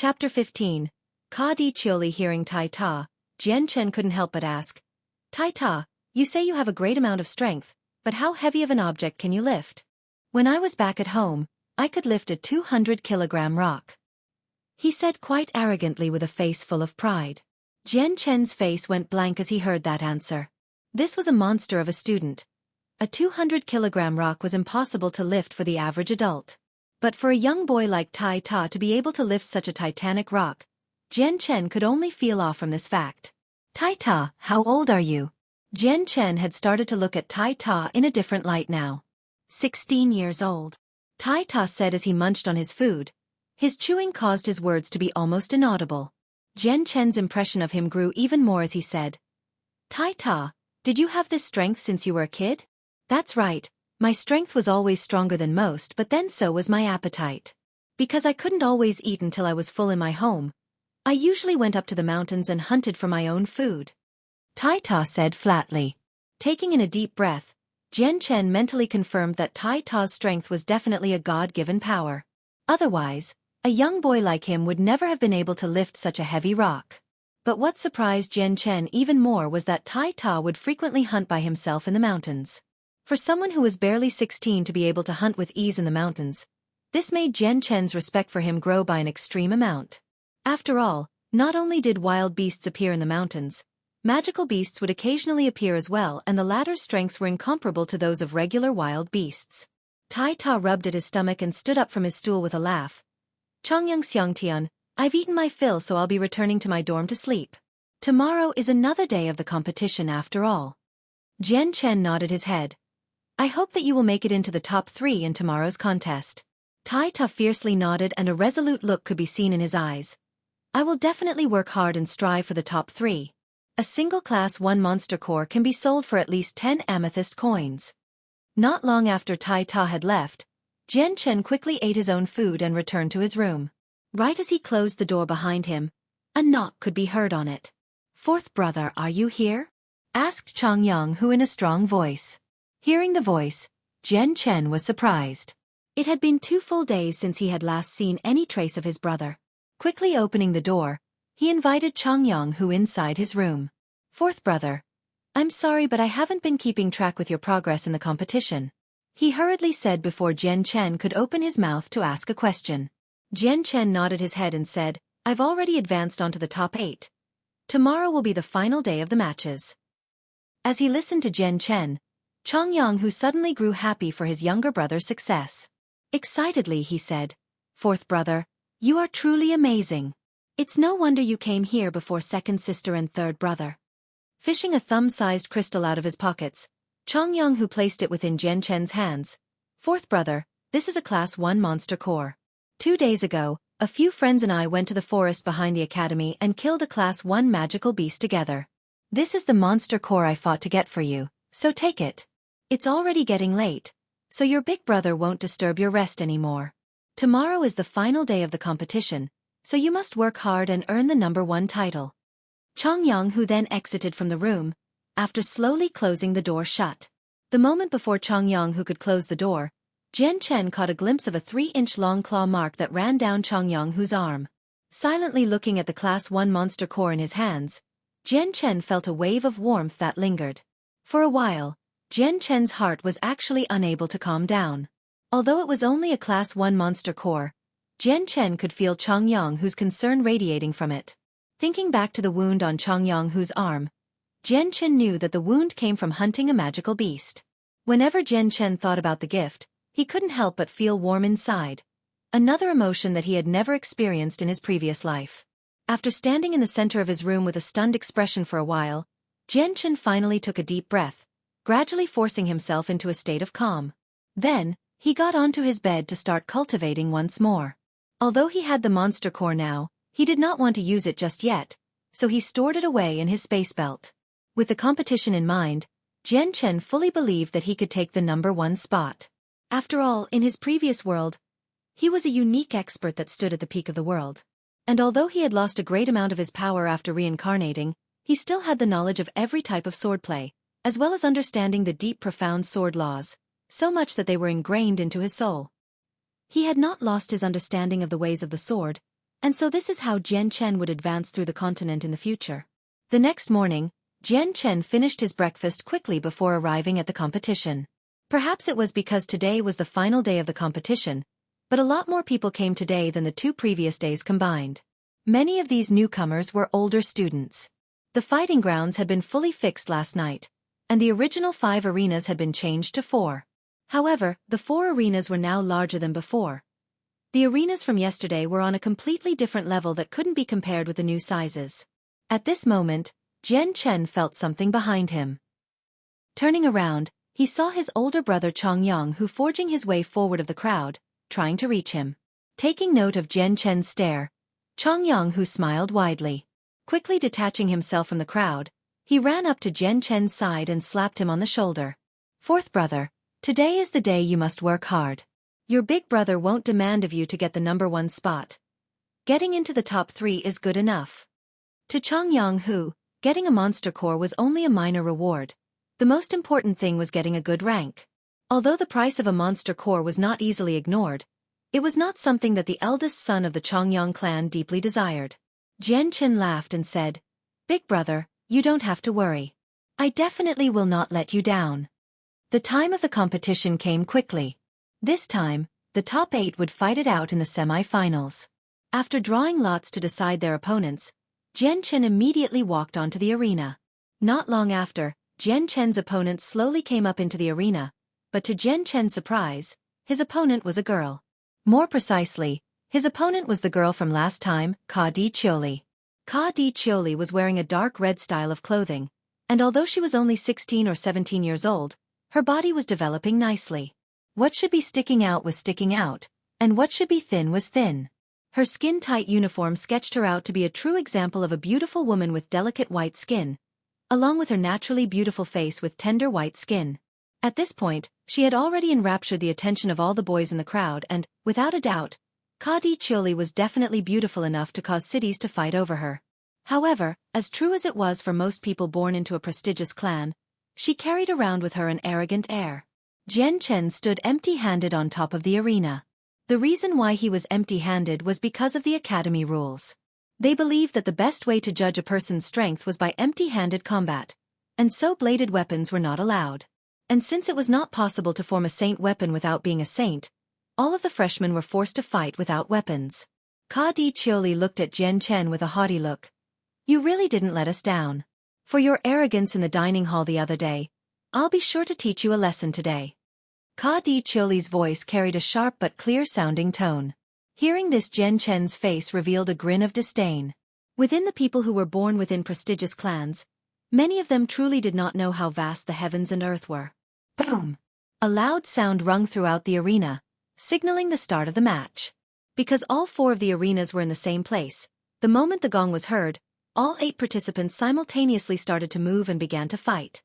Chapter 15. Ka Di Chioli. Hearing Tai Ta, Jian Chen couldn't help but ask, Tai Ta, you say you have a great amount of strength, but how heavy of an object can you lift? When I was back at home, I could lift a 200-kilogram rock, he said quite arrogantly with a face full of pride. Jian Chen's face went blank as he heard that answer. This was a monster of a student. A 200-kilogram rock was impossible to lift for the average adult. But for a young boy like Tai Ta to be able to lift such a titanic rock, Jian Chen could only feel awe from this fact. Tai Ta, how old are you? Jian Chen had started to look at Tai Ta in a different light now. 16 years old. Tai Ta said as he munched on his food. His chewing caused his words to be almost inaudible. Jian Chen's impression of him grew even more as he said, Tai Ta, did you have this strength since you were a kid? That's right, my strength was always stronger than most, but then so was my appetite. Because I couldn't always eat until I was full in my home, I usually went up to the mountains and hunted for my own food. Tai Ta said flatly. Taking in a deep breath, Jian Chen mentally confirmed that Tai Ta's strength was definitely a God-given power. Otherwise, a young boy like him would never have been able to lift such a heavy rock. But what surprised Jian Chen even more was that Tai Ta would frequently hunt by himself in the mountains. For someone who was barely 16 to be able to hunt with ease in the mountains, this made Jian Chen's respect for him grow by an extreme amount. After all, not only did wild beasts appear in the mountains, magical beasts would occasionally appear as well, and the latter's strengths were incomparable to those of regular wild beasts. Tai Ta rubbed at his stomach and stood up from his stool with a laugh. Chongyang Xiangtian, I've eaten my fill, so I'll be returning to my dorm to sleep. Tomorrow is another day of the competition after all. Jian Chen nodded his head. I hope that you will make it into the top 3 in tomorrow's contest. Tai Ta fiercely nodded and a resolute look could be seen in his eyes. I will definitely work hard and strive for the top 3. A single Class 1 monster core can be sold for at least 10 amethyst coins. Not long after Tai Ta had left, Jian Chen quickly ate his own food and returned to his room. Right as he closed the door behind him, a knock could be heard on it. Fourth brother, are you here? Asked Chongyang Hu in a strong voice. Hearing the voice, Jian Chen was surprised. It had been 2 full days since he had last seen any trace of his brother. Quickly opening the door, he invited Chongyang Hu inside his room. Fourth brother, I'm sorry but I haven't been keeping track with your progress in the competition, he hurriedly said before Jian Chen could open his mouth to ask a question. Jian Chen nodded his head and said, I've already advanced onto the top 8. Tomorrow will be the final day of the matches. As he listened to Jian Chen, Chongyang Hu suddenly grew happy for his younger brother's success. Excitedly he said, Fourth brother, you are truly amazing. It's no wonder you came here before second sister and third brother. Fishing a thumb-sized crystal out of his pockets, Chongyang Hu placed it within Jian Chen's hands. Fourth brother, this is a Class 1 monster core. 2 days ago, a few friends and I went to the forest behind the academy and killed a Class 1 magical beast together. This is the monster core I fought to get for you, so take it. It's already getting late, so your big brother won't disturb your rest anymore. Tomorrow is the final day of the competition, so you must work hard and earn the number 1 title. Chongyang Hu then exited from the room, after slowly closing the door shut. The moment before Chongyang Hu could close the door, Jian Chen caught a glimpse of a 3-inch long claw mark that ran down Chongyang Hu's arm. Silently looking at the Class 1 monster core in his hands, Jian Chen felt a wave of warmth that lingered. For a while, Jian Chen's heart was actually unable to calm down. Although it was only a Class 1 monster core, Jian Chen could feel Chongyang Hu's concern radiating from it. Thinking back to the wound on Chongyang Hu's arm, Jian Chen knew that the wound came from hunting a magical beast. Whenever Jian Chen thought about the gift, he couldn't help but feel warm inside, another emotion that he had never experienced in his previous life. After standing in the center of his room with a stunned expression for a while, Jian Chen finally took a deep breath, gradually forcing himself into a state of calm. Then, he got onto his bed to start cultivating once more. Although he had the monster core now, he did not want to use it just yet, so he stored it away in his space belt. With the competition in mind, Jian Chen fully believed that he could take the number 1 spot. After all, in his previous world, he was a unique expert that stood at the peak of the world. And although he had lost a great amount of his power after reincarnating, he still had the knowledge of every type of swordplay, as well as understanding the deep profound sword laws, so much that they were ingrained into his soul. He had not lost his understanding of the ways of the sword, And so this is how Jian Chen would advance through the continent in the future. The next morning, Jian Chen finished his breakfast quickly before arriving at the competition. Perhaps it was because today was the final day of the competition, but a lot more people came today than the 2 previous days combined. Many of these newcomers were older students. The fighting grounds had been fully fixed last night, and the original 5 arenas had been changed to 4. However, the 4 arenas were now larger than before. The arenas from yesterday were on a completely different level that couldn't be compared with the new sizes. At this moment, Jian Chen felt something behind him. Turning around, he saw his older brother Chongyang who forging his way forward of the crowd, trying to reach him. Taking note of Jian Chen's stare, Chongyang who smiled widely. Quickly detaching himself from the crowd, he ran up to Jian Chen's side and slapped him on the shoulder. "Fourth brother, today is the day you must work hard. Your big brother won't demand of you to get the number 1 spot. Getting into the top 3 is good enough." To Chongyang who, getting a monster core was only a minor reward. The most important thing was getting a good rank. Although the price of a monster core was not easily ignored, it was not something that the eldest son of the Chongyang clan deeply desired. Jian Chen laughed and said, "Big brother, you don't have to worry. I definitely will not let you down." The time of the competition came quickly. This time, the top 8 would fight it out in the semi-finals. After drawing lots to decide their opponents, Jian Chen immediately walked onto the arena. Not long after, Jian Chen's opponent slowly came up into the arena, but to Jian Chen's surprise, his opponent was a girl. More precisely, his opponent was the girl from last time, Xueqi. Xueqi was wearing a dark red style of clothing, and although she was only 16 or 17 years old, her body was developing nicely. What should be sticking out was sticking out, and what should be thin was thin. Her skin-tight uniform sketched her out to be a true example of a beautiful woman with delicate white skin, along with her naturally beautiful face with tender white skin. At this point, she had already enraptured the attention of all the boys in the crowd and, without a doubt, Xueqi was definitely beautiful enough to cause cities to fight over her. However, as true as it was for most people born into a prestigious clan, she carried around with her an arrogant air. Jian Chen stood empty-handed on top of the arena. The reason why he was empty-handed was because of the academy rules. They believed that the best way to judge a person's strength was by empty-handed combat, and so bladed weapons were not allowed. And since it was not possible to form a saint weapon without being a saint, all of the freshmen were forced to fight without weapons. Xueqi looked at Jian Chen with a haughty look. "You really didn't let us down. For your arrogance in the dining hall the other day, I'll be sure to teach you a lesson today." Xueqi's voice carried a sharp but clear-sounding tone. Hearing this, Jian Chen's face revealed a grin of disdain. Within the people who were born within prestigious clans, many of them truly did not know how vast the heavens and earth were. Boom! A loud sound rung throughout the arena, signaling the start of the match. Because all 4 of the arenas were in the same place, the moment the gong was heard, all 8 participants simultaneously started to move and began to fight.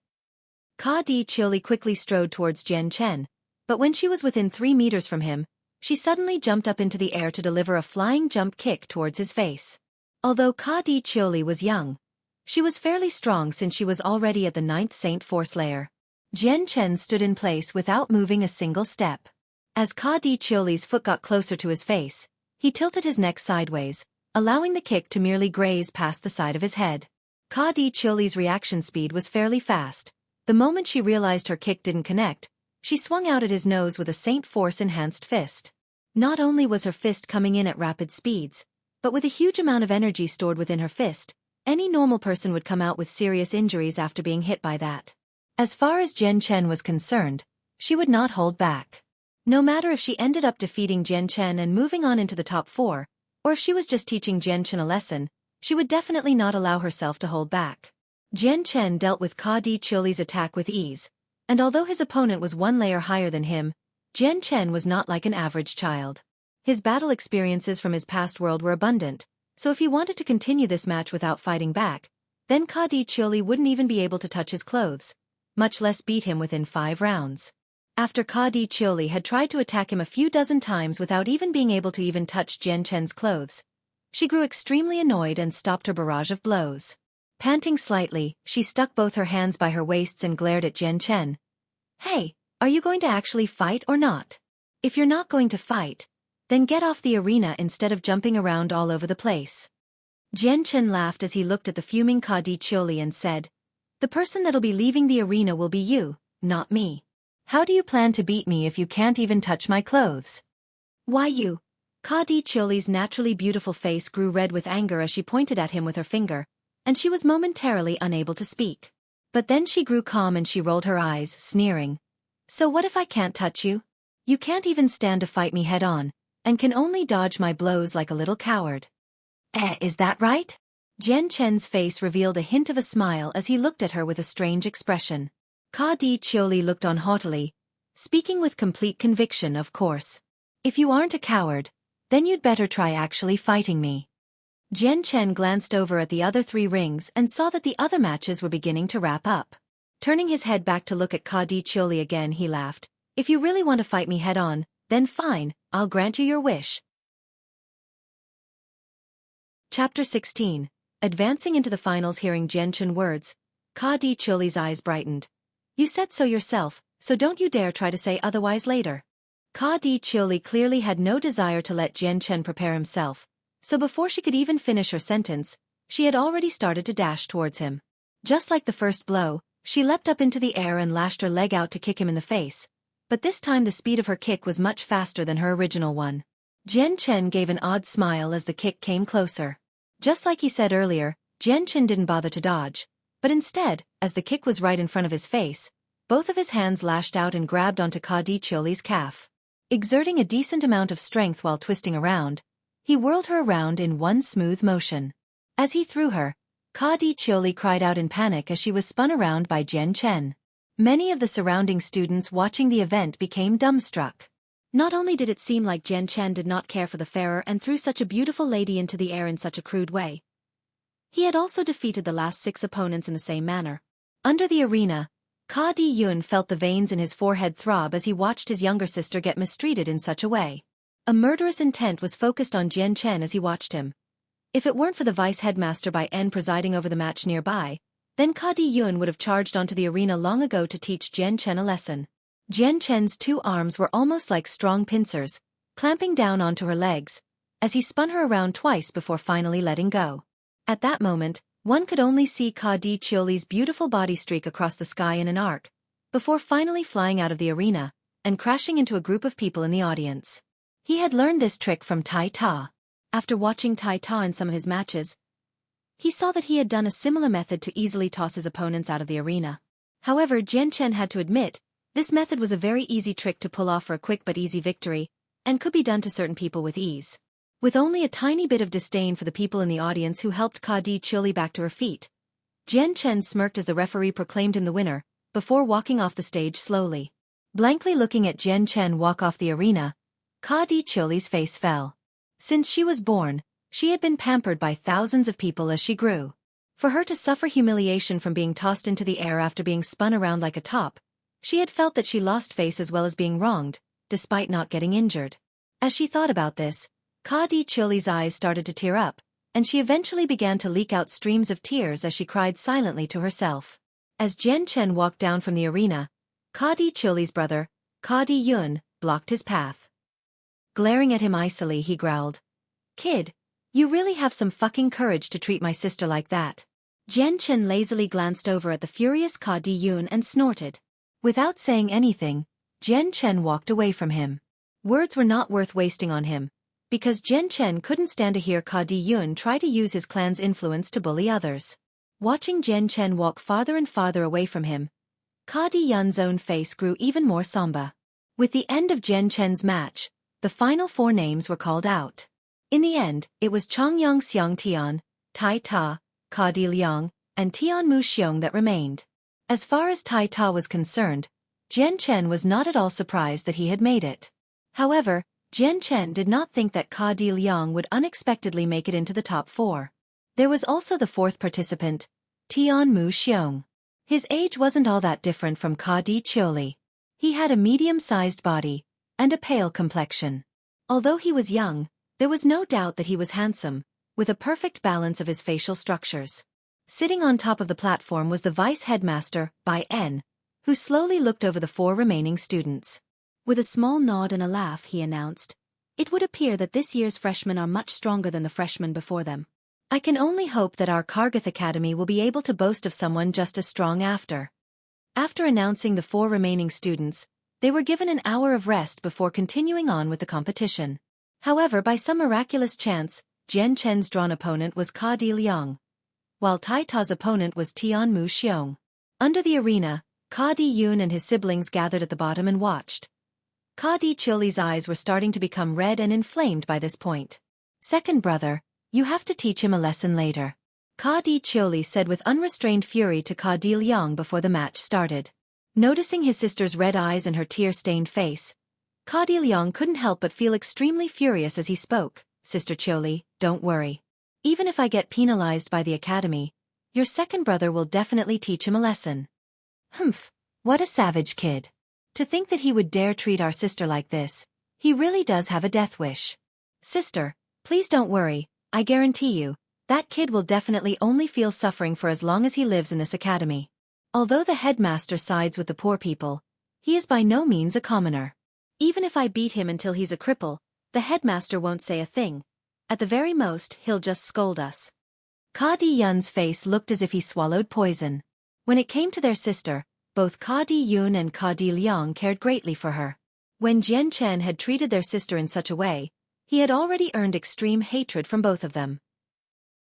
Xueqi quickly strode towards Jian Chen, but when she was within 3 meters from him, she suddenly jumped up into the air to deliver a flying jump kick towards his face. Although Xueqi was young, she was fairly strong since she was already at the 9th Saint Force layer. Jian Chen stood in place without moving a single step. As Xueqi's foot got closer to his face, he tilted his neck sideways, allowing the kick to merely graze past the side of his head. Xueqi's reaction speed was fairly fast. The moment she realized her kick didn't connect, she swung out at his nose with a Saint Force-enhanced fist. Not only was her fist coming in at rapid speeds, but with a huge amount of energy stored within her fist, any normal person would come out with serious injuries after being hit by that. As far as Jian Chen was concerned, she would not hold back. No matter if she ended up defeating Jian Chen and moving on into the top 4, or if she was just teaching Jian Chen a lesson, she would definitely not allow herself to hold back. Jian Chen dealt with Xueqi's attack with ease, and although his opponent was 1 layer higher than him, Jian Chen was not like an average child. His battle experiences from his past world were abundant, so if he wanted to continue this match without fighting back, then Xueqi wouldn't even be able to touch his clothes, much less beat him within 5 rounds. After Xueqi had tried to attack him a few dozen times without even being able to even touch Jian Chen's clothes, she grew extremely annoyed and stopped her barrage of blows. Panting slightly, she stuck both her hands by her waists and glared at Jian Chen. "Hey, are you going to actually fight or not? If you're not going to fight, Then get off the arena instead of jumping around all over the place. Jian Chen laughed as he looked at the fuming Kadi Xueqi and said, the person that'll be leaving the arena will be you, not me. How do you plan to beat me if you can't even touch my clothes? Why you? Kadi Xueqi's naturally beautiful face grew red with anger as she pointed at him with her finger, and she was momentarily unable to speak. But then she grew calm and she rolled her eyes, sneering. So what if I can't touch you? You can't even stand to fight me head-on, and can only dodge my blows like a little coward. Is that right? Jian Chen's face revealed a hint of a smile as he looked at her with a strange expression. Kadi Xueqi looked on haughtily, speaking with complete conviction, of course. If you aren't a coward, then you'd better try actually fighting me. Jian Chen glanced over at the other 3 rings and saw that the other matches were beginning to wrap up. Turning his head back to look at Kadi Xueqi again, he laughed. If you really want to fight me head-on, then fine, I'll grant you your wish. Chapter 16. Advancing into the finals. Hearing Jian Chen words, Kadi Xueqi's eyes brightened. You said so yourself, so don't you dare try to say otherwise later. Kadi Xueqi clearly had no desire to let Jian Chen prepare himself, so before she could even finish her sentence, she had already started to dash towards him. Just like the first blow, she leapt up into the air and lashed her leg out to kick him in the face, but this time the speed of her kick was much faster than her original one. Jian Chen gave an odd smile as the kick came closer. Just like he said earlier, Jian Chen didn't bother to dodge, but instead, as the kick was right in front of his face, both of his hands lashed out and grabbed onto Kadi Xueqi's calf. Exerting a decent amount of strength while twisting around, he whirled her around in one smooth motion. As he threw her, Kadi Xueqi cried out in panic as she was spun around by Jian Chen. Many of the surrounding students watching the event became dumbstruck. Not only did it seem like Jian Chen did not care for the fairer and threw such a beautiful lady into the air in such a crude way, he had also defeated the last 6 opponents in the same manner. Under the arena, Kadi Yun felt the veins in his forehead throb as he watched his younger sister get mistreated in such a way. A murderous intent was focused on Jian Chen as he watched him. If it weren't for the vice headmaster by N presiding over the match nearby, then Kadi Yun would have charged onto the arena long ago to teach Jian Chen a lesson. Jian Chen's 2 arms were almost like strong pincers, clamping down onto her legs, as he spun her around twice before finally letting go. At that moment, one could only see Kadi Xueqi's beautiful body streak across the sky in an arc, before finally flying out of the arena and crashing into a group of people in the audience. He had learned this trick from Tai Ta. After watching Tai Ta in some of his matches, he saw that he had done a similar method to easily toss his opponents out of the arena. However, Jian Chen had to admit, this method was a very easy trick to pull off for a quick but easy victory, and could be done to certain people with ease. With only a tiny bit of disdain for the people in the audience who helped Kadi Xueqi back to her feet, Jian Chen smirked as the referee proclaimed him the winner, before walking off the stage slowly. Blankly looking at Jian Chen walk off the arena, Kadi Xueqi's face fell. Since she was born, she had been pampered by thousands of people as she grew. For her to suffer humiliation from being tossed into the air after being spun around like a top, she had felt that she lost face as well as being wronged, despite not getting injured. As she thought about this, Kadi Xueqi's eyes started to tear up, and she eventually began to leak out streams of tears as she cried silently to herself. As Jian Chen walked down from the arena, Kadi Xueqi's brother, Kadi Yun, blocked his path. Glaring at him icily, he growled, "Kid, you really have some fucking courage to treat my sister like that." Jian Chen lazily glanced over at the furious Kadi Yun and snorted. Without saying anything, Jian Chen walked away from him. Words were not worth wasting on him, because Jian Chen couldn't stand to hear Kadi Yun try to use his clan's influence to bully others. Watching Jian Chen walk farther and farther away from him, Kadi Yun's own face grew even more somber. With the end of Jian Chen's match, the final 4 names were called out. In the end, it was Changyang Xiang Tian, Tai Ta, Kadi Liang, and Tian Mu Xiong that remained. As far as Tai Ta was concerned, Jian Chen was not at all surprised that he had made it. However, Jian Chen did not think that Kadi Liang would unexpectedly make it into the top 4. There was also the 4th participant, Tian Mu Xiong. His age wasn't all that different from Kadi Xueqi. He had a medium-sized body and a pale complexion. Although he was young, there was no doubt that he was handsome, with a perfect balance of his facial structures. Sitting on top of the platform was the vice headmaster, Bai En, who slowly looked over the 4 remaining students. With a small nod and a laugh, he announced, It would appear that this year's freshmen are much stronger than the freshmen before them. I can only hope that our Kargath Academy will be able to boast of someone just as strong after. After announcing the 4 remaining students, they were given an hour of rest before continuing on with the competition. However, by some miraculous chance, Jian Chen's drawn opponent was Ka Di Liang, while Tai Ta's opponent was Tian Mu Xiong. Under the arena, Ka Di Yun and his siblings gathered at the bottom and watched. Ka Di Chuli's eyes were starting to become red and inflamed by this point. Second brother, you have to teach him a lesson later, Ka Di Chuli said with unrestrained fury to Ka Di Liang before the match started. Noticing his sister's red eyes and her tear-stained face, Ka Di Liang couldn't help but feel extremely furious as he spoke. Sister Chuli, don't worry. Even if I get penalized by the academy, your second brother will definitely teach him a lesson. Humph, what a savage kid. To think that he would dare treat our sister like this. He really does have a death wish. Sister, please don't worry, I guarantee you, that kid will definitely only feel suffering for as long as he lives in this academy. Although the headmaster sides with the poor people, he is by no means a commoner. Even if I beat him until he's a cripple, the headmaster won't say a thing. At the very most, he'll just scold us. Ka Di Yun's face looked as if he swallowed poison. When it came to their sister, both Ka Di Yun and Ka Di Liang cared greatly for her. When Jian Chen had treated their sister in such a way, he had already earned extreme hatred from both of them.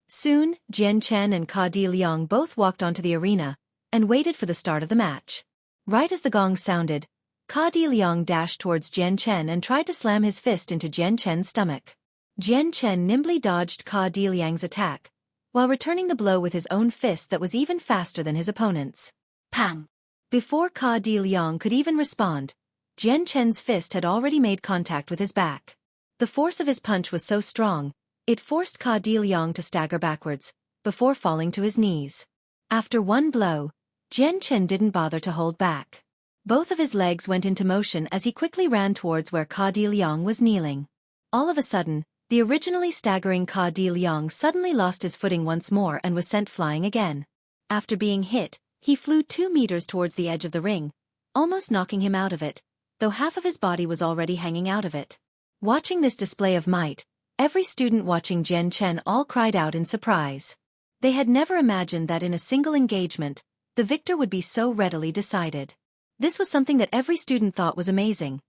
Soon, Jian Chen and Ka Di Liang both walked onto the arena and waited for the start of the match. Right as the gong sounded, Ka Di Liang dashed towards Jian Chen and tried to slam his fist into Jian Chen's stomach. Jian Chen nimbly dodged Ka Di Liang's attack, while returning the blow with his own fist that was even faster than his opponent's. Pang! Before Ka Di Liang could even respond, Jian Chen's fist had already made contact with his back. The force of his punch was so strong, it forced Ka Di Liang to stagger backwards, before falling to his knees. After one blow, Jian Chen didn't bother to hold back. Both of his legs went into motion as he quickly ran towards where Ka Di Liang was kneeling. All of a sudden, the originally staggering Ka Di Liang suddenly lost his footing once more and was sent flying again. After being hit, he flew 2 meters towards the edge of the ring, almost knocking him out of it, though half of his body was already hanging out of it. Watching this display of might, every student watching Jian Chen all cried out in surprise. They had never imagined that in a single engagement, the victor would be so readily decided. This was something that every student thought was amazing.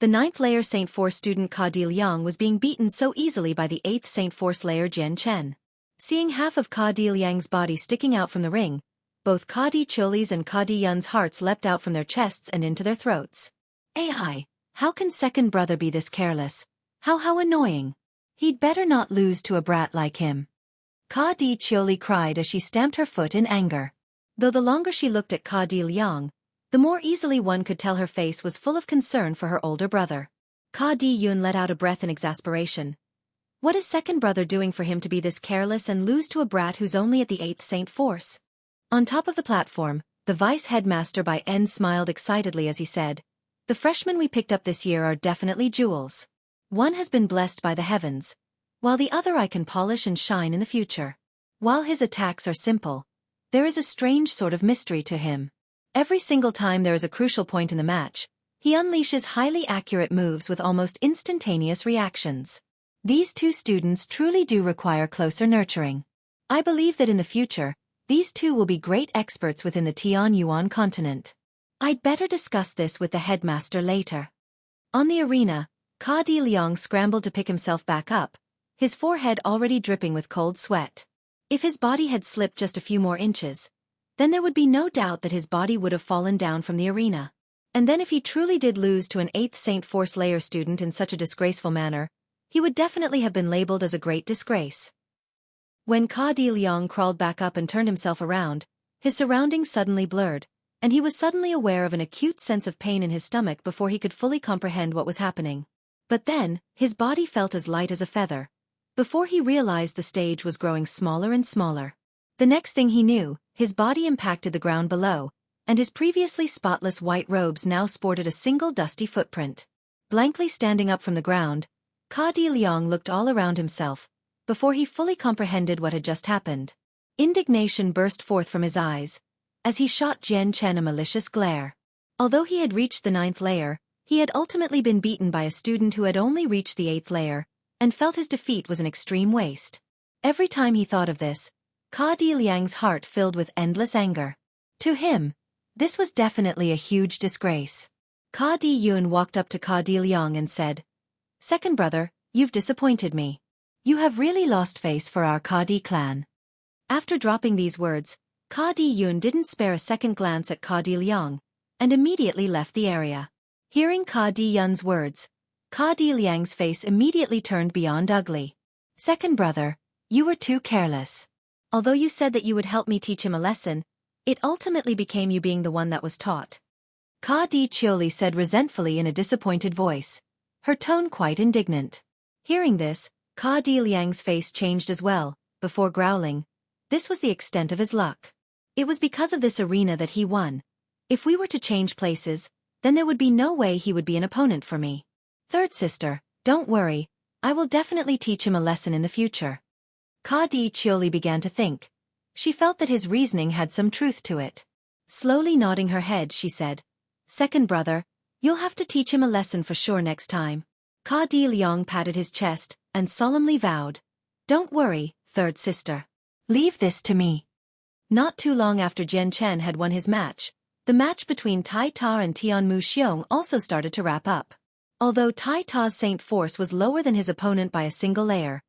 The 9th layer Saint Force student Ka Di Liang was being beaten so easily by the 8th Saint Force layer Jian Chen. Seeing half of Ka Di Liang's body sticking out from the ring, both Ka Di Chuli's and Ka Di Yun's hearts leapt out from their chests and into their throats. Ai, how can second brother be this careless? How annoying. He'd better not lose to a brat like him. Ka Di Chuli cried as she stamped her foot in anger. Though the longer she looked at Ka Di Liang, the more easily one could tell her face was full of concern for her older brother. Ka Di Yun let out a breath in exasperation. What is second brother doing for him to be this careless and lose to a brat who's only at the 8th Saint Force? On top of the platform, the vice headmaster by N smiled excitedly as he said, "The freshmen we picked up this year are definitely jewels. One has been blessed by the heavens, while the other I can polish and shine in the future. While his attacks are simple, there is a strange sort of mystery to him. Every single time there is a crucial point in the match, he unleashes highly accurate moves with almost instantaneous reactions. These 2 students truly do require closer nurturing. I believe that in the future, these 2 will be great experts within the Tianyuan continent. I'd better discuss this with the headmaster later." On the arena, Ka Di Liang scrambled to pick himself back up, his forehead already dripping with cold sweat. If his body had slipped just a few more inches, then there would be no doubt that his body would have fallen down from the arena. And then if he truly did lose to an 8th Saint Force layer student in such a disgraceful manner, he would definitely have been labeled as a great disgrace. When Ka Di Liang crawled back up and turned himself around, his surroundings suddenly blurred, and he was suddenly aware of an acute sense of pain in his stomach before he could fully comprehend what was happening. But then, his body felt as light as a feather. Before he realized the stage was growing smaller and smaller. The next thing he knew, his body impacted the ground below, and his previously spotless white robes now sported a single dusty footprint. Blankly standing up from the ground, Ka Di Liang looked all around himself, before he fully comprehended what had just happened. Indignation burst forth from his eyes, as he shot Jian Chen a malicious glare. Although he had reached the 9th layer, He had ultimately been beaten by a student who had only reached the 8th layer, and felt his defeat was an extreme waste. Every time he thought of this, Ka Di Liang's heart filled with endless anger. To him, this was definitely a huge disgrace. Ka Di Yun walked up to Ka Di Liang and said, "Second brother, you've disappointed me. You have really lost face for our Ka Di clan." After dropping these words, Ka Di Yun didn't spare a second glance at Ka Di Liang, and immediately left the area. Hearing Ka Di Yun's words, Ka Di Liang's face immediately turned beyond ugly. "Second brother, you were too careless. Although you said that you would help me teach him a lesson, it ultimately became you being the one that was taught." Ka Di Xueqi said resentfully in a disappointed voice, her tone quite indignant. Hearing this, Ka Di Liang's face changed as well, before growling, "This was the extent of his luck. It was because of this arena that he won. If we were to change places, then there would be no way he would be an opponent for me. Third sister, don't worry, I will definitely teach him a lesson in the future." Ka Di Xueqi began to think. She felt that his reasoning had some truth to it. Slowly nodding her head, she said, "Second brother, you'll have to teach him a lesson for sure next time." Ka Di Liang patted his chest and solemnly vowed, "Don't worry, third sister. Leave this to me." Not too long after Jian Chen had won his match, the match between Tai Ta and Tianmu Xiong also started to wrap up. Although Tai Ta's Saint Force was lower than his opponent by a single layer,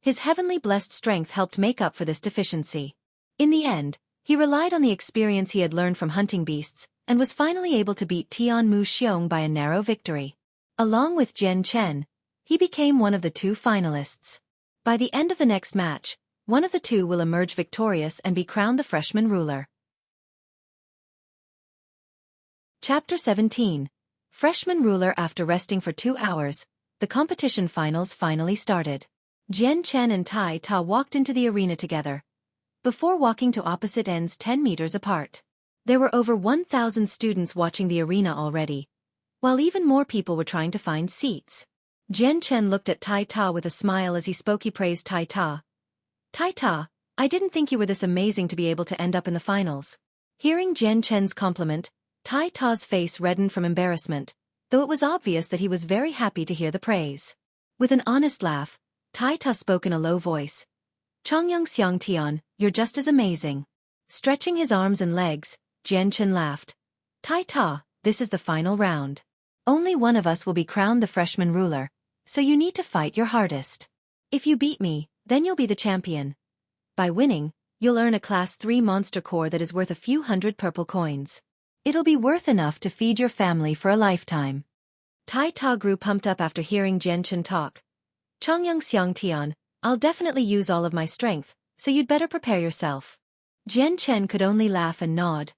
his heavenly blessed strength helped make up for this deficiency. In the end, he relied on the experience he had learned from hunting beasts, and was finally able to beat Tianmu Xiong by a narrow victory. Along with Jian Chen, he became one of the 2 finalists. By the end of the next match, one of the 2 will emerge victorious and be crowned the freshman ruler. Chapter 17. Freshman ruler. After resting for 2 hours, the competition finals finally started. Jian Chen and Tai Ta walked into the arena together, before walking to opposite ends 10 meters apart. There were over 1,000 students watching the arena already, while even more people were trying to find seats. Jian Chen looked at Tai Ta with a smile as he spoke. He praised Tai Ta. "Tai Ta, I didn't think you were this amazing to be able to end up in the finals." Hearing Jian Chen's compliment, Tai Ta's face reddened from embarrassment, though it was obvious that he was very happy to hear the praise. With an honest laugh, Tai Ta spoke in a low voice. "Chongyang Xiang Tian, you're just as amazing." Stretching his arms and legs, Jian Chen laughed. "Tai Ta, this is the final round. Only one of us will be crowned the freshman ruler, so you need to fight your hardest. If you beat me, then you'll be the champion. By winning, you'll earn a Class 3 monster core that is worth a few hundred purple coins. It'll be worth enough to feed your family for a lifetime." Tai Ta grew pumped up after hearing Jian Chen talk. "Chongyang Xiang Tian, I'll definitely use all of my strength, so you'd better prepare yourself." Jian Chen could only laugh and nod.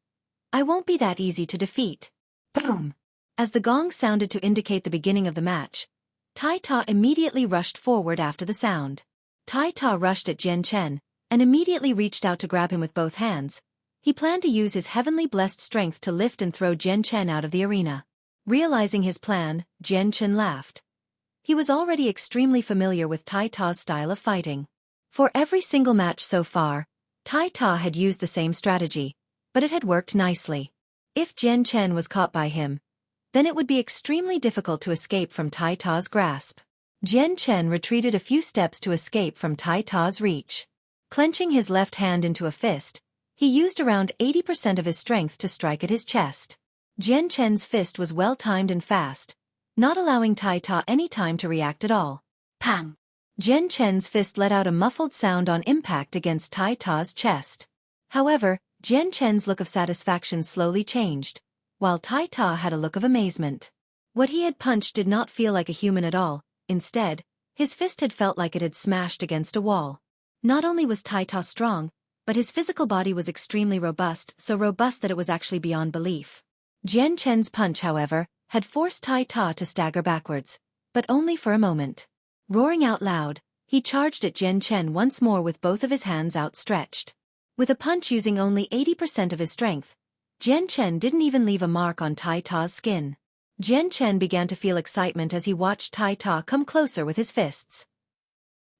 "I won't be that easy to defeat." Boom! As the gong sounded to indicate the beginning of the match, Tai Ta immediately rushed forward after the sound. Tai Ta rushed at Jian Chen, and immediately reached out to grab him with both hands. He planned to use his heavenly blessed strength to lift and throw Jian Chen out of the arena. Realizing his plan, Jian Chen laughed. He was already extremely familiar with Tai Ta's style of fighting. For every single match so far, Tai Ta had used the same strategy, but it had worked nicely. If Jian Chen was caught by him, then it would be extremely difficult to escape from Tai Ta's grasp. Jian Chen retreated a few steps to escape from Tai Ta's reach. Clenching his left hand into a fist, he used around 80% of his strength to strike at his chest. Jian Chen's fist was well-timed and fast, not allowing Tai Ta any time to react at all. Pang! Jian Chen's fist let out a muffled sound on impact against Tai Ta's chest. However, Jian Chen's look of satisfaction slowly changed, while Tai Ta had a look of amazement. What he had punched did not feel like a human at all. Instead, his fist had felt like it had smashed against a wall. Not only was Tai Ta strong, but his physical body was extremely robust, so robust that it was actually beyond belief. Jian Chen's punch, however, had forced Tai Ta to stagger backwards, but only for a moment. Roaring out loud, he charged at Jian Chen once more with both of his hands outstretched. With a punch using only 80% of his strength, Jian Chen didn't even leave a mark on Tai Ta's skin. Jian Chen began to feel excitement as he watched Tai Ta come closer with his fists.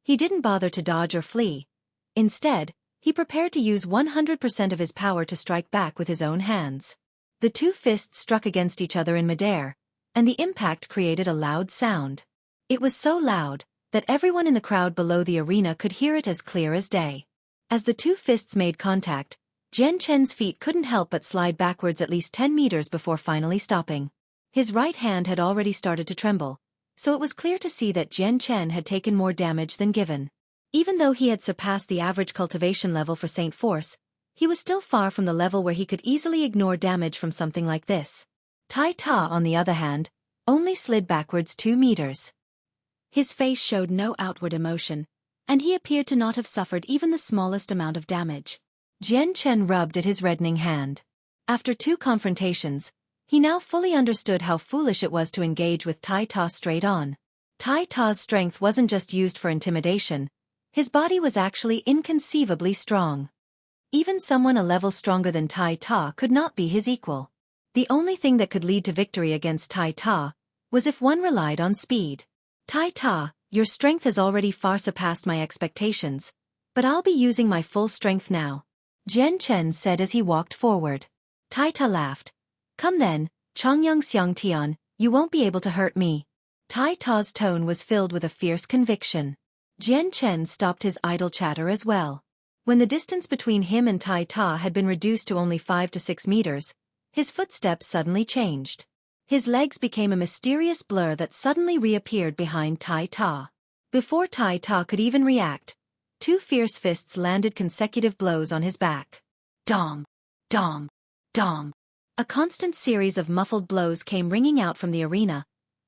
He didn't bother to dodge or flee. Instead, he prepared to use 100% of his power to strike back with his own hands. The 2 fists struck against each other in midair, and the impact created a loud sound. It was so loud that everyone in the crowd below the arena could hear it as clear as day. As the two fists made contact, Jian Chen's feet couldn't help but slide backwards at least 10 meters before finally stopping. His right hand had already started to tremble, so it was clear to see that Jian Chen had taken more damage than given. Even though he had surpassed the average cultivation level for Saint Force, he was still far from the level where he could easily ignore damage from something like this. Tai Ta, on the other hand, only slid backwards 2 meters. His face showed no outward emotion, and he appeared to not have suffered even the smallest amount of damage. Jian Chen rubbed at his reddening hand. After 2 confrontations, he now fully understood how foolish it was to engage with Tai Ta straight on. Tai Ta's strength wasn't just used for intimidation, his body was actually inconceivably strong. Even someone a level stronger than Tai Ta could not be his equal. The only thing that could lead to victory against Tai Ta was if one relied on speed. Tai Ta, your strength has already far surpassed my expectations, but I'll be using my full strength now, Jian Chen said as he walked forward. Tai Ta laughed. Come then, Chongyang Xiang Tian, you won't be able to hurt me. Tai Ta's tone was filled with a fierce conviction. Jian Chen stopped his idle chatter as well. When the distance between him and Tai Ta had been reduced to only 5 to 6 meters, his footsteps suddenly changed. His legs became a mysterious blur that suddenly reappeared behind Tai Ta. Before Tai Ta could even react, 2 fierce fists landed consecutive blows on his back. Dong! Dong! Dong! A constant series of muffled blows came ringing out from the arena,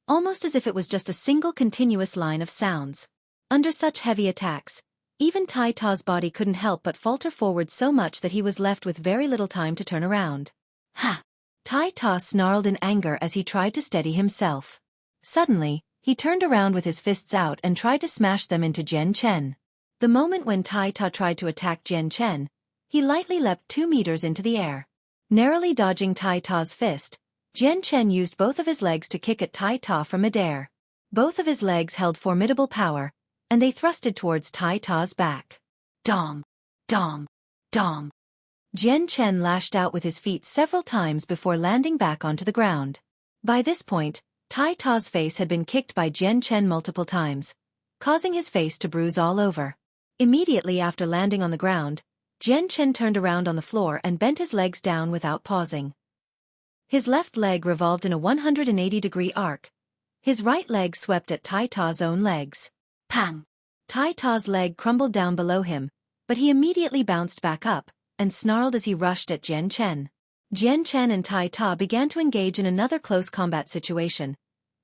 almost as if it was just a single continuous line of sounds. Under such heavy attacks, even Tai Ta's body couldn't help but falter forward so much that he was left with very little time to turn around. Ha! Tai Ta snarled in anger as he tried to steady himself. Suddenly, he turned around with his fists out and tried to smash them into Jian Chen. The moment when Tai Ta tried to attack Jian Chen, he lightly leapt 2 meters into the air. Narrowly dodging Tai Ta's fist, Jian Chen used both of his legs to kick at Tai Ta from midair. Both of his legs held formidable power, and they thrusted towards Tai Ta's back. Dong! Dong! Dong! Jian Chen lashed out with his feet several times before landing back onto the ground. By this point, Tai Ta's face had been kicked by Jian Chen multiple times, causing his face to bruise all over. Immediately after landing on the ground, Jian Chen turned around on the floor and bent his legs down without pausing. His left leg revolved in a 180-degree arc. His right leg swept at Tai Ta's own legs. Pang! Tai Ta's leg crumbled down below him, but he immediately bounced back up and snarled as he rushed at Jian Chen. Jian Chen and Tai Ta began to engage in another close combat situation,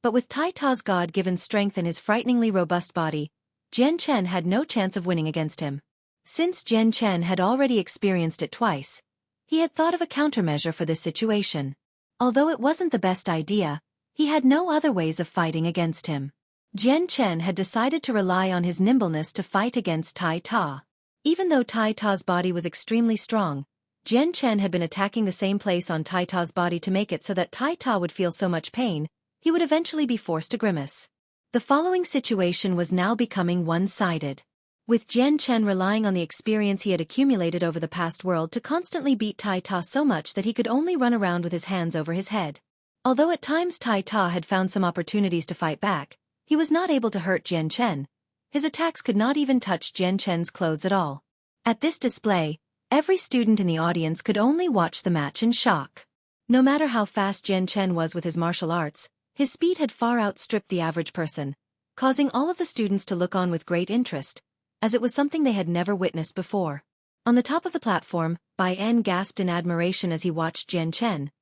but with Tai Ta's God-given strength and his frighteningly robust body, Jian Chen had no chance of winning against him. Since Jian Chen had already experienced it twice, he had thought of a countermeasure for this situation. Although it wasn't the best idea, he had no other ways of fighting against him. Jian Chen had decided to rely on his nimbleness to fight against Tai Ta. Even though Tai Ta's body was extremely strong, Jian Chen had been attacking the same place on Tai Ta's body to make it so that Tai Ta would feel so much pain, he would eventually be forced to grimace. The following situation was now becoming one-sided. With Jian Chen relying on the experience he had accumulated over the past world to constantly beat Tai Ta so much that he could only run around with his hands over his head. Although at times Tai Ta had found some opportunities to fight back, he was not able to hurt Jian Chen. His attacks could not even touch Jian Chen's clothes at all. At this display, every student in the audience could only watch the match in shock. No matter how fast Jian Chen was with his martial arts, his speed had far outstripped the average person, causing all of the students to look on with great interest, as it was something they had never witnessed before. On the top of the platform, Bai En gasped in admiration as he watched Jian Chen.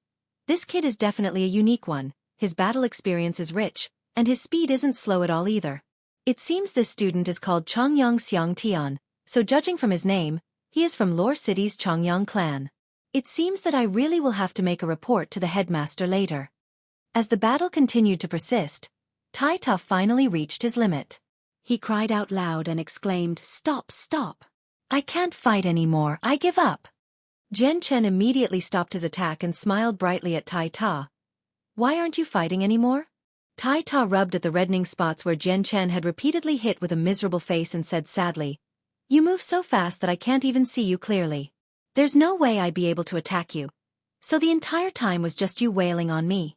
This kid is definitely a unique one, his battle experience is rich, and his speed isn't slow at all either. It seems this student is called Chongyang Xiang Tian, so judging from his name, he is from Lore City's Chongyang clan. It seems that I really will have to make a report to the headmaster later. As the battle continued to persist, Tai Ta finally reached his limit. He cried out loud and exclaimed, "Stop, stop! I can't fight anymore, I give up!" Jian Chen immediately stopped his attack and smiled brightly at Tai Ta. "Why aren't you fighting anymore?" Tai Ta rubbed at the reddening spots where Jian Chen had repeatedly hit with a miserable face and said sadly, "You move so fast that I can't even see you clearly. There's no way I'd be able to attack you. So the entire time was just you wailing on me."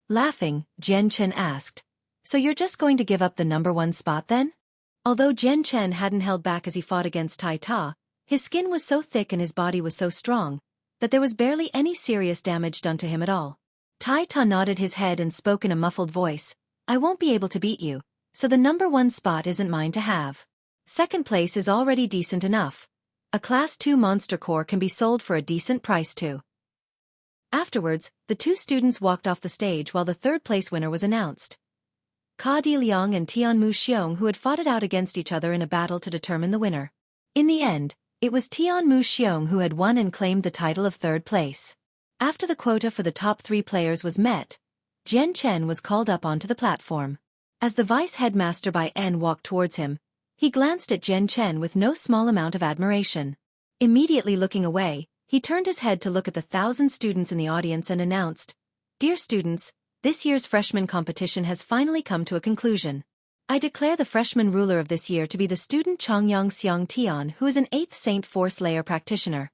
Laughing, Jian Chen asked, "So you're just going to give up the number one spot then?" Although Jian Chen hadn't held back as he fought against Tai Ta, his skin was so thick and his body was so strong that there was barely any serious damage done to him at all. Tai Ta nodded his head and spoke in a muffled voice, "I won't be able to beat you, so the number one spot isn't mine to have. Second place is already decent enough. A Class 2 monster core can be sold for a decent price too." Afterwards, the two students walked off the stage while the third-place winner was announced. Ka Di Liang and Tianmu Xiong, who had fought it out against each other in a battle to determine the winner. In the end, it was Tianmu Xiong who had won and claimed the title of third place. After the quota for the top 3 players was met, Jian Chen was called up onto the platform. As the vice headmaster by N walked towards him, he glanced at Jian Chen with no small amount of admiration. Immediately looking away, he turned his head to look at the 1,000 students in the audience and announced, "Dear students, this year's freshman competition has finally come to a conclusion. I declare the freshman ruler of this year to be the student Chongyang Xiang Tian, who is an 8th Saint Force Layer practitioner."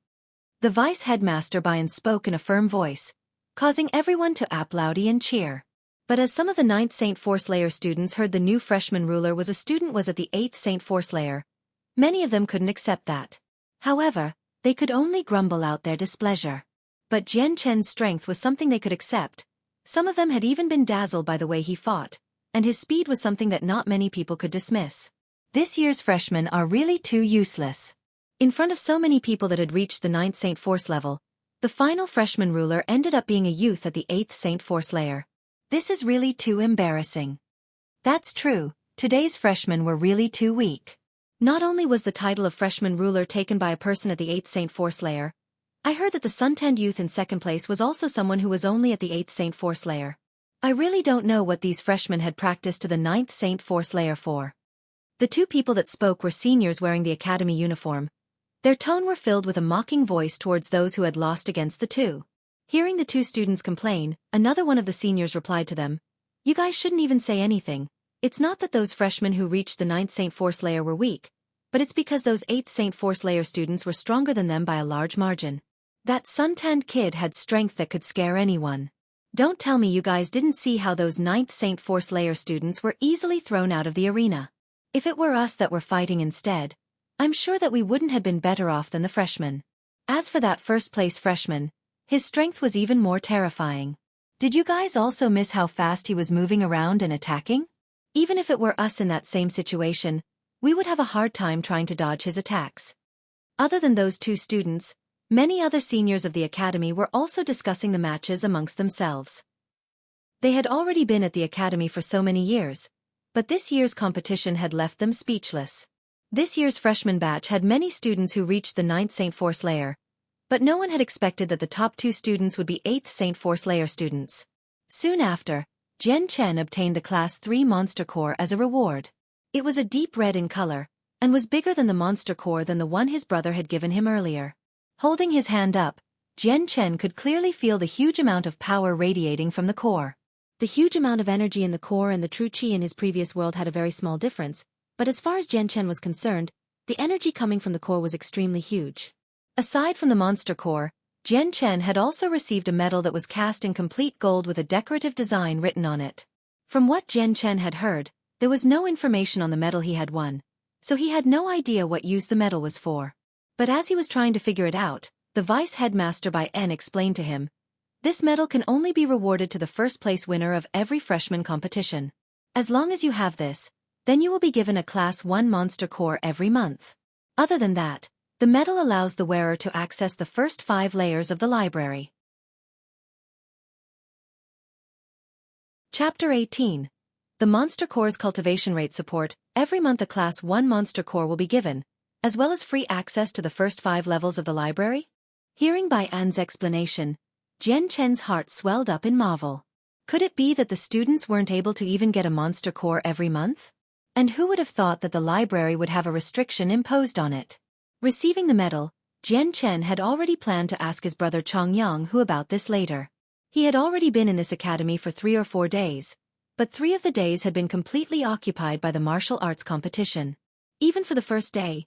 The vice headmaster Bian spoke in a firm voice, causing everyone to applaud and cheer. But as some of the 9th Saint Force Layer students heard the new freshman ruler was at the 8th Saint Force Layer, many of them couldn't accept that. However, they could only grumble out their displeasure. But Jian Chen's strength was something they could accept. Some of them had even been dazzled by the way he fought, and his speed was something that not many people could dismiss. This year's freshmen are really too useless. In front of so many people that had reached the 9th Saint Force level, the final freshman ruler ended up being a youth at the 8th Saint Force Layer. This is really too embarrassing. That's true, today's freshmen were really too weak. Not only was the title of freshman ruler taken by a person at the 8th Saint Force Layer, I heard that the suntanned youth in second place was also someone who was only at the 8th Saint Force Layer. I really don't know what these freshmen had practiced to the 9th Saint Force Layer for. The two people that spoke were seniors wearing the academy uniform. Their tone were filled with a mocking voice towards those who had lost against the two. Hearing the two students complain, another one of the seniors replied to them, "You guys shouldn't even say anything. It's not that those freshmen who reached the 9th Saint Force Layer were weak, but it's because those 8th Saint Force Layer students were stronger than them by a large margin. That suntanned kid had strength that could scare anyone. Don't tell me you guys didn't see how those 9th Saint Force Layer students were easily thrown out of the arena. If it were us that were fighting instead, I'm sure that we wouldn't have been better off than the freshmen." As for that first-place freshman, his strength was even more terrifying. Did you guys also miss how fast he was moving around and attacking? Even if it were us in that same situation, we would have a hard time trying to dodge his attacks. Other than those two students, many other seniors of the academy were also discussing the matches amongst themselves. They had already been at the academy for so many years, but this year's competition had left them speechless. This year's freshman batch had many students who reached the 9th Saint Force Layer, but no one had expected that the top 2 students would be 8th Saint Force Layer students. Soon after, Jian Chen obtained the Class 3 Monster Core as a reward. It was a deep red in color, and was bigger than the Monster Core than the one his brother had given him earlier. Holding his hand up, Jian Chen could clearly feel the huge amount of power radiating from the core. The huge amount of energy in the core and the true chi in his previous world had a very small difference, but as far as Jian Chen was concerned, the energy coming from the core was extremely huge. Aside from the Monster Core, Jian Chen had also received a medal that was cast in complete gold with a decorative design written on it. From what Jian Chen had heard, there was no information on the medal he had won, so he had no idea what use the medal was for. But as he was trying to figure it out, the vice headmaster by N explained to him, "This medal can only be rewarded to the first-place winner of every freshman competition. As long as you have this, then you will be given a Class 1 Monster Core every month. Other than that, the medal allows the wearer to access the first 5 layers of the library." Chapter 18. The Monster Core's cultivation rate support. Every month a Class 1 Monster Core will be given, as well as free access to the first 5 levels of the library. Hearing Bai An's explanation, Jian Chen's heart swelled up in marvel. Could it be that the students weren't able to even get a Monster Core every month? And who would have thought that the library would have a restriction imposed on it? Receiving the medal, Jian Chen had already planned to ask his brother Chongyang who about this later. He had already been in this academy for 3 or 4 days, but 3 of the days had been completely occupied by the martial arts competition. Even for the first day,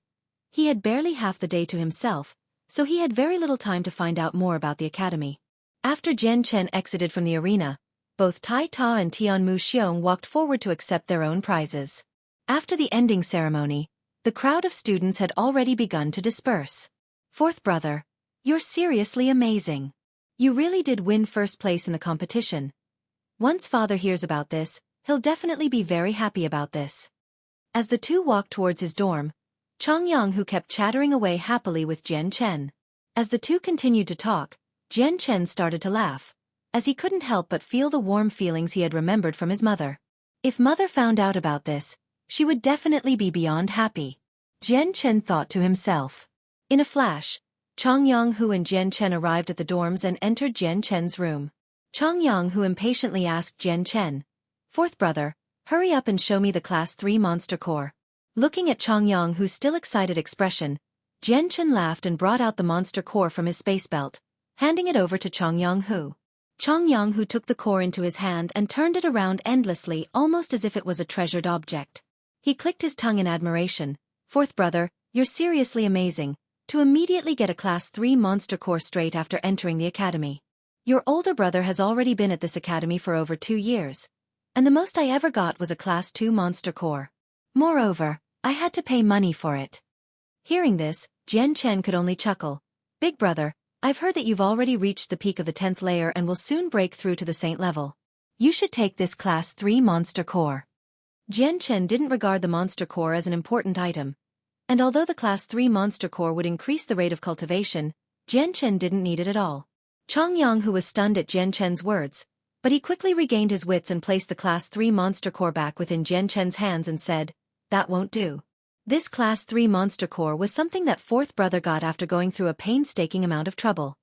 he had barely half the day to himself, so he had very little time to find out more about the academy. After Jian Chen exited from the arena, both Tai Ta and Tianmu Xiong walked forward to accept their own prizes. After the ending ceremony, the crowd of students had already begun to disperse. Fourth brother, you're seriously amazing. You really did win first place in the competition. Once father hears about this, he'll definitely be very happy about this. As the two walked towards his dorm, Chongyang who kept chattering away happily with Jian Chen. As the two continued to talk, Jian Chen started to laugh, as he couldn't help but feel the warm feelings he had remembered from his mother. If mother found out about this, she would definitely be beyond happy. Jian Chen thought to himself. In a flash, Chongyang Hu and Jian Chen arrived at the dorms and entered Jian Chen's room. Chongyang Hu impatiently asked Jian Chen, "Fourth brother, hurry up and show me the Class 3 Monster Core." Looking at Chongyang Hu's still excited expression, Jian Chen laughed and brought out the Monster Core from his space belt, handing it over to Chongyang Hu. Chongyang Hu took the core into his hand and turned it around endlessly, almost as if it was a treasured object. He clicked his tongue in admiration. "Fourth brother, you're seriously amazing, to immediately get a Class 3 Monster Core straight after entering the academy. Your older brother has already been at this academy for over 2 years, and the most I ever got was a Class 2 Monster Core. Moreover, I had to pay money for it." Hearing this, Jian Chen could only chuckle. "Big brother, I've heard that you've already reached the peak of the 10th layer and will soon break through to the Saint level. You should take this Class 3 Monster Core." Jian Chen didn't regard the Monster Core as an important item, and although the Class 3 Monster Core would increase the rate of cultivation, Jian Chen didn't need it at all. Chongyang Hu was stunned at Jian Chen's words, but he quickly regained his wits and placed the Class 3 Monster Core back within Jian Chen's hands and said, "That won't do." This Class 3 Monster Core was something that fourth brother got after going through a painstaking amount of trouble.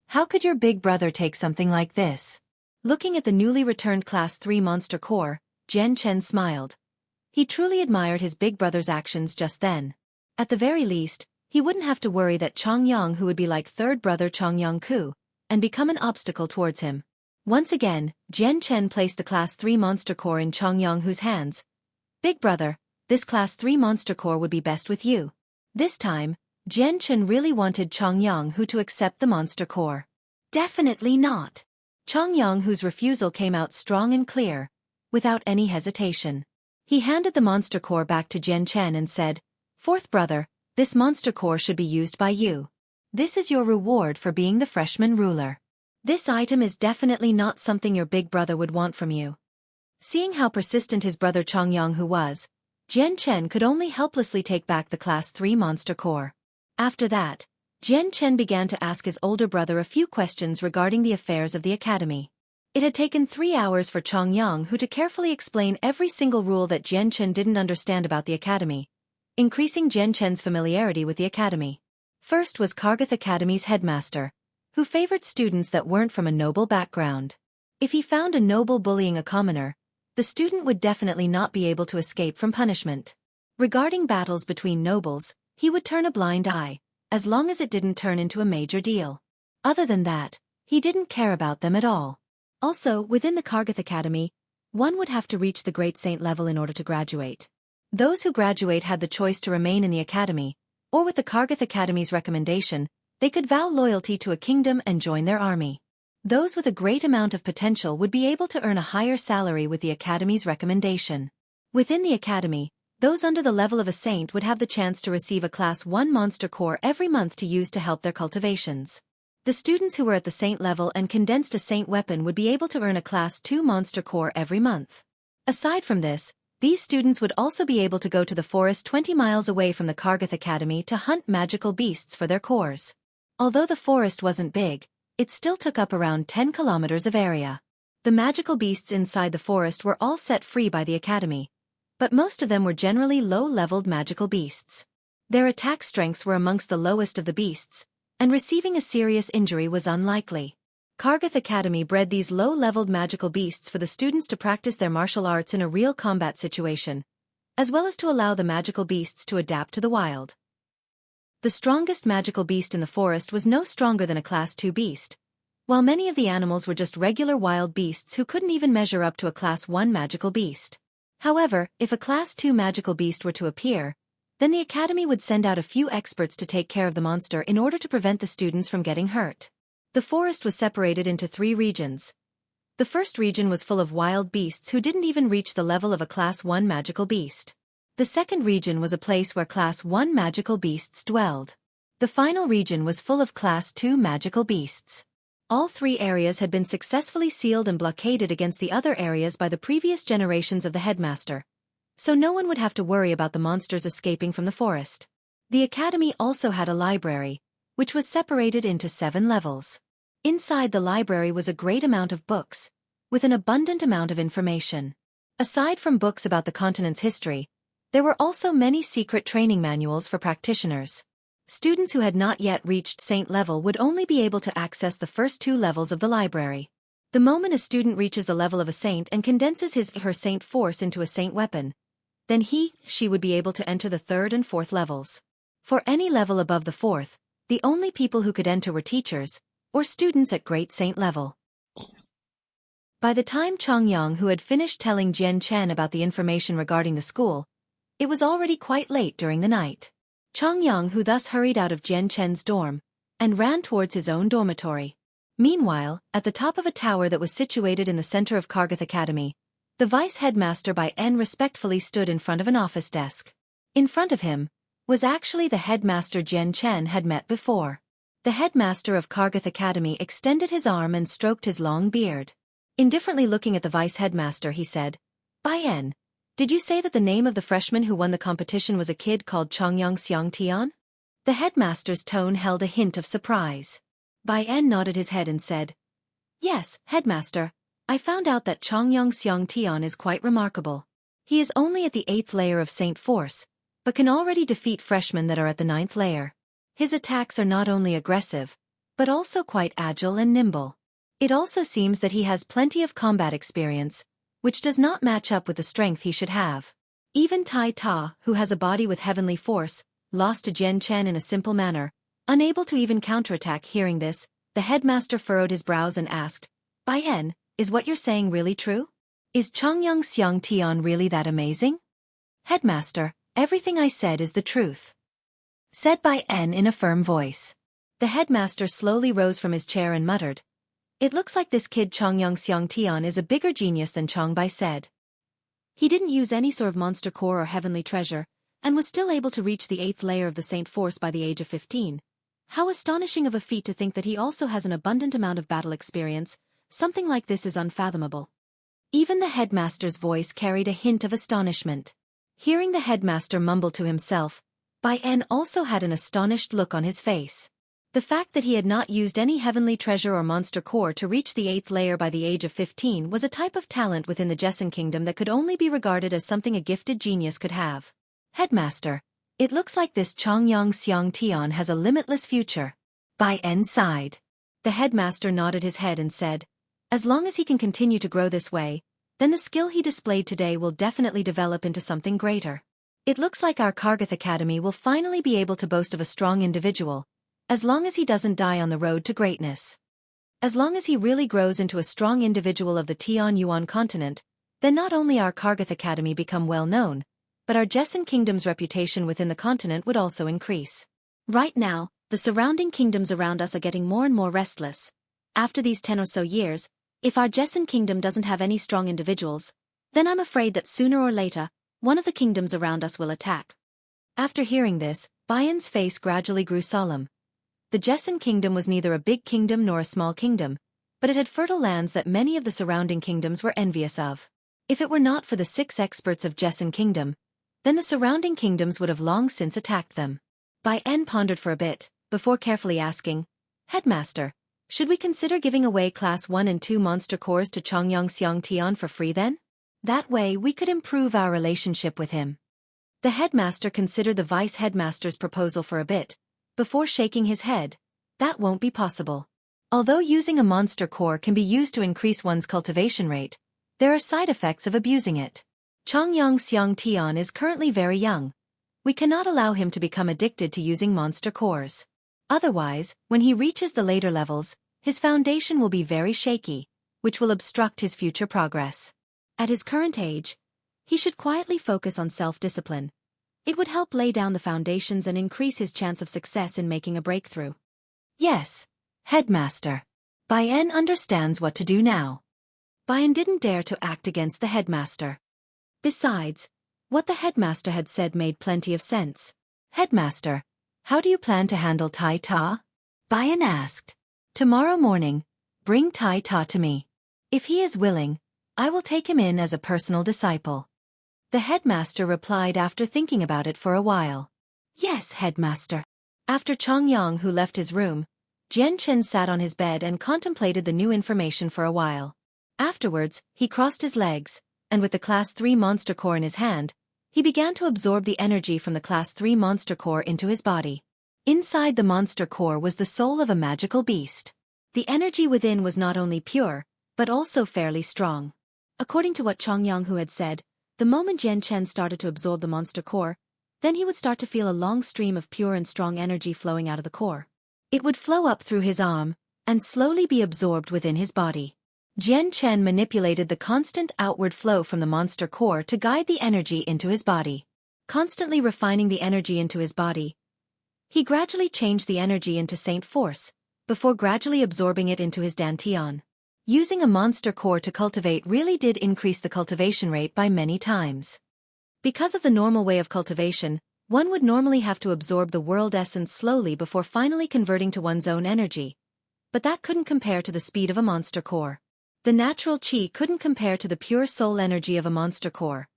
How could your big brother take something like this? Looking at the newly returned Class 3 Monster Core, Jian Chen smiled. He truly admired his big brother's actions just then. At the very least, he wouldn't have to worry that Chongyang Hu would be like third brother Chongyang Ku, and become an obstacle towards him. Once again, Jian Chen placed the Class 3 Monster Core in Chongyang Hu's hands. "Big brother, this Class 3 Monster Core would be best with you." This time, Jian Chen really wanted Chongyang Hu to accept the Monster Core. "Definitely not." Chongyang Hu's refusal came out strong and clear, without any hesitation. He handed the Monster Core back to Jian Chen and said, "Fourth brother, this Monster Core should be used by you. This is your reward for being the freshman ruler. This item is definitely not something your big brother would want from you." Seeing how persistent his brother Chongyang Hu was, Jian Chen could only helplessly take back the Class 3 Monster Core. After that, Jian Chen began to ask his older brother a few questions regarding the affairs of the academy. It had taken 3 hours for Chongyang Hu to carefully explain every single rule that Jian Chen didn't understand about the academy, increasing Jian Chen's familiarity with the academy. First was Kargath Academy's headmaster, who favored students that weren't from a noble background. If he found a noble bullying a commoner, the student would definitely not be able to escape from punishment. Regarding battles between nobles, he would turn a blind eye, as long as it didn't turn into a major deal. Other than that, he didn't care about them at all. Also, within the Kargath Academy, one would have to reach the Great Saint level in order to graduate. Those who graduate had the choice to remain in the academy, or with the Kargath Academy's recommendation, they could vow loyalty to a kingdom and join their army. Those with a great amount of potential would be able to earn a higher salary with the academy's recommendation. Within the academy, those under the level of a saint would have the chance to receive a Class 1 Monster Core every month to use to help their cultivations. The students who were at the saint level and condensed a saint weapon would be able to earn a Class 2 Monster Core every month. Aside from this, these students would also be able to go to the forest 20 miles away from the Kargath Academy to hunt magical beasts for their cores. Although the forest wasn't big, it still took up around 10 kilometers of area. The magical beasts inside the forest were all set free by the academy, but most of them were generally low-leveled magical beasts. Their attack strengths were amongst the lowest of the beasts, and receiving a serious injury was unlikely. Kargath Academy bred these low-leveled magical beasts for the students to practice their martial arts in a real combat situation, as well as to allow the magical beasts to adapt to the wild. The strongest magical beast in the forest was no stronger than a Class 2 beast, while many of the animals were just regular wild beasts who couldn't even measure up to a Class 1 magical beast. However, if a Class 2 magical beast were to appear, then the academy would send out a few experts to take care of the monster in order to prevent the students from getting hurt. The forest was separated into 3 regions. The first region was full of wild beasts who didn't even reach the level of a Class 1 magical beast. The second region was a place where Class 1 magical beasts dwelled. The final region was full of Class 2 magical beasts. All three areas had been successfully sealed and blockaded against the other areas by the previous generations of the headmaster, so no one would have to worry about the monsters escaping from the forest. The academy also had a library, which was separated into 7 levels. Inside the library was a great amount of books, with an abundant amount of information. Aside from books about the continent's history, there were also many secret training manuals for practitioners. Students who had not yet reached Saint level would only be able to access the first 2 levels of the library. The moment a student reaches the level of a saint and condenses his/her saint force into a saint weapon, then he/she would be able to enter the 3rd and 4th levels. For any level above the 4th, the only people who could enter were teachers, or students at Great Saint level. By the time Chongyang, who had finished telling Jian Chen about the information regarding the school, it was already quite late during the night. Chongyang, who thus hurried out of Jian Chen's dorm, and ran towards his own dormitory. Meanwhile, at the top of a tower that was situated in the center of Kargath Academy, the vice-headmaster Bai En respectfully stood in front of an office desk. In front of him was actually the headmaster Jian Chen had met before. The headmaster of Kargath Academy extended his arm and stroked his long beard. Indifferently looking at the vice-headmaster, he said, "Bai En, did you say that the name of the freshman who won the competition was a kid called Chongyang Xiangtian?" The headmaster's tone held a hint of surprise. Bai En nodded his head and said, "Yes, headmaster, I found out that Chongyang Xiangtian is quite remarkable. He is only at the 8th layer of Saint Force, but can already defeat freshmen that are at the 9th layer. His attacks are not only aggressive, but also quite agile and nimble. It also seems that he has plenty of combat experience, which does not match up with the strength he should have. Even Tai Ta, who has a body with heavenly force, lost to Jian Chen in a simple manner, unable to even counterattack." Hearing this, the headmaster furrowed his brows and asked, "Bai En, is what you're saying really true? Is Chongyang Xiangtian really that amazing?" "Headmaster, everything I said is the truth," said Bai En in a firm voice. The headmaster slowly rose from his chair and muttered, "It looks like this kid Chongyang Xiangtian is a bigger genius than Chong Bai said. He didn't use any sort of monster core or heavenly treasure, and was still able to reach the 8th layer of the Saint Force by the age of 15. How astonishing of a feat to think that he also has an abundant amount of battle experience. Something like this is unfathomable." Even the headmaster's voice carried a hint of astonishment. Hearing the headmaster mumble to himself, Bai En also had an astonished look on his face. The fact that he had not used any heavenly treasure or monster core to reach the 8th layer by the age of 15 was a type of talent within the Jessen Kingdom that could only be regarded as something a gifted genius could have. "Headmaster, it looks like this Chongyang Xiangtian has a limitless future." Bai En sighed. The headmaster nodded his head and said, "As long as he can continue to grow this way, then the skill he displayed today will definitely develop into something greater. It looks like our Kargath Academy will finally be able to boast of a strong individual, as long as he doesn't die on the road to greatness. As long as he really grows into a strong individual of the Tian Yuan continent, then not only our Kargath Academy become well known, but our Jessen Kingdom's reputation within the continent would also increase. Right now, the surrounding kingdoms around us are getting more and more restless. After these 10 or so years, if our Jessen Kingdom doesn't have any strong individuals, then I'm afraid that sooner or later, one of the kingdoms around us will attack." After hearing this, Bai En's face gradually grew solemn. The Jessen Kingdom was neither a big kingdom nor a small kingdom, but it had fertile lands that many of the surrounding kingdoms were envious of. If it were not for the 6 experts of Jessen Kingdom, then the surrounding kingdoms would have long since attacked them. Bai En pondered for a bit, before carefully asking, "Headmaster, should we consider giving away Class 1 and 2 monster cores to Chongyang Xiangtian for free then? That way we could improve our relationship with him." The headmaster considered the vice-headmaster's proposal for a bit, before shaking his head. "That won't be possible. Although using a monster core can be used to increase one's cultivation rate, there are side effects of abusing it. Chongyang Xiangtian is currently very young. We cannot allow him to become addicted to using monster cores. Otherwise, when he reaches the later levels, his foundation will be very shaky, which will obstruct his future progress. At his current age, he should quietly focus on self-discipline. It would help lay down the foundations and increase his chance of success in making a breakthrough." "Yes, headmaster. Bai En understands what to do now." Bian didn't dare to act against the headmaster. Besides, what the headmaster had said made plenty of sense. "Headmaster, how do you plan to handle Tai Ta?" Bian asked. "Tomorrow morning, bring Tai Ta to me. If he is willing, I will take him in as a personal disciple." The headmaster replied after thinking about it for a while. "Yes, headmaster." After Chongyang, who left his room, Jian Chen sat on his bed and contemplated the new information for a while. Afterwards, he crossed his legs, and with the Class 3 monster core in his hand, he began to absorb the energy from the Class 3 monster core into his body. Inside the monster core was the soul of a magical beast. The energy within was not only pure, but also fairly strong. According to what Chongyang had said, the moment Jian Chen started to absorb the monster core, then he would start to feel a long stream of pure and strong energy flowing out of the core. It would flow up through his arm, and slowly be absorbed within his body. Jian Chen manipulated the constant outward flow from the monster core to guide the energy into his body. Constantly refining the energy into his body, he gradually changed the energy into Saint Force, before gradually absorbing it into his Dantian. Using a monster core to cultivate really did increase the cultivation rate by many times. Because of the normal way of cultivation, one would normally have to absorb the world essence slowly before finally converting to one's own energy. But that couldn't compare to the speed of a monster core. The natural qi couldn't compare to the pure soul energy of a monster core.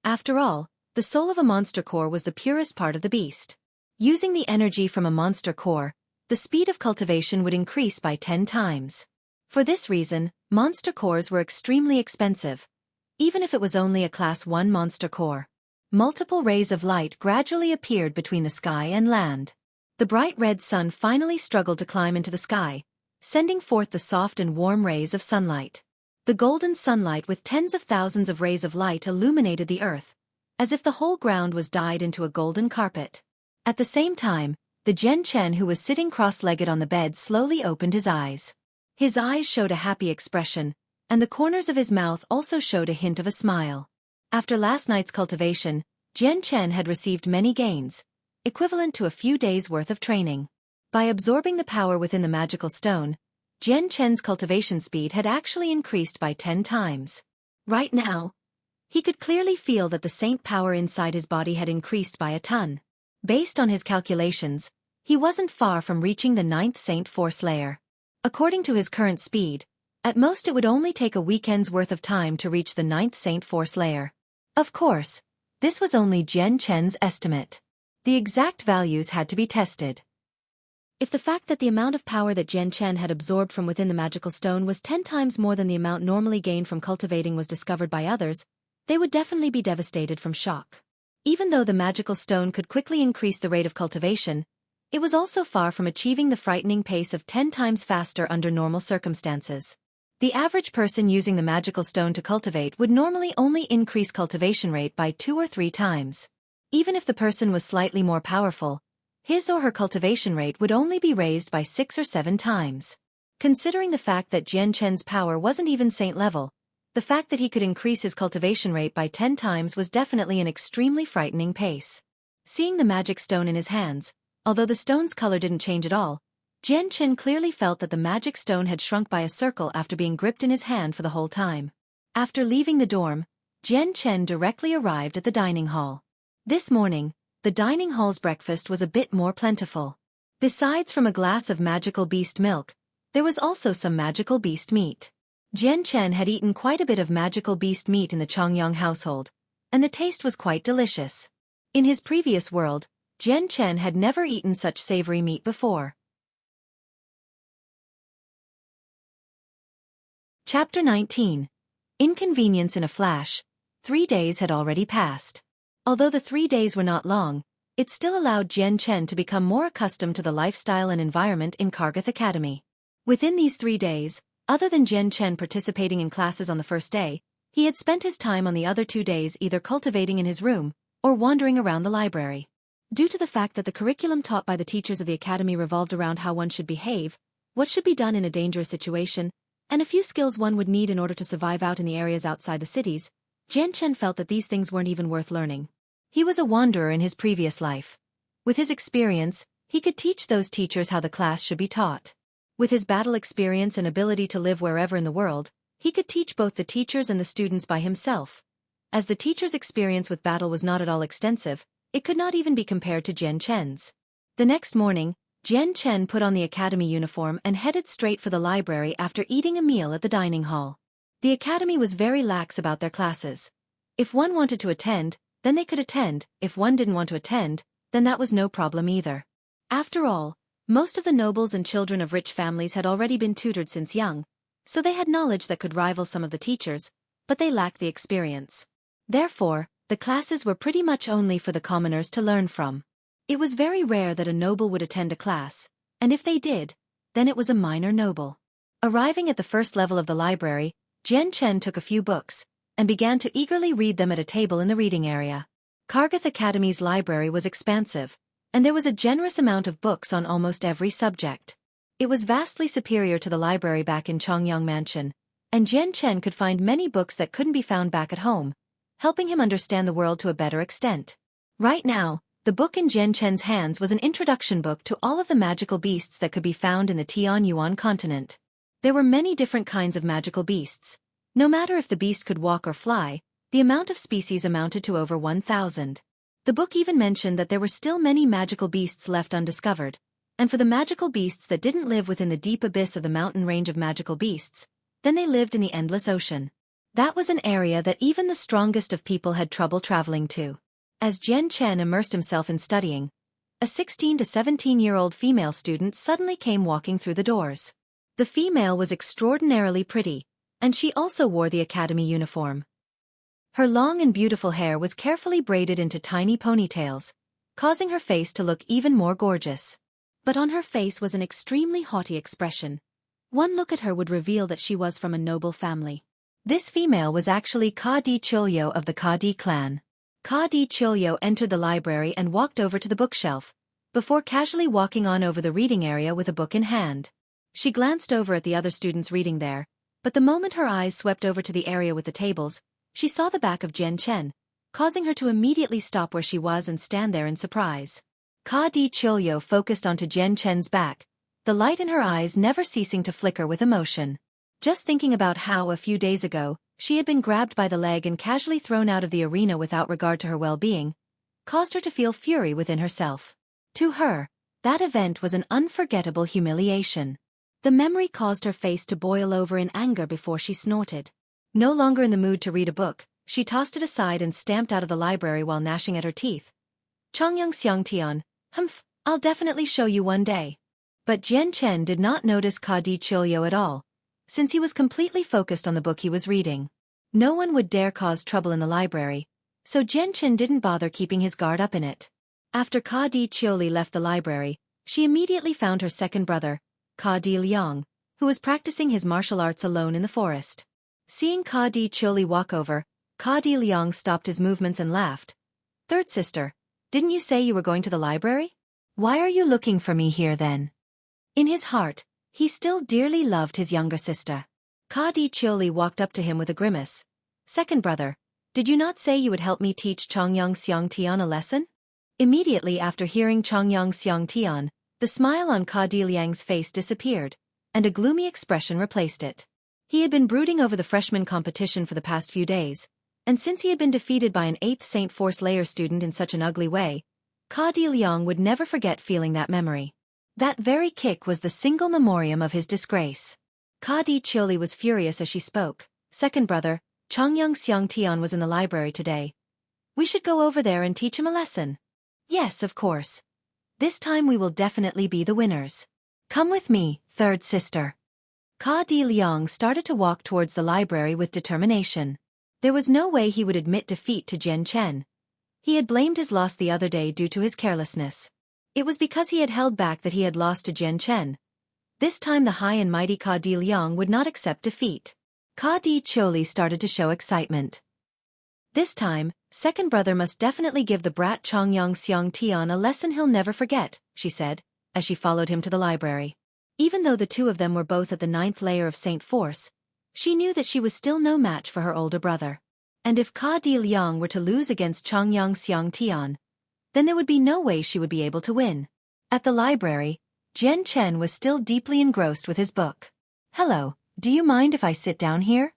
After all, the soul of a monster core was the purest part of the beast. Using the energy from a monster core, the speed of cultivation would increase by 10 times. For this reason, monster cores were extremely expensive, even if it was only a Class 1 monster core. Multiple rays of light gradually appeared between the sky and land. The bright red sun finally struggled to climb into the sky, sending forth the soft and warm rays of sunlight. The golden sunlight with tens of thousands of rays of light illuminated the earth, as if the whole ground was dyed into a golden carpet. At the same time, the Jian Chen, who was sitting cross-legged on the bed, slowly opened his eyes. His eyes showed a happy expression, and the corners of his mouth also showed a hint of a smile. After last night's cultivation, Jian Chen had received many gains, equivalent to a few days' worth of training. By absorbing the power within the magical stone, Jian Chen's cultivation speed had actually increased by 10 times. Right now, he could clearly feel that the saint power inside his body had increased by a ton. Based on his calculations, he wasn't far from reaching the 9th Saint Force layer. According to his current speed, at most it would only take a weekend's worth of time to reach the 9th Saint Force layer. Of course, this was only Jian Chen's estimate. The exact values had to be tested. If the fact that the amount of power that Jian Chen had absorbed from within the magical stone was 10 times more than the amount normally gained from cultivating was discovered by others, they would definitely be devastated from shock. Even though the magical stone could quickly increase the rate of cultivation, it was also far from achieving the frightening pace of 10 times faster under normal circumstances. The average person using the magical stone to cultivate would normally only increase cultivation rate by 2 or 3 times. Even if the person was slightly more powerful, his or her cultivation rate would only be raised by 6 or 7 times. Considering the fact that Jian Chen's power wasn't even saint level, the fact that he could increase his cultivation rate by 10 times was definitely an extremely frightening pace. Seeing the magic stone in his hands, although the stone's color didn't change at all, Jian Chen clearly felt that the magic stone had shrunk by a circle after being gripped in his hand for the whole time. After leaving the dorm, Jian Chen directly arrived at the dining hall. This morning, the dining hall's breakfast was a bit more plentiful. Besides from a glass of magical beast milk, there was also some magical beast meat. Jian Chen had eaten quite a bit of magical beast meat in the Chongyang household, and the taste was quite delicious. In his previous world, Jian Chen had never eaten such savory meat before. Chapter 19. Inconvenience in a flash. 3 days had already passed. Although the 3 days were not long, it still allowed Jian Chen to become more accustomed to the lifestyle and environment in Kargath Academy. Within these 3 days, other than Jian Chen participating in classes on the first day, he had spent his time on the other 2 days either cultivating in his room or wandering around the library. Due to the fact that the curriculum taught by the teachers of the academy revolved around how one should behave, what should be done in a dangerous situation, and a few skills one would need in order to survive out in the areas outside the cities, Jian Chen felt that these things weren't even worth learning. He was a wanderer in his previous life. With his experience, he could teach those teachers how the class should be taught. With his battle experience and ability to live wherever in the world, He could teach both the teachers and the students by himself. As the teacher's experience with battle was not at all extensive, it could not even be compared to Jian Chen's. The next morning, Jian Chen put on the academy uniform and headed straight for the library after eating a meal at the dining hall. The academy was very lax about their classes. If one wanted to attend, then they could attend. If one didn't want to attend, then that was no problem either. After all, most of the nobles and children of rich families had already been tutored since young, so they had knowledge that could rival some of the teachers, but they lacked the experience. Therefore, the classes were pretty much only for the commoners to learn from. It was very rare that a noble would attend a class, and if they did, then it was a minor noble. Arriving at the first level of the library, Jian Chen took a few books, and began to eagerly read them at a table in the reading area. Kargath Academy's library was expansive, and there was a generous amount of books on almost every subject. It was vastly superior to the library back in Chongyang Mansion, and Jian Chen could find many books that couldn't be found back at home, helping him understand the world to a better extent. Right now, the book in Jian Chen's hands was an introduction book to all of the magical beasts that could be found in the Tianyuan continent. There were many different kinds of magical beasts. No matter if the beast could walk or fly, the amount of species amounted to over 1,000. The book even mentioned that there were still many magical beasts left undiscovered, and for the magical beasts that didn't live within the deep abyss of the mountain range of magical beasts, then they lived in the endless ocean. That was an area that even the strongest of people had trouble traveling to. As Jian Chen immersed himself in studying, a 16 to 17-year-old female student suddenly came walking through the doors. The female was extraordinarily pretty, and she also wore the academy uniform. Her long and beautiful hair was carefully braided into tiny ponytails, causing her face to look even more gorgeous. But on her face was an extremely haughty expression. One look at her would reveal that she was from a noble family. This female was actually Ka Di Chulyo of the Ka Di clan. Ka Di Chulyo entered the library and walked over to the bookshelf, before casually walking on over the reading area with a book in hand. She glanced over at the other students reading there, but the moment her eyes swept over to the area with the tables, she saw the back of Jian Chen, causing her to immediately stop where she was and stand there in surprise. Ka Di Chulyo focused onto Jian Chen's back, the light in her eyes never ceasing to flicker with emotion. Just thinking about how a few days ago, she had been grabbed by the leg and casually thrown out of the arena without regard to her well-being, caused her to feel fury within herself. To her, that event was an unforgettable humiliation. The memory caused her face to boil over in anger before she snorted. No longer in the mood to read a book, she tossed it aside and stamped out of the library while gnashing at her teeth. Chongyang Xiangtian, humph, I'll definitely show you one day. But Jian Chen did not notice Ka Di Chulyo at all, since he was completely focused on the book he was reading. No one would dare cause trouble in the library, so Jian Chen didn't bother keeping his guard up in it. After Ka Di Chulyo left the library, she immediately found her second brother, Ka Di Liang, who was practicing his martial arts alone in the forest. Seeing Ka Di Chulyo walk over, Ka Di Liang stopped his movements and laughed. "Third sister, didn't you say you were going to the library? Why are you looking for me here then?" In his heart, he still dearly loved his younger sister. Ka Di Chulyo walked up to him with a grimace. "Second brother, did you not say you would help me teach Chongyang Xiangtian a lesson?" Immediately after hearing Chongyang Xiangtian, the smile on Ka Di Liang's face disappeared, and a gloomy expression replaced it. He had been brooding over the freshman competition for the past few days, and since he had been defeated by an 8th St. Force Layer student in such an ugly way, Ka Di Liang would never forget feeling that memory. That very kick was the single memoriam of his disgrace. Ka Di Chulyo was furious as she spoke. "Second brother, Chongyang Xiangtian was in the library today. We should go over there and teach him a lesson." "Yes, of course. This time we will definitely be the winners. Come with me, third sister." Ka Di Liang started to walk towards the library with determination. There was no way he would admit defeat to Jian Chen. He had blamed his loss the other day due to his carelessness. It was because he had held back that he had lost to Jian Chen. This time the high and mighty Ka Di Liang would not accept defeat. Ka Di Chulyo started to show excitement. This time, second brother must definitely give the brat Chongyang Xiangtian a lesson he'll never forget, she said, as she followed him to the library. Even though the two of them were both at the 9th layer of Saint Force, she knew that she was still no match for her older brother. And if Ka Di Liang were to lose against Chongyang Xiangtian, then there would be no way she would be able to win. At the library, Jian Chen was still deeply engrossed with his book. "Hello, Do you mind if I sit down here?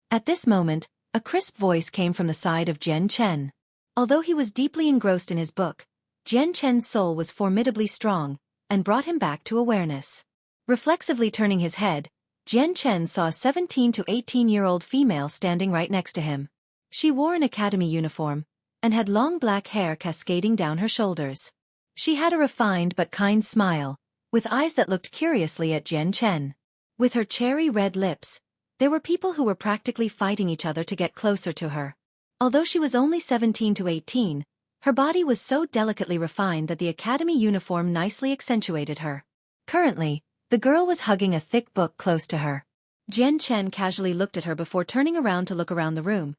At this moment, a crisp voice came from the side of Jian Chen. Although he was deeply engrossed in his book, Jian Chen's soul was formidably strong, and brought him back to awareness. Reflexively turning his head, Jian Chen saw a 17 to 18-year-old female standing right next to him. She wore an academy uniform, and had long black hair cascading down her shoulders. She had a refined but kind smile, with eyes that looked curiously at Jian Chen. With her cherry-red lips, there were people who were practically fighting each other to get closer to her. Although she was only 17 to 18, her body was so delicately refined that the academy uniform nicely accentuated her. Currently, the girl was hugging a thick book close to her. Jian Chen casually looked at her before turning around to look around the room.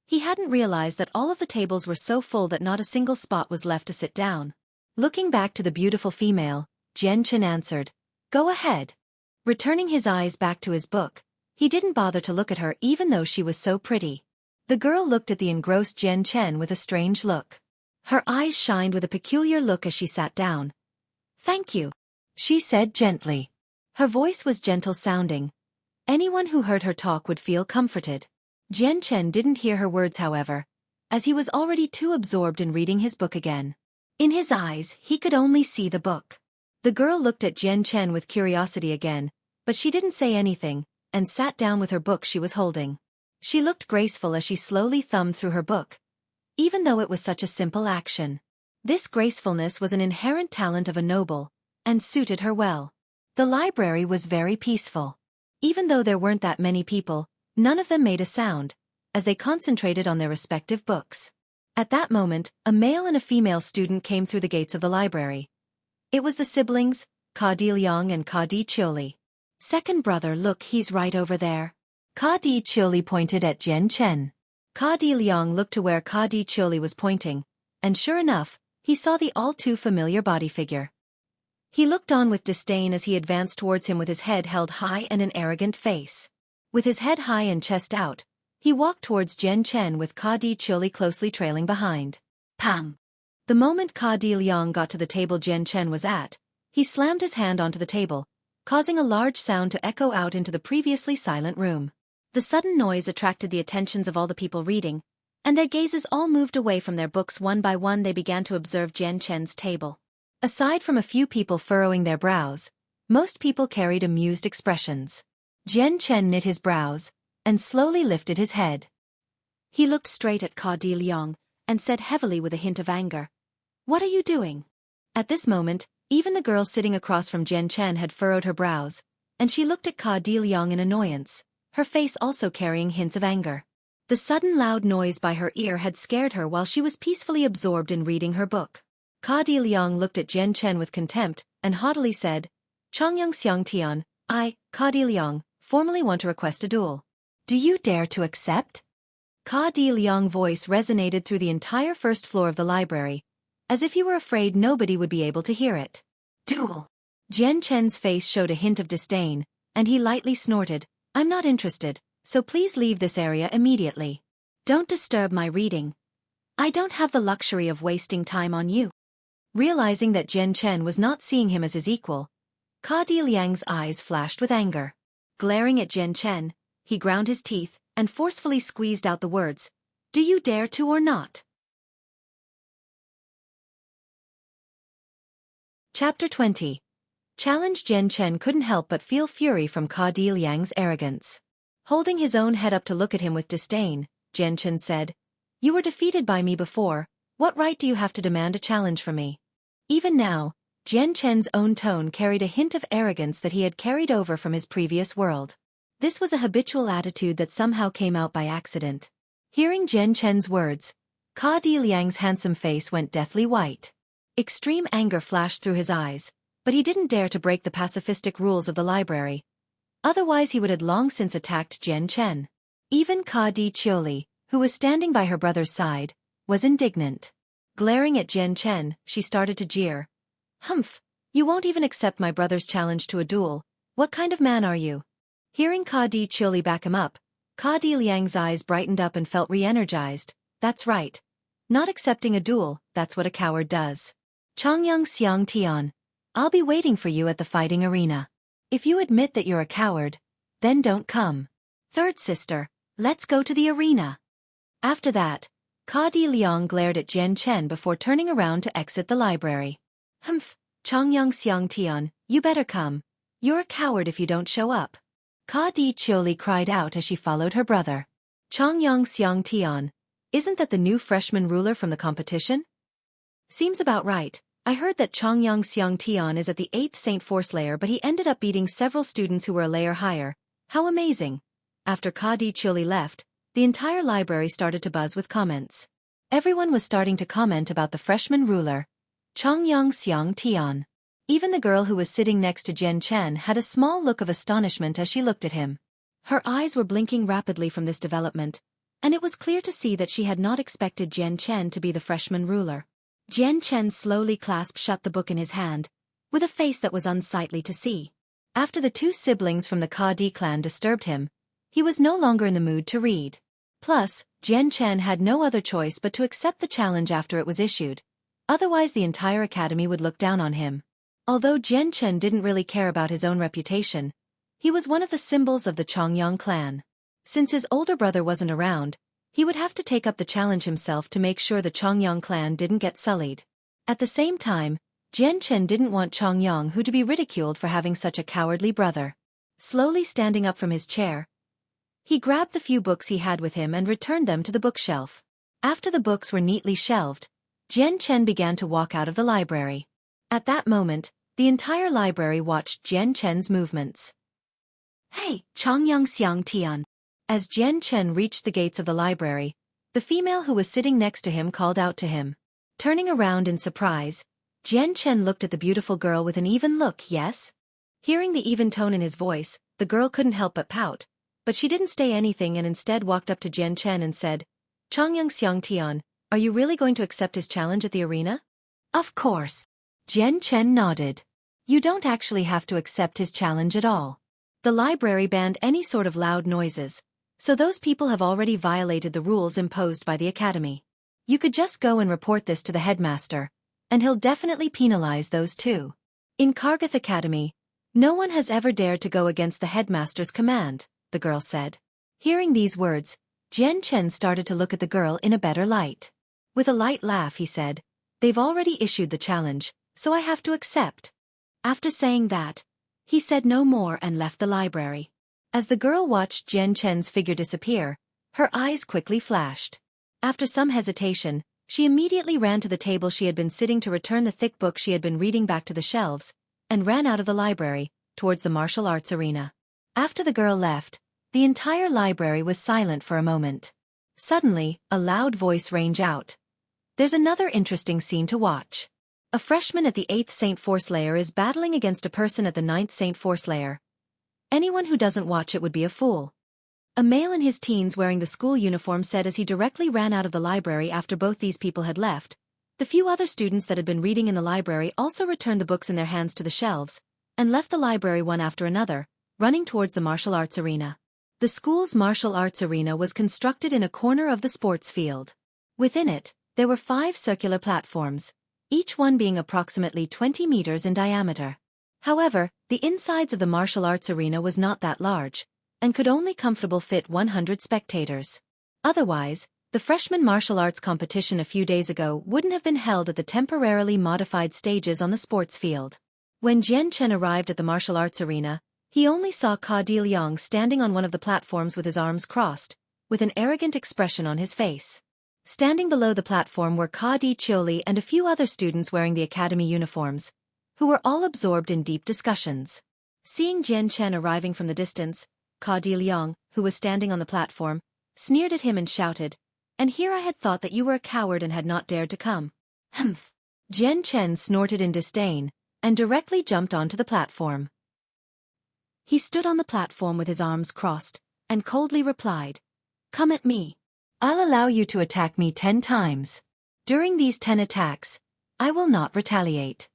He hadn't realized that all of the tables were so full that not a single spot was left to sit down. Looking back to the beautiful female, Jian Chen answered, "Go ahead." Returning his eyes back to his book, he didn't bother to look at her even though she was so pretty. The girl looked at the engrossed Jian Chen with a strange look. Her eyes shined with a peculiar look as she sat down. "Thank you," she said gently. Her voice was gentle-sounding. Anyone who heard her talk would feel comforted. Jian Chen didn't hear her words, however, as he was already too absorbed in reading his book again. In his eyes, he could only see the book. The girl looked at Jian Chen with curiosity again, but she didn't say anything, and sat down with her book she was holding. She looked graceful as she slowly thumbed through her book, even though it was such a simple action. This gracefulness was an inherent talent of a noble, and suited her well. The library was very peaceful. Even though there weren't that many people, none of them made a sound, as they concentrated on their respective books. At that moment, a male and a female student came through the gates of the library. It was the siblings, Ka Di Liang and Ka Di Xueqi. "Second brother, look, he's right over there." Ka Di Xueqi pointed at Jian Chen. Ka Di Liang looked to where Ka Di Xueqi was pointing, and sure enough, he saw the all-too-familiar body figure. He looked on with disdain as he advanced towards him with his head held high and an arrogant face. With his head high and chest out, he walked towards Jian Chen with Ka Di Xueqi closely trailing behind. Pang! The moment Ka Di Liang got to the table Jian Chen was at, he slammed his hand onto the table, causing a large sound to echo out into the previously silent room. The sudden noise attracted the attentions of all the people reading, and their gazes all moved away from their books. One by one they began to observe Jian Chen's table. Aside from a few people furrowing their brows, most people carried amused expressions. Jian Chen knit his brows, and slowly lifted his head. He looked straight at Ka Di Liang, and said heavily with a hint of anger, "What are you doing?" At this moment, even the girl sitting across from Jian Chen had furrowed her brows, and she looked at Ka Di Liang in annoyance, her face also carrying hints of anger. The sudden loud noise by her ear had scared her while she was peacefully absorbed in reading her book. Ka Di Liang looked at Jian Chen with contempt, and haughtily said, "Chongyang Xiang Tian, I, Ka Di Liang, formally want to request a duel. Do you dare to accept?" Ka Di Liang's voice resonated through the entire first floor of the library, as if he were afraid nobody would be able to hear it. "Duel." Jian Chen's face showed a hint of disdain, and he lightly snorted, "I'm not interested, so please leave this area immediately. Don't disturb my reading. I don't have the luxury of wasting time on you." Realizing that Jian Chen was not seeing him as his equal, Ka Di Liang's eyes flashed with anger. Glaring at Jian Chen, he ground his teeth and forcefully squeezed out the words, "Do you dare to or not?" Chapter 20. Challenge. Jian Chen couldn't help but feel fury from Ka Di Liang's arrogance. Holding his own head up to look at him with disdain, Jian Chen said, "You were defeated by me before, what right do you have to demand a challenge from me?" Even now, Jian Chen's own tone carried a hint of arrogance that he had carried over from his previous world. This was a habitual attitude that somehow came out by accident. Hearing Jian Chen's words, Ka Di Liang's handsome face went deathly white. Extreme anger flashed through his eyes, but he didn't dare to break the pacifistic rules of the library. Otherwise he would have long since attacked Jian Chen. Even Ka Di Xueqi, who was standing by her brother's side, was indignant. Glaring at Jian Chen, she started to jeer. "Humph, you won't even accept my brother's challenge to a duel. What kind of man are you?" Hearing Ka Di Xueqi back him up, Ka Di Liang's eyes brightened up and felt re-energized. "That's right. Not accepting a duel, that's what a coward does. Chongyang Xiang Tian, I'll be waiting for you at the fighting arena. If you admit that you're a coward, Then don't come. Third sister, let's go to the arena. After that, Ka Di Liang glared at Jian Chen before turning around to exit the library. Humph, Chongyang Xiang Tian, you better come. You're a coward if you don't show up. Ka Di Chioli cried out as she followed her brother. Chongyang Xiang Tian, isn't that the new freshman ruler from the competition? Seems about right. I heard that Chongyang Xiang Tian is at the 8th Saint Force layer, but he ended up beating several students who were a layer higher. How amazing. After Ka Di Chioli left, the entire library started to buzz with comments. Everyone was starting to comment about the freshman ruler, Chongyang Xiang Tian. Even the girl who was sitting next to Jian Chen had a small look of astonishment as she looked at him. Her eyes were blinking rapidly from this development, and it was clear to see that she had not expected Jian Chen to be the freshman ruler. Jian Chen slowly clasped shut the book in his hand, with a face that was unsightly to see. After the two siblings from the Ka Di clan disturbed him, he was no longer in the mood to read. Plus, Jian Chen had no other choice but to accept the challenge after it was issued. Otherwise the entire academy would look down on him. Although Jian Chen didn't really care about his own reputation, he was one of the symbols of the Chongyang clan. Since his older brother wasn't around, he would have to take up the challenge himself to make sure the Chongyang clan didn't get sullied. At the same time, Jian Chen didn't want Chongyang to be ridiculed for having such a cowardly brother. Slowly standing up from his chair, he grabbed the few books he had with him and returned them to the bookshelf. After the books were neatly shelved, Jian Chen began to walk out of the library. At that moment, the entire library watched Jian Chen's movements. Hey, Chongyang Xiang Tian. As Jian Chen reached the gates of the library, the female who was sitting next to him called out to him. Turning around in surprise, Jian Chen looked at the beautiful girl with an even look. Yes? Hearing the even tone in his voice, the girl couldn't help but pout, but she didn't say anything and instead walked up to Jian Chen and said, Chongyang Xiang Tian, are you really going to accept his challenge at the arena? Of course. Jian Chen nodded. You don't actually have to accept his challenge at all. The library banned any sort of loud noises, so those people have already violated the rules imposed by the academy. You could just go and report this to the headmaster, and he'll definitely penalize those too. In Kargath Academy, no one has ever dared to go against the headmaster's command, the girl said. Hearing these words, Jian Chen started to look at the girl in a better light. With a light laugh he said, they've already issued the challenge, so I have to accept. After saying that, he said no more and left the library. As the girl watched Jian Chen's figure disappear, her eyes quickly flashed. After some hesitation, she immediately ran to the table she had been sitting to return the thick book she had been reading back to the shelves, and ran out of the library, towards the martial arts arena. After the girl left, the entire library was silent for a moment. Suddenly, a loud voice rang out. There's another interesting scene to watch. A freshman at the 8th Saint Force layer is battling against a person at the 9th Saint Force layer. Anyone who doesn't watch it would be a fool. A male in his teens wearing the school uniform said as he directly ran out of the library after both these people had left. The few other students that had been reading in the library also returned the books in their hands to the shelves, and left the library one after another, running towards the martial arts arena. The school's martial arts arena was constructed in a corner of the sports field. Within it, there were 5 circular platforms, each one being approximately 20 meters in diameter. However, the insides of the martial arts arena was not that large, and could only comfortably fit 100 spectators. Otherwise, the freshman martial arts competition a few days ago wouldn't have been held at the temporarily modified stages on the sports field. When Jian Chen arrived at the martial arts arena, he only saw Ka Di Liang standing on one of the platforms with his arms crossed, with an arrogant expression on his face. Standing below the platform were Ka Di Chioli and a few other students wearing the academy uniforms, who were all absorbed in deep discussions. Seeing Jian Chen arriving from the distance, Ka Di Liang, who was standing on the platform, sneered at him and shouted, "And here I had thought that you were a coward and had not dared to come." Humph! Jian Chen snorted in disdain, and directly jumped onto the platform. He stood on the platform with his arms crossed, and coldly replied, "Come at me. I'll allow you to attack me 10 times. During these 10 attacks, I will not retaliate."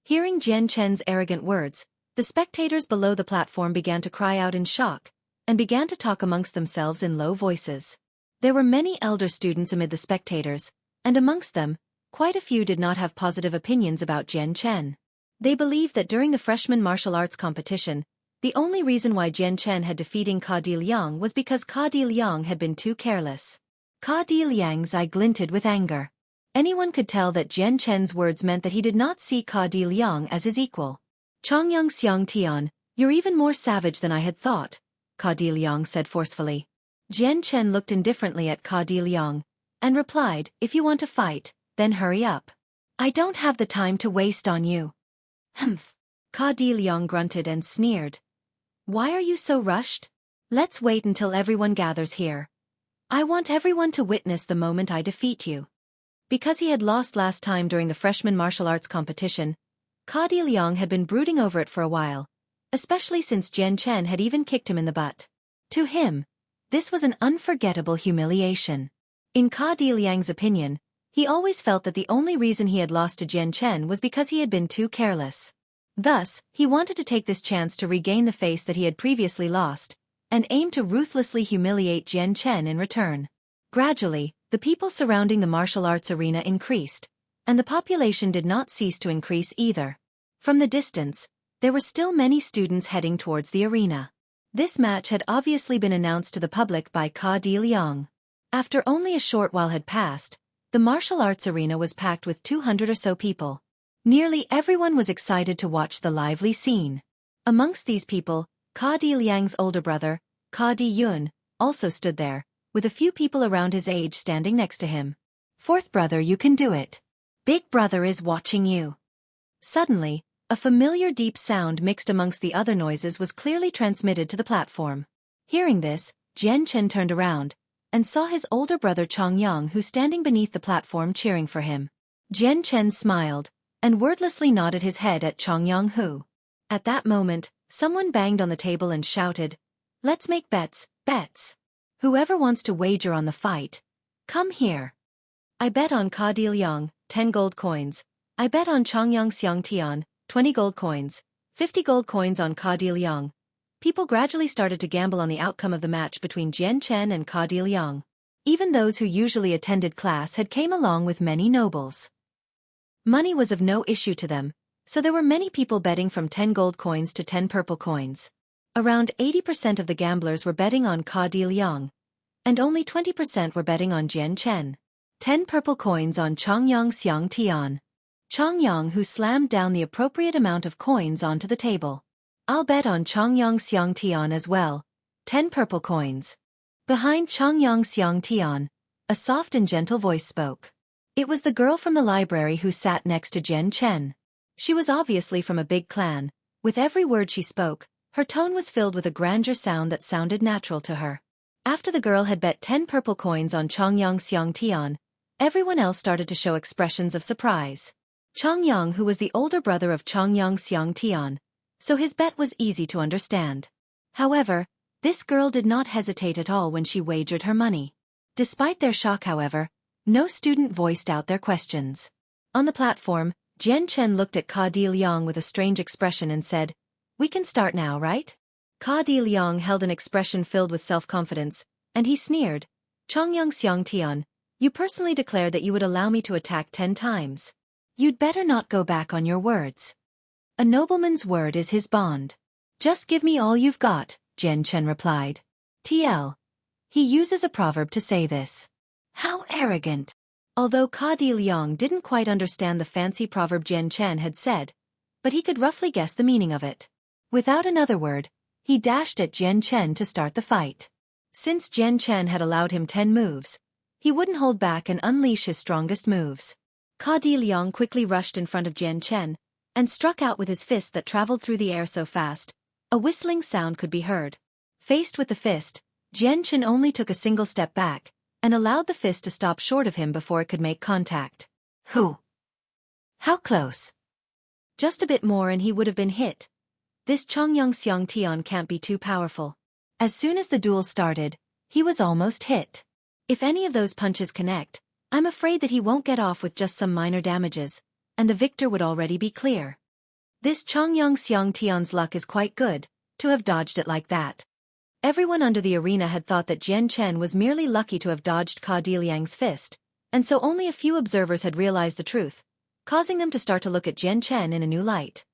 Hearing Jian Chen's arrogant words, the spectators below the platform began to cry out in shock, and began to talk amongst themselves in low voices. There were many elder students amid the spectators, and amongst them, quite a few did not have positive opinions about Jian Chen. They believed that during the freshman martial arts competition, The only reason why Jian Chen had defeating Ka Di Liang was because Ka Di Liang had been too careless. Ka Di Liang's eye glinted with anger. Anyone could tell that Jian Chen's words meant that he did not see Ka Di Liang as his equal. "Chongyang Xiang Tian, you're even more savage than I had thought," Ka Di Liang said forcefully. Jian Chen looked indifferently at Ka Di Liang and replied, "If you want to fight, then hurry up. I don't have the time to waste on you." "Humph." Ka Di Liang grunted and sneered. "Why are you so rushed? Let's wait until everyone gathers here. I want everyone to witness the moment I defeat you." Because he had lost last time during the freshman martial arts competition, Ka Di Liang had been brooding over it for a while, especially since Jian Chen had even kicked him in the butt. To him, this was an unforgettable humiliation. In Ka Di Liang's opinion, he always felt that the only reason he had lost to Jian Chen was because he had been too careless. Thus, he wanted to take this chance to regain the face that he had previously lost, and aim to ruthlessly humiliate Jian Chen in return. Gradually, the people surrounding the martial arts arena increased, and the population did not cease to increase either. From the distance, there were still many students heading towards the arena. This match had obviously been announced to the public by Ka Di Liang. After only a short while had passed, the martial arts arena was packed with 200 or so people. Nearly everyone was excited to watch the lively scene. Amongst these people, Ka Di Liang's older brother, Ka Di Yun, also stood there, with a few people around his age standing next to him. "Fourth brother, you can do it. Big brother is watching you." Suddenly, a familiar deep sound mixed amongst the other noises was clearly transmitted to the platform. Hearing this, Jian Chen turned around and saw his older brother Chongyang who standing beneath the platform cheering for him. Jian Chen smiled and wordlessly nodded his head at Chongyang who. At that moment, someone banged on the table and shouted, "Let's make bets, bets. Whoever wants to wager on the fight, come here. I bet on Ka Di Liang, 10 gold coins. I bet on Chongyang Xiang Tian, 20 gold coins, 50 gold coins on Ka Di Liang." People gradually started to gamble on the outcome of the match between Jian Chen and Ka Di Liang. Even those who usually attended class had came along with many nobles. Money was of no issue to them, so there were many people betting from 10 gold coins to 10 purple coins. Around 80% of the gamblers were betting on Ka Di Liang, and only 20% were betting on Jian Chen. 10 purple coins on Chongyang Xiang Tian. Chongyang who slammed down the appropriate amount of coins onto the table. "I'll bet on Chongyang Xiang Tian as well. 10 purple coins." Behind Chongyang Xiang Tian, a soft and gentle voice spoke. It was the girl from the library who sat next to Jian Chen. She was obviously from a big clan. With every word she spoke, her tone was filled with a grandeur sound that sounded natural to her. After the girl had bet 10 purple coins on Chongyang Xiang Tian, everyone else started to show expressions of surprise. Chongyang, who was the older brother of Chongyang Xiang Tian, so his bet was easy to understand. However, this girl did not hesitate at all when she wagered her money. Despite their shock, however, no student voiced out their questions. On the platform, Jian Chen looked at Ka Di Liang with a strange expression and said, "We can start now, right?" Ka Di Liang held an expression filled with self-confidence, and he sneered, "Chongyang Xiang Tian, you personally declared that you would allow me to attack 10 times. You'd better not go back on your words. A nobleman's word is his bond. Just give me all you've got," Jian Chen replied. TL. He uses a proverb to say this. How arrogant! Although Ka Di Liang didn't quite understand the fancy proverb Jian Chen had said, but he could roughly guess the meaning of it. Without another word, he dashed at Jian Chen to start the fight. Since Jian Chen had allowed him 10 moves, he wouldn't hold back and unleash his strongest moves. Ka Di Liang quickly rushed in front of Jian Chen and struck out with his fist that traveled through the air so fast, a whistling sound could be heard. Faced with the fist, Jian Chen only took a single step back and allowed the fist to stop short of him before it could make contact. Who? How close? Just a bit more and he would have been hit. This Chongyang Xiang Tian can't be too powerful. As soon as the duel started, he was almost hit. If any of those punches connect, I'm afraid that he won't get off with just some minor damages, and the victor would already be clear. This Chongyang Xiang Tian's luck is quite good, to have dodged it like that. Everyone under the arena had thought that Jian Chen was merely lucky to have dodged Ka Di Liang's fist, and so only a few observers had realized the truth, causing them to start to look at Jian Chen in a new light.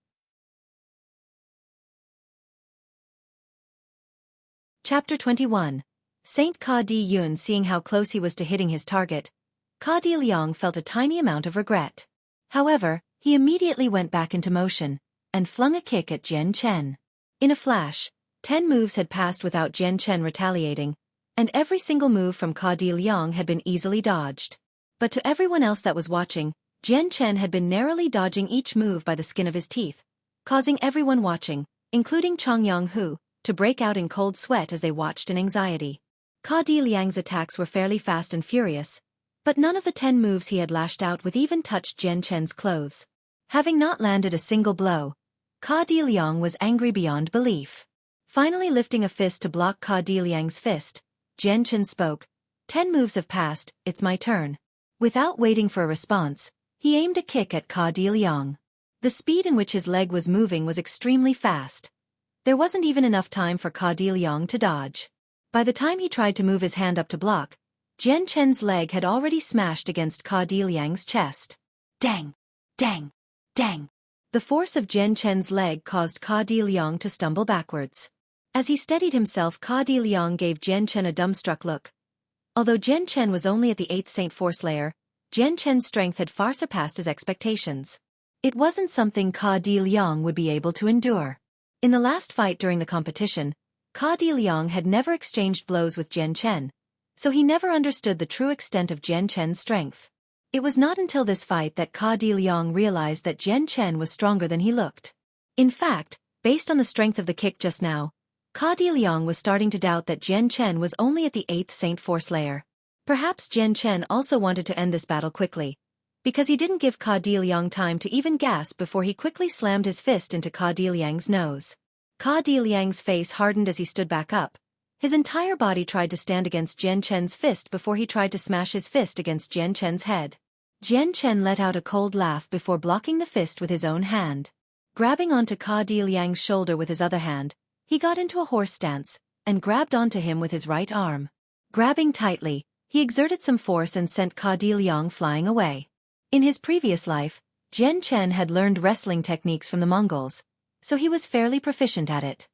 Chapter 21. Saint Ka Di Yun. Seeing how close he was to hitting his target, Ka Di Liang felt a tiny amount of regret. However, he immediately went back into motion, and flung a kick at Jian Chen. In a flash, 10 moves had passed without Jian Chen retaliating, and every single move from Ka Di Liang had been easily dodged. But to everyone else that was watching, Jian Chen had been narrowly dodging each move by the skin of his teeth, causing everyone watching, including Changyang Hu, to break out in cold sweat as they watched in anxiety. Ka Di Liang's attacks were fairly fast and furious, but none of the 10 moves he had lashed out with even touched Jian Chen's clothes. Having not landed a single blow, Ka Di Liang was angry beyond belief. Finally lifting a fist to block Ka Di Liang's fist, Jian Chen spoke, 10 moves have passed, it's my turn. Without waiting for a response, he aimed a kick at Ka Di Liang. The speed in which his leg was moving was extremely fast. There wasn't even enough time for Ka Di Liang to dodge. By the time he tried to move his hand up to block, Jian Chen's leg had already smashed against Ka Di Liang's chest. Dang! Dang! Dang! The force of Jian Chen's leg caused Ka Di Liang to stumble backwards. As he steadied himself, Ka Di Liang gave Jian Chen a dumbstruck look. Although Jian Chen was only at the 8th Saint Force layer, Jian Chen's strength had far surpassed his expectations. It wasn't something Ka Di Liang would be able to endure. In the last fight during the competition, Ka Di Liang had never exchanged blows with Jian Chen, so he never understood the true extent of Jian Chen's strength. It was not until this fight that Ka Di Liang realized that Jian Chen was stronger than he looked. In fact, based on the strength of the kick just now, Ka Di Liang was starting to doubt that Jian Chen was only at the 8th Saint Force layer. Perhaps Jian Chen also wanted to end this battle quickly, because he didn't give Ka Di Liang time to even gasp before he quickly slammed his fist into Ka Di Liang's nose. Ka Di Liang's face hardened as he stood back up. His entire body tried to stand against Jian Chen's fist before he tried to smash his fist against Jian Chen's head. Jian Chen let out a cold laugh before blocking the fist with his own hand. Grabbing onto Ka Di Liang's shoulder with his other hand, he got into a horse stance, and grabbed onto him with his right arm. Grabbing tightly, he exerted some force and sent Ka Di Liang flying away. In his previous life, Jian Chen had learned wrestling techniques from the Mongols, so he was fairly proficient at it.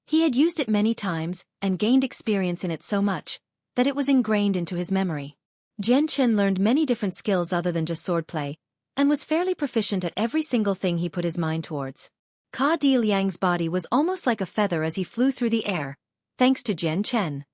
He had used it many times, and gained experience in it so much, that it was ingrained into his memory. Jian Chen learned many different skills other than just swordplay, and was fairly proficient at every single thing he put his mind towards. Ka Di Liang's body was almost like a feather as he flew through the air, thanks to Jian Chen.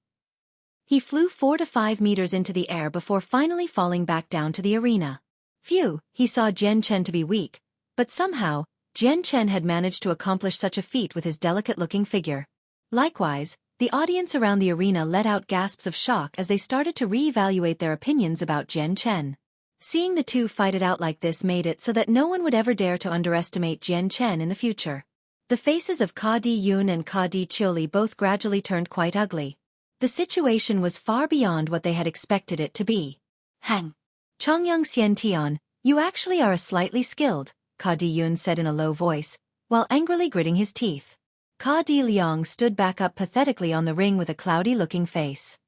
He flew 4 to 5 meters into the air before finally falling back down to the arena. Phew, he saw Jian Chen to be weak, but somehow, Jian Chen had managed to accomplish such a feat with his delicate-looking figure. Likewise, the audience around the arena let out gasps of shock as they started to re-evaluate their opinions about Jian Chen. Seeing the two fight it out like this made it so that no one would ever dare to underestimate Jian Chen in the future. The faces of Ka Di Yun and Ka Di Xueqi both gradually turned quite ugly. The situation was far beyond what they had expected it to be. Hang! Changyang Xian Tian, you actually are a slightly skilled, Ka Di Yun said in a low voice, while angrily gritting his teeth. Ka Di Liang stood back up pathetically on the ring with a cloudy-looking face.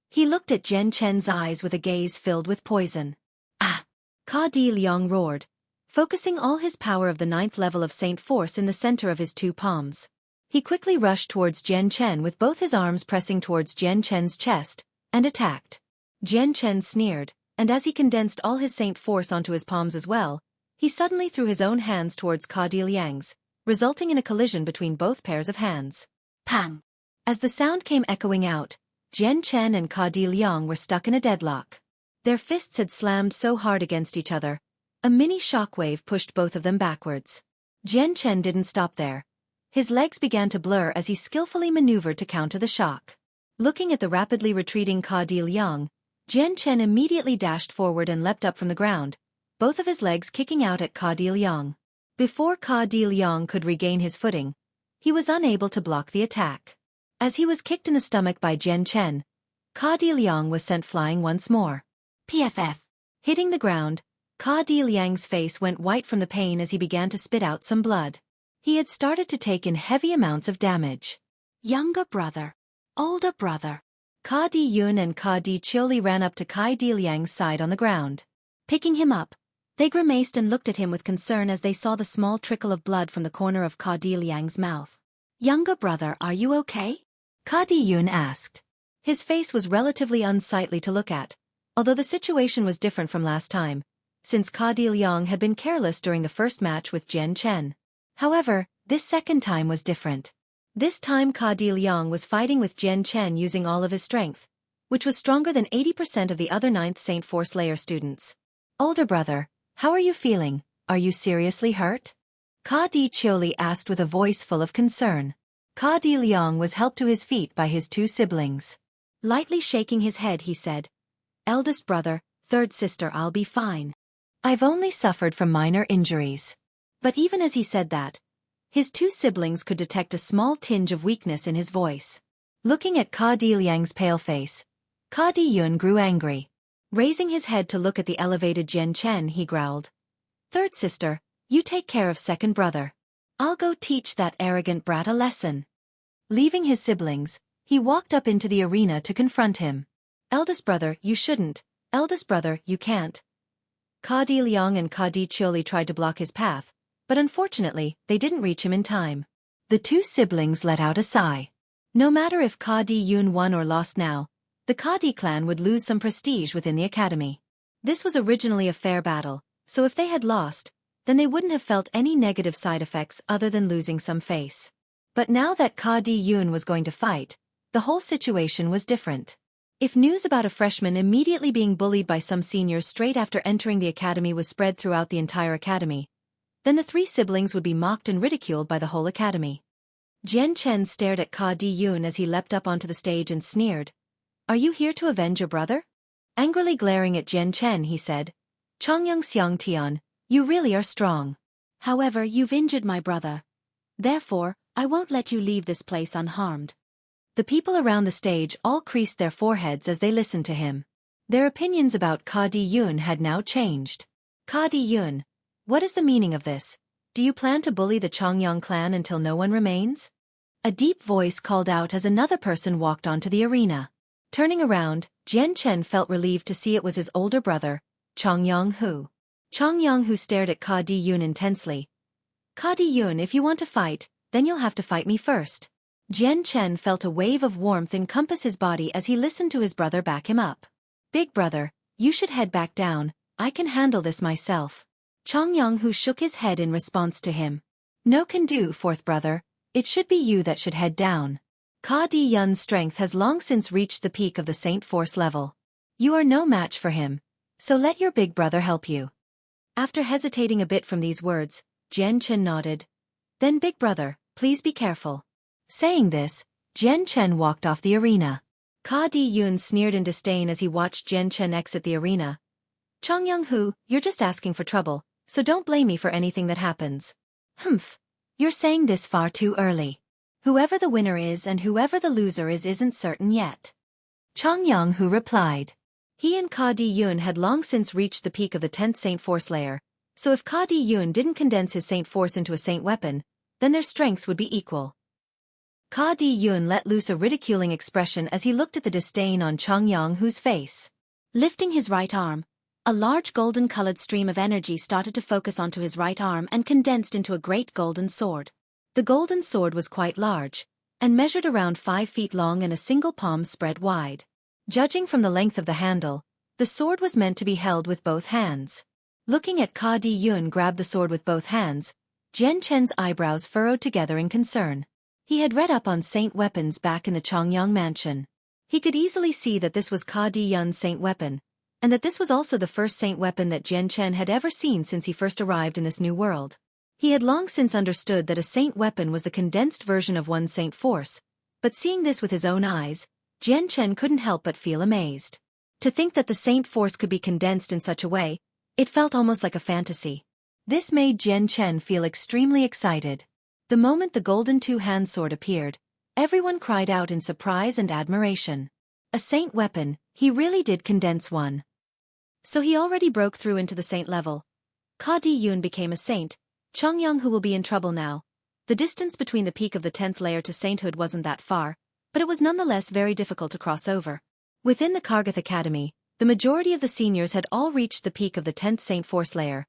He looked at Jian Chen's eyes with a gaze filled with poison. Ah! Ka Di Liang roared, focusing all his power of the 9th level of Saint Force in the center of his 2 palms. He quickly rushed towards Jian Chen with both his arms pressing towards Jian Chen's chest, and attacked. Jian Chen sneered, and as he condensed all his Saint Force onto his palms as well, he suddenly threw his own hands towards Ka Di Liang's, resulting in a collision between both pairs of hands. Pang! As the sound came echoing out, Jian Chen and Ka Di Liang were stuck in a deadlock. Their fists had slammed so hard against each other, a mini shockwave pushed both of them backwards. Jian Chen didn't stop there. His legs began to blur as he skillfully maneuvered to counter the shock. Looking at the rapidly retreating Ka Di Liang, Jian Chen immediately dashed forward and leapt up from the ground, both of his legs kicking out at Ka Di Liang. Before Ka Di Liang could regain his footing, he was unable to block the attack. As he was kicked in the stomach by Jian Chen, Ka Di Liang was sent flying once more. PFF. Hitting the ground, Ka Di Liang's face went white from the pain as he began to spit out some blood. He had started to take in heavy amounts of damage. Younger brother. Older brother. Ka Di Yun and Ka Di Xueqi ran up to Ka Di Liang's side on the ground. Picking him up, they grimaced and looked at him with concern as they saw the small trickle of blood from the corner of Ka Di Liang's mouth. Younger brother, are you okay? Ka Di-yun asked. His face was relatively unsightly to look at, although the situation was different from last time, since Ka Di-lyong had been careless during the first match with Jian Chen. However, this second time was different. This time Ka Di-lyong was fighting with Jian Chen using all of his strength, which was stronger than 80% of the other 9th Saint Force Layer students. Older brother, how are you feeling? Are you seriously hurt? Ka Di-cheoli asked with a voice full of concern. Ka Di-lyong was helped to his feet by his 2 siblings. Lightly shaking his head he said, "Eldest brother, third sister, I'll be fine. I've only suffered from minor injuries." But even as he said that, his 2 siblings could detect a small tinge of weakness in his voice. Looking at Ka Di-lyong's pale face, Ka Di-yun grew angry. Raising his head to look at the elevated Jian Chen, he growled, "Third sister, you take care of second brother. I'll go teach that arrogant brat a lesson." Leaving his siblings, he walked up into the arena to confront him. "Eldest brother, you shouldn't. Eldest brother, you can't." Ka Di-lyong and Ka Di-cheoli tried to block his path, but unfortunately, they didn't reach him in time. The 2 siblings let out a sigh. No matter if Ka Di-yun won or lost now, the Ka Di clan would lose some prestige within the academy. This was originally a fair battle, so if they had lost, then they wouldn't have felt any negative side effects other than losing some face. But now that Ka Di-yun was going to fight, the whole situation was different. If news about a freshman immediately being bullied by some seniors straight after entering the academy was spread throughout the entire academy, then the 3 siblings would be mocked and ridiculed by the whole academy. Jian Chen stared at Ka Di-yun as he leapt up onto the stage and sneered, "Are you here to avenge your brother?" Angrily glaring at Jian Chen, he said, "Chongyang Xiang Tian, you really are strong. However, you've injured my brother. Therefore, I won't let you leave this place unharmed." The people around the stage all creased their foreheads as they listened to him. Their opinions about Ka Di-yun had now changed. "Ka Di-yun, what is the meaning of this? Do you plan to bully the Chongyang clan until no one remains?" A deep voice called out as another person walked onto the arena. Turning around, Jian Chen felt relieved to see it was his older brother, Chongyang Hu. Chongyang Hu stared at Ka Di-yun intensely. "Ka Di-yun, if you want to fight, then you'll have to fight me first." Jian Chen felt a wave of warmth encompass his body as he listened to his brother back him up. "Big brother, you should head back down, I can handle this myself." Chongyang Hu shook his head in response to him. "No can do, fourth brother, it should be you that should head down. Ka Di-yun's strength has long since reached the peak of the Saint Force level. You are no match for him, so let your big brother help you." After hesitating a bit from these words, Jian Chen nodded. "Then big brother, please be careful." Saying this, Jian Chen walked off the arena. Ka Di-yun sneered in disdain as he watched Jian Chen exit the arena. "Chongyang Hu, you're just asking for trouble, so don't blame me for anything that happens." "Humph. You're saying this far too early. Whoever the winner is and whoever the loser is isn't certain yet." Chongyang Hu replied. He and Ka Di-yun had long since reached the peak of the 10th Saint Force layer, so if Ka Di-yun didn't condense his Saint Force into a Saint weapon, then their strengths would be equal. Ka Di-yun let loose a ridiculing expression as he looked at the disdain on Chongyang Hu's face. Lifting his right arm, a large golden-colored stream of energy started to focus onto his right arm and condensed into a great golden sword. The golden sword was quite large, and measured around 5 feet long and a single palm spread wide. Judging from the length of the handle, the sword was meant to be held with both hands. Looking at Ka Di-yun grab the sword with both hands, Jian Chen's eyebrows furrowed together in concern. He had read up on saint weapons back in the Chongyang mansion. He could easily see that this was Ka Di-yun's saint weapon, and that this was also the first saint weapon that Jian Chen had ever seen since he first arrived in this new world. He had long since understood that a saint weapon was the condensed version of one saint force, but seeing this with his own eyes, Jian Chen couldn't help but feel amazed. To think that the saint force could be condensed in such a way, it felt almost like a fantasy. This made Jian Chen feel extremely excited. The moment the golden two-hand sword appeared, everyone cried out in surprise and admiration. A saint weapon, he really did condense one. So he already broke through into the saint level. Ka Di-yun became a saint. Chongyang Hu will be in trouble now. The distance between the peak of the 10th layer to sainthood wasn't that far, but it was nonetheless very difficult to cross over. Within the Kargath Academy, the majority of the seniors had all reached the peak of the 10th Saint Force layer,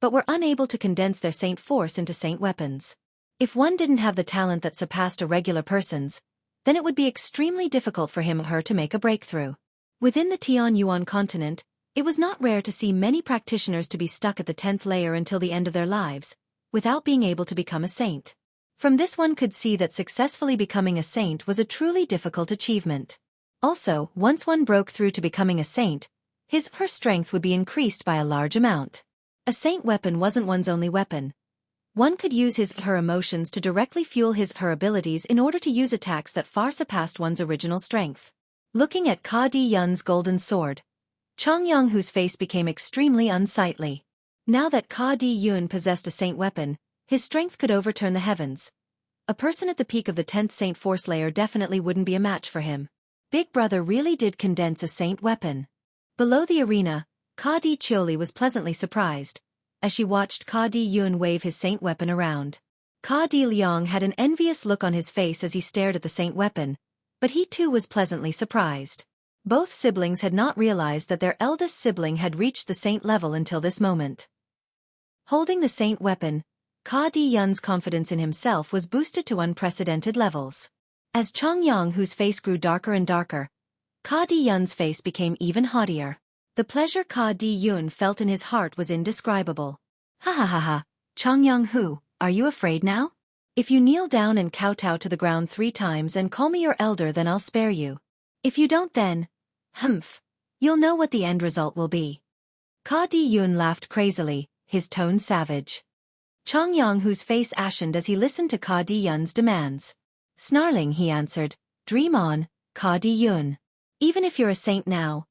but were unable to condense their saint force into saint weapons. If one didn't have the talent that surpassed a regular person's, then it would be extremely difficult for him or her to make a breakthrough. Within the Tianyuan continent, it was not rare to see many practitioners to be stuck at the 10th layer until the end of their lives, without being able to become a saint. From this one could see that successfully becoming a saint was a truly difficult achievement. Also, once one broke through to becoming a saint, her strength would be increased by a large amount. A saint weapon wasn't one's only weapon. One could use her emotions to directly fuel her abilities in order to use attacks that far surpassed one's original strength. Looking at Ka Di Yun's golden sword, Chongyang-hu's face became extremely unsightly. Now that Ka Di Yun possessed a saint weapon, his strength could overturn the heavens. A person at the peak of the 10th saint force layer definitely wouldn't be a match for him. Big Brother really did condense a saint weapon. Below the arena, Ka Di Xueqi was pleasantly surprised, as she watched Ka Di Yun wave his saint weapon around. Ka Di Liang had an envious look on his face as he stared at the saint weapon, but he too was pleasantly surprised. Both siblings had not realized that their eldest sibling had reached the saint level until this moment. Holding the saint weapon, Ka Di Yun's confidence in himself was boosted to unprecedented levels. As Chongyang, whose face grew darker and darker, Ka Di Yun's face became even haughtier. The pleasure Ka Di Yun felt in his heart was indescribable. Ha ha ha ha, Chongyang-hu, are you afraid now? If you kneel down and kowtow to the ground 3 times and call me your elder, then I'll spare you. If you don't, then, you'll know what the end result will be. Ka Di Yun laughed crazily, his tone savage. Chongyang, whose face ashened as he listened to Ka Di Yun's demands. Snarling, he answered, "Dream on, Ka Di Yun. Even if you're a saint now,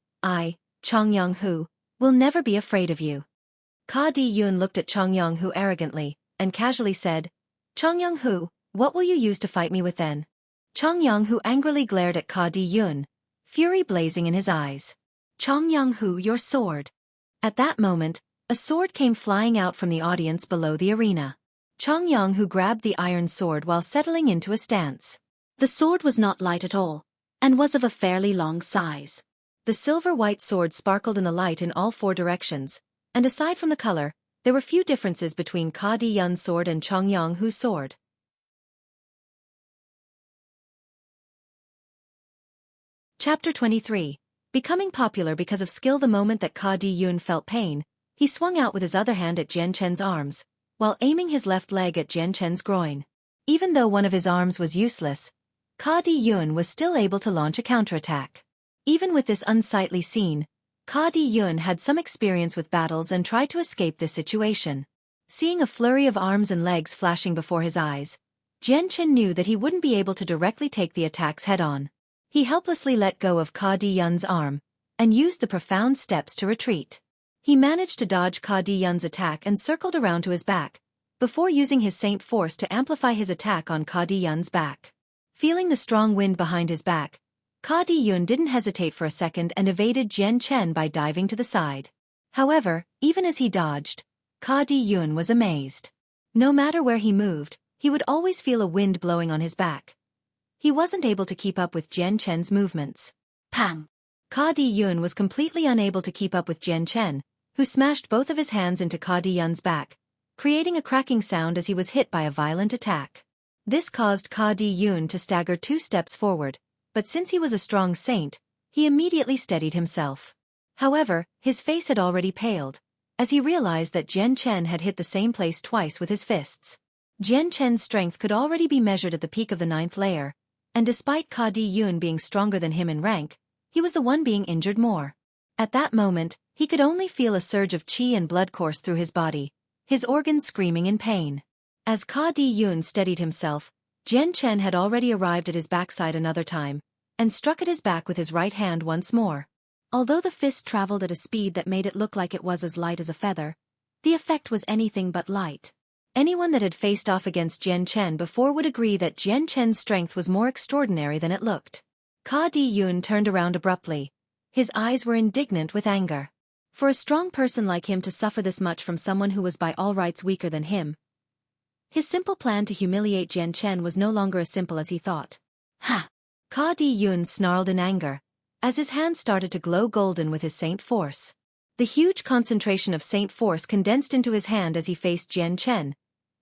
Chongyang-hu, will never be afraid of you." Ka Di Yun looked at Chongyang-hu arrogantly, and casually said, "Chongyang-hu, what will you use to fight me with then?" Chongyang-hu angrily glared at Ka Di Yun, fury blazing in his eyes. "Chongyang-hu, your sword." At that moment, a sword came flying out from the audience below the arena. Chongyang-hu grabbed the iron sword while settling into a stance. The sword was not light at all, and was of a fairly long size. The silver-white sword sparkled in the light in all 4 directions, and aside from the color, there were few differences between Ka Di Yun's sword and Chongyang-hu's sword. Chapter 23. Becoming popular because of skill. The moment that Ka Di Yun felt pain, he swung out with his other hand at Jian Chen's arms, while aiming his left leg at Jian Chen's groin. Even though one of his arms was useless, Ka Di Yun was still able to launch a counterattack. Even with this unsightly scene, Ka Di Yun had some experience with battles and tried to escape this situation. Seeing a flurry of arms and legs flashing before his eyes, Jian Chen knew that he wouldn't be able to directly take the attacks head-on. He helplessly let go of Ka Di Yun's arm, and used the profound steps to retreat. He managed to dodge Ka Di Yun's attack and circled around to his back, before using his Saint Force to amplify his attack on Ka Di Yun's back. Feeling the strong wind behind his back, Ka Di Yun didn't hesitate for a second and evaded Jian Chen by diving to the side. However, even as he dodged, Ka Di Yun was amazed. No matter where he moved, he would always feel a wind blowing on his back. He wasn't able to keep up with Jian Chen's movements. Pang! Ka Di Yun was completely unable to keep up with Jian Chen, who smashed both of his hands into Ka Di Yun's back, creating a cracking sound as he was hit by a violent attack. This caused Ka Di Yun to stagger 2 steps forward, but since he was a strong saint, he immediately steadied himself. However, his face had already paled, as he realized that Jian Chen had hit the same place twice with his fists. Jian Chen's strength could already be measured at the peak of the 9th layer, and despite Ka Di Yun being stronger than him in rank, he was the one being injured more. At that moment, he could only feel a surge of qi and blood course through his body, his organs screaming in pain. As Ka Di Yun steadied himself, Jian Chen had already arrived at his backside another time, and struck at his back with his right hand once more. Although the fist traveled at a speed that made it look like it was as light as a feather, the effect was anything but light. Anyone that had faced off against Jian Chen before would agree that Jian Chen's strength was more extraordinary than it looked. Ka Di Yun turned around abruptly. His eyes were indignant with anger. For a strong person like him to suffer this much from someone who was by all rights weaker than him. His simple plan to humiliate Jian Chen was no longer as simple as he thought. Ha! Ka Di Yun snarled in anger, as his hand started to glow golden with his Saint Force. The huge concentration of Saint Force condensed into his hand as he faced Jian Chen,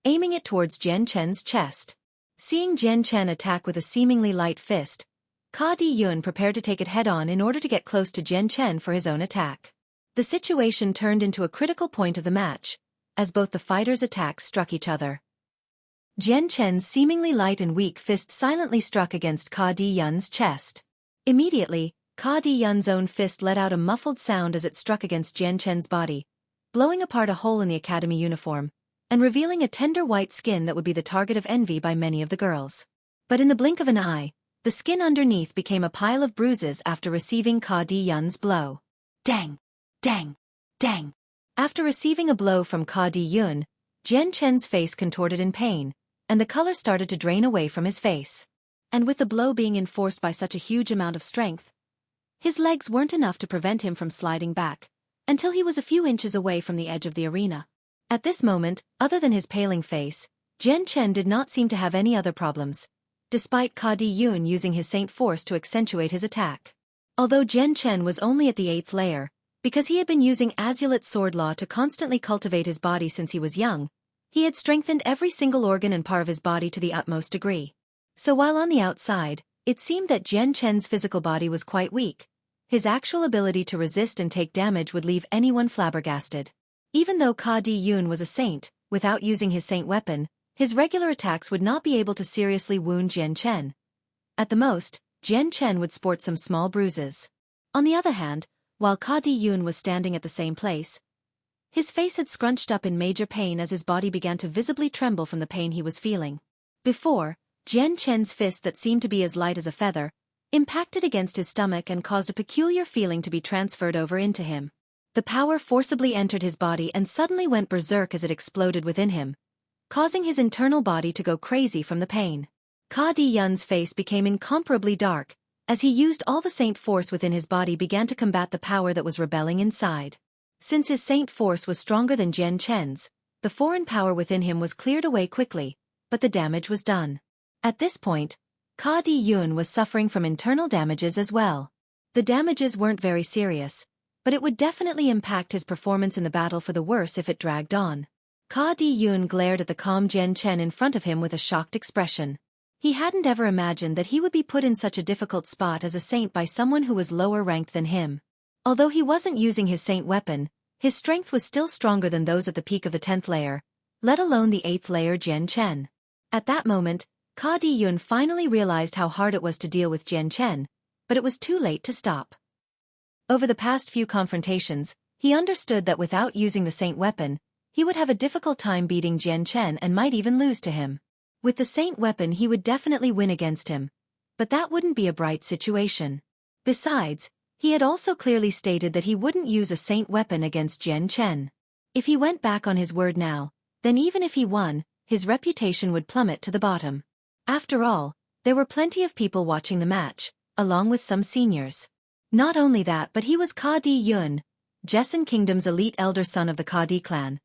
aiming it towards Jian Chen's chest. Seeing Jian Chen attack with a seemingly light fist, Ka Di Yun prepared to take it head-on in order to get close to Jian Chen for his own attack. The situation turned into a critical point of the match, as both the fighters' attacks struck each other. Jian Chen's seemingly light and weak fist silently struck against Ka Di Yun's chest. Immediately, Ka Di Yun's own fist let out a muffled sound as it struck against Jian Chen's body, blowing apart a hole in the academy uniform, and revealing a tender white skin that would be the target of envy by many of the girls. But in the blink of an eye, the skin underneath became a pile of bruises after receiving Ka Di Yun's blow. Dang! Dang! Dang! After receiving a blow from Ka Di Yun, Jian Chen's face contorted in pain, and the color started to drain away from his face. And with the blow being enforced by such a huge amount of strength, his legs weren't enough to prevent him from sliding back, until he was a few inches away from the edge of the arena. At this moment, other than his paling face, Jian Chen did not seem to have any other problems, despite Ka Di Yun using his Saint Force to accentuate his attack. Although Jian Chen was only at the 8th layer, because he had been using Azulite Sword Law to constantly cultivate his body since he was young, he had strengthened every single organ and part of his body to the utmost degree. So while on the outside, it seemed that Jian Chen's physical body was quite weak, his actual ability to resist and take damage would leave anyone flabbergasted. Even though Ka Di Yun was a saint, without using his saint weapon, his regular attacks would not be able to seriously wound Jian Chen. At the most, Jian Chen would sport some small bruises. On the other hand, while Ka Di Yun was standing at the same place, his face had scrunched up in major pain as his body began to visibly tremble from the pain he was feeling. Before, Jian Chen's fist that seemed to be as light as a feather, impacted against his stomach and caused a peculiar feeling to be transferred over into him. The power forcibly entered his body and suddenly went berserk as it exploded within him, causing his internal body to go crazy from the pain. Ka Di Yun's face became incomparably dark, as he used all the Saint Force within his body began to combat the power that was rebelling inside. Since his Saint Force was stronger than Jian Chen's, the foreign power within him was cleared away quickly, but the damage was done. At this point, Ka Di Yun was suffering from internal damages as well. The damages weren't very serious, but it would definitely impact his performance in the battle for the worse if it dragged on. Ka Di Yun glared at the calm Jian Chen in front of him with a shocked expression. He hadn't ever imagined that he would be put in such a difficult spot as a saint by someone who was lower ranked than him. Although he wasn't using his saint weapon, his strength was still stronger than those at the peak of the 10th layer, let alone the 8th layer Jian Chen. At that moment, Ka Di Yun finally realized how hard it was to deal with Jian Chen, but it was too late to stop. Over the past few confrontations, he understood that without using the saint weapon, he would have a difficult time beating Jian Chen and might even lose to him. With the saint weapon he would definitely win against him, but that wouldn't be a bright situation. Besides, he had also clearly stated that he wouldn't use a saint weapon against Jian Chen. If he went back on his word now, then even if he won, his reputation would plummet to the bottom. After all, there were plenty of people watching the match, along with some seniors. Not only that, but he was Ka Di Yun, Jessen Kingdom's elite elder son of the Ka Di clan.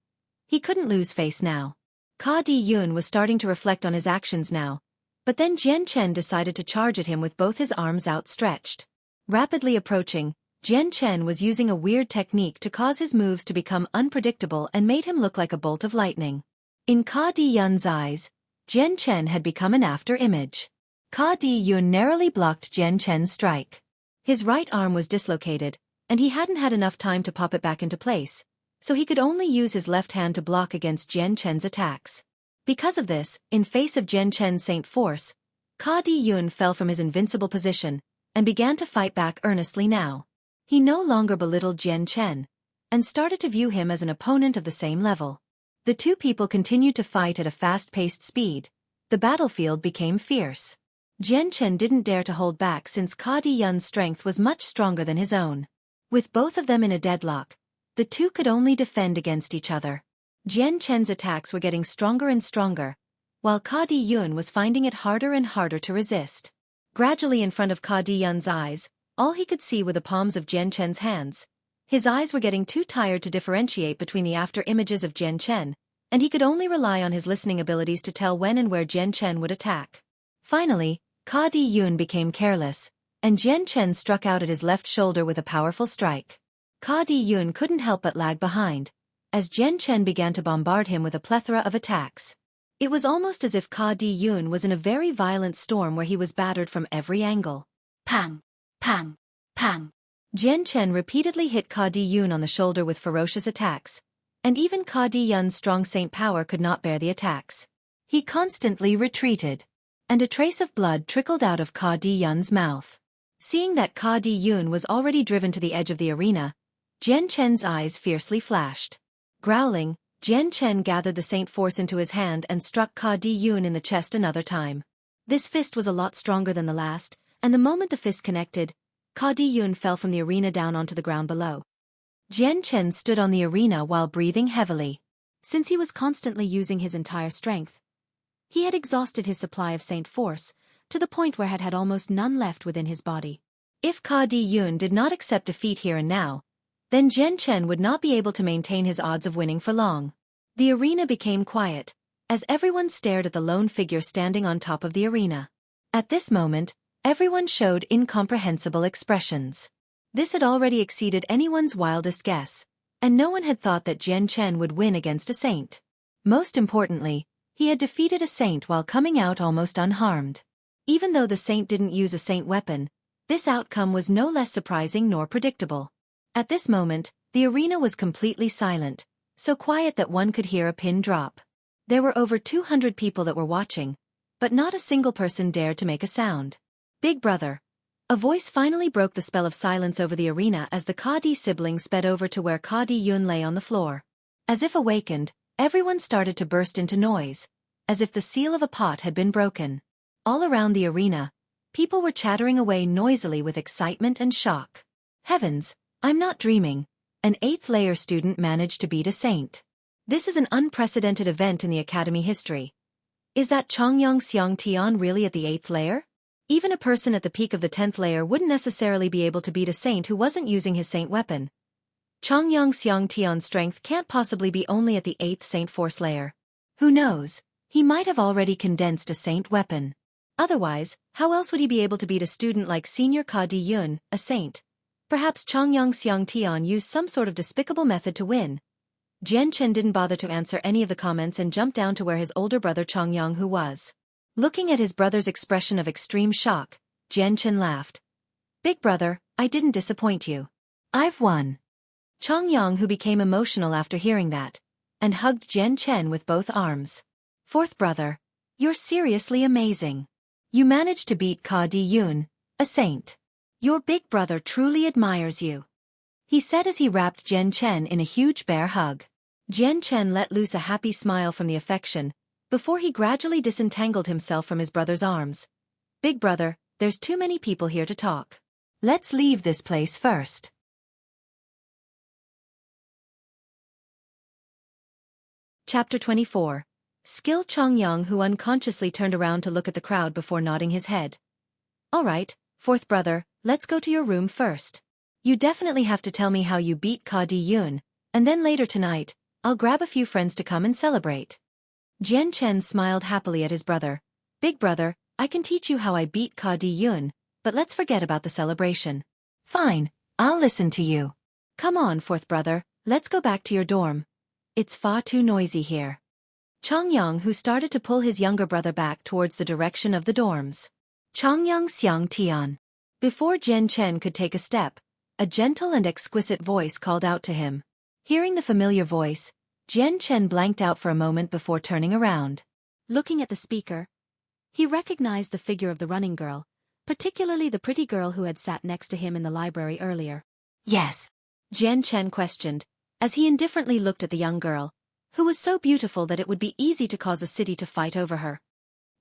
He couldn't lose face now. Ka Di Yun was starting to reflect on his actions now, but then Jian Chen decided to charge at him with both his arms outstretched. Rapidly approaching, Jian Chen was using a weird technique to cause his moves to become unpredictable and made him look like a bolt of lightning. In Ka Di Yun's eyes, Jian Chen had become an after-image. Ka Di Yun narrowly blocked Jian Chen's strike. His right arm was dislocated, and he hadn't had enough time to pop it back into place, so he could only use his left hand to block against Jian Chen's attacks. Because of this, in face of Jian Chen's Saint Force, Ka Di Yun fell from his invincible position, and began to fight back earnestly now. He no longer belittled Jian Chen, and started to view him as an opponent of the same level. The two people continued to fight at a fast-paced speed. The battlefield became fierce. Jian Chen didn't dare to hold back since Ka Di Yun's strength was much stronger than his own. With both of them in a deadlock, the two could only defend against each other. Jian Chen's attacks were getting stronger and stronger, while Ka Di Yun was finding it harder and harder to resist. Gradually in front of Ka Di Yun's eyes, all he could see were the palms of Jian Chen's hands. His eyes were getting too tired to differentiate between the after-images of Jian Chen, and he could only rely on his listening abilities to tell when and where Jian Chen would attack. Finally, Ka Di Yun became careless, and Jian Chen struck out at his left shoulder with a powerful strike. Ka Di Yun couldn't help but lag behind, as Jian Chen began to bombard him with a plethora of attacks. It was almost as if Ka Di-yoon was in a very violent storm where he was battered from every angle. Pang! Pang! Pang! Jian Chen repeatedly hit Ka Di-yoon on the shoulder with ferocious attacks, and even Ka Di-yun's strong saint power could not bear the attacks. He constantly retreated, and a trace of blood trickled out of Ka Di-yun's mouth. Seeing that Ka Di-yoon was already driven to the edge of the arena, Jian Chen's eyes fiercely flashed. Growling, Jian Chen gathered the saint force into his hand and struck Ka Di-yoon in the chest another time. This fist was a lot stronger than the last, and the moment the fist connected, Ka Di-yoon fell from the arena down onto the ground below. Jian Chen stood on the arena while breathing heavily. Since he was constantly using his entire strength, he had exhausted his supply of saint force, to the point where had almost none left within his body. If Ka Di-yoon did not accept defeat here and now, then Jian Chen would not be able to maintain his odds of winning for long. The arena became quiet, as everyone stared at the lone figure standing on top of the arena. At this moment, everyone showed incomprehensible expressions. This had already exceeded anyone's wildest guess, and no one had thought that Jian Chen would win against a saint. Most importantly, he had defeated a saint while coming out almost unharmed. Even though the saint didn't use a saint weapon, this outcome was no less surprising nor predictable. At this moment, the arena was completely silent, so quiet that one could hear a pin drop. There were over 200 people that were watching, but not a single person dared to make a sound. Big brother. A voice finally broke the spell of silence over the arena as the Ka Di siblings sped over to where Ka Di-yoon lay on the floor. As if awakened, everyone started to burst into noise, as if the seal of a pot had been broken. All around the arena, people were chattering away noisily with excitement and shock. Heavens, I'm not dreaming. An 8th layer student managed to beat a saint. This is an unprecedented event in the academy history. Is that Chongyang Xiang Tian really at the 8th layer? Even a person at the peak of the 10th layer wouldn't necessarily be able to beat a saint who wasn't using his saint weapon. Chongyang Xiang Tian's strength can't possibly be only at the 8th saint force layer. Who knows, he might have already condensed a saint weapon. Otherwise, how else would he be able to beat a student like Senior Ka Di-yoon, a saint? Perhaps Chongyang Xiang Tian used some sort of despicable method to win. Jian Chen didn't bother to answer any of the comments and jumped down to where his older brother Chongyang was. Looking at his brother's expression of extreme shock, Jian Chen laughed. Big brother, I didn't disappoint you. I've won. Chongyang became emotional after hearing that, and hugged Jian Chen with both arms. Fourth brother, you're seriously amazing. You managed to beat Ka Di-yoon, a saint. Your big brother truly admires you, he said as he wrapped Jian Chen in a huge bear hug. Jian Chen let loose a happy smile from the affection, before he gradually disentangled himself from his brother's arms. Big brother, there's too many people here to talk. Let's leave this place first. Chapter 24. Skill Chongyang unconsciously turned around to look at the crowd before nodding his head. All right, fourth brother, let's go to your room first. You definitely have to tell me how you beat Ka Di-yoon, and then later tonight, I'll grab a few friends to come and celebrate. Jian Chen smiled happily at his brother. Big brother, I can teach you how I beat Ka Di-yoon, but let's forget about the celebration. Fine, I'll listen to you. Come on, fourth brother, let's go back to your dorm. It's far too noisy here. Chongyang started to pull his younger brother back towards the direction of the dorms. Chongyang Xiang Tian. Before Jian Chen could take a step, a gentle and exquisite voice called out to him. Hearing the familiar voice, Jian Chen blanked out for a moment before turning around. Looking at the speaker, he recognized the figure of the running girl, particularly the pretty girl who had sat next to him in the library earlier. Yes, Jian Chen questioned, as he indifferently looked at the young girl, who was so beautiful that it would be easy to cause a city to fight over her.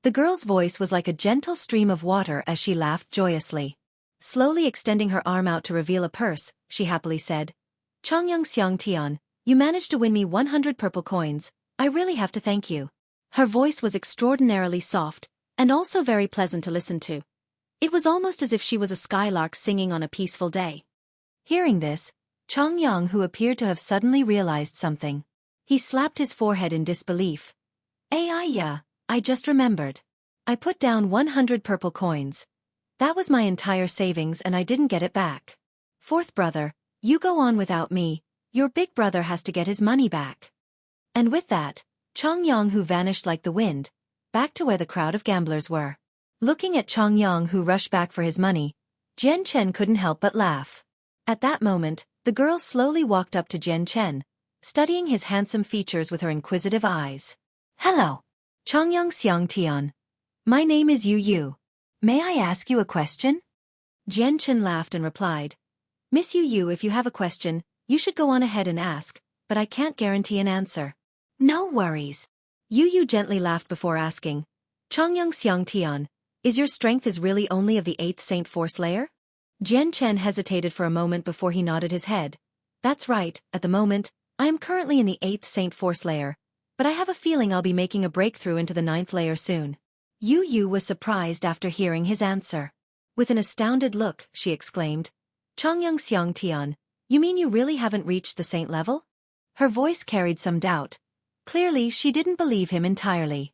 The girl's voice was like a gentle stream of water as she laughed joyously. Slowly extending her arm out to reveal a purse, she happily said, Chongyang Xiang Tian, you managed to win me 100 purple coins, I really have to thank you. Her voice was extraordinarily soft, and also very pleasant to listen to. It was almost as if she was a skylark singing on a peaceful day. Hearing this, Chongyang appeared to have suddenly realized something. He slapped his forehead in disbelief. Yeah, I just remembered. I put down 100 purple coins. That was my entire savings and I didn't get it back. Fourth brother, you go on without me, your big brother has to get his money back. And with that, Chongyang, who vanished like the wind, back to where the crowd of gamblers were. Looking at Chongyang, who rushed back for his money, Jian Chen couldn't help but laugh. At that moment, the girl slowly walked up to Jian Chen, studying his handsome features with her inquisitive eyes. Hello. Chongyang Xiang Tian. My name is Yu Yu. May I ask you a question? Jian Chen laughed and replied. Miss Yu Yu, if you have a question, you should go on ahead and ask, but I can't guarantee an answer. No worries. Yu Yu gently laughed before asking. Chongyang Xiang Tian, is your strength is really only of the 8th Saint Force Layer? Jian Chen hesitated for a moment before he nodded his head. That's right, at the moment, I am currently in the 8th Saint Force Layer, but I have a feeling I'll be making a breakthrough into the 9th layer soon. Yu Yu was surprised after hearing his answer. With an astounded look, she exclaimed, Chongyang Xiang Tian, you mean you really haven't reached the saint level? Her voice carried some doubt. Clearly, she didn't believe him entirely.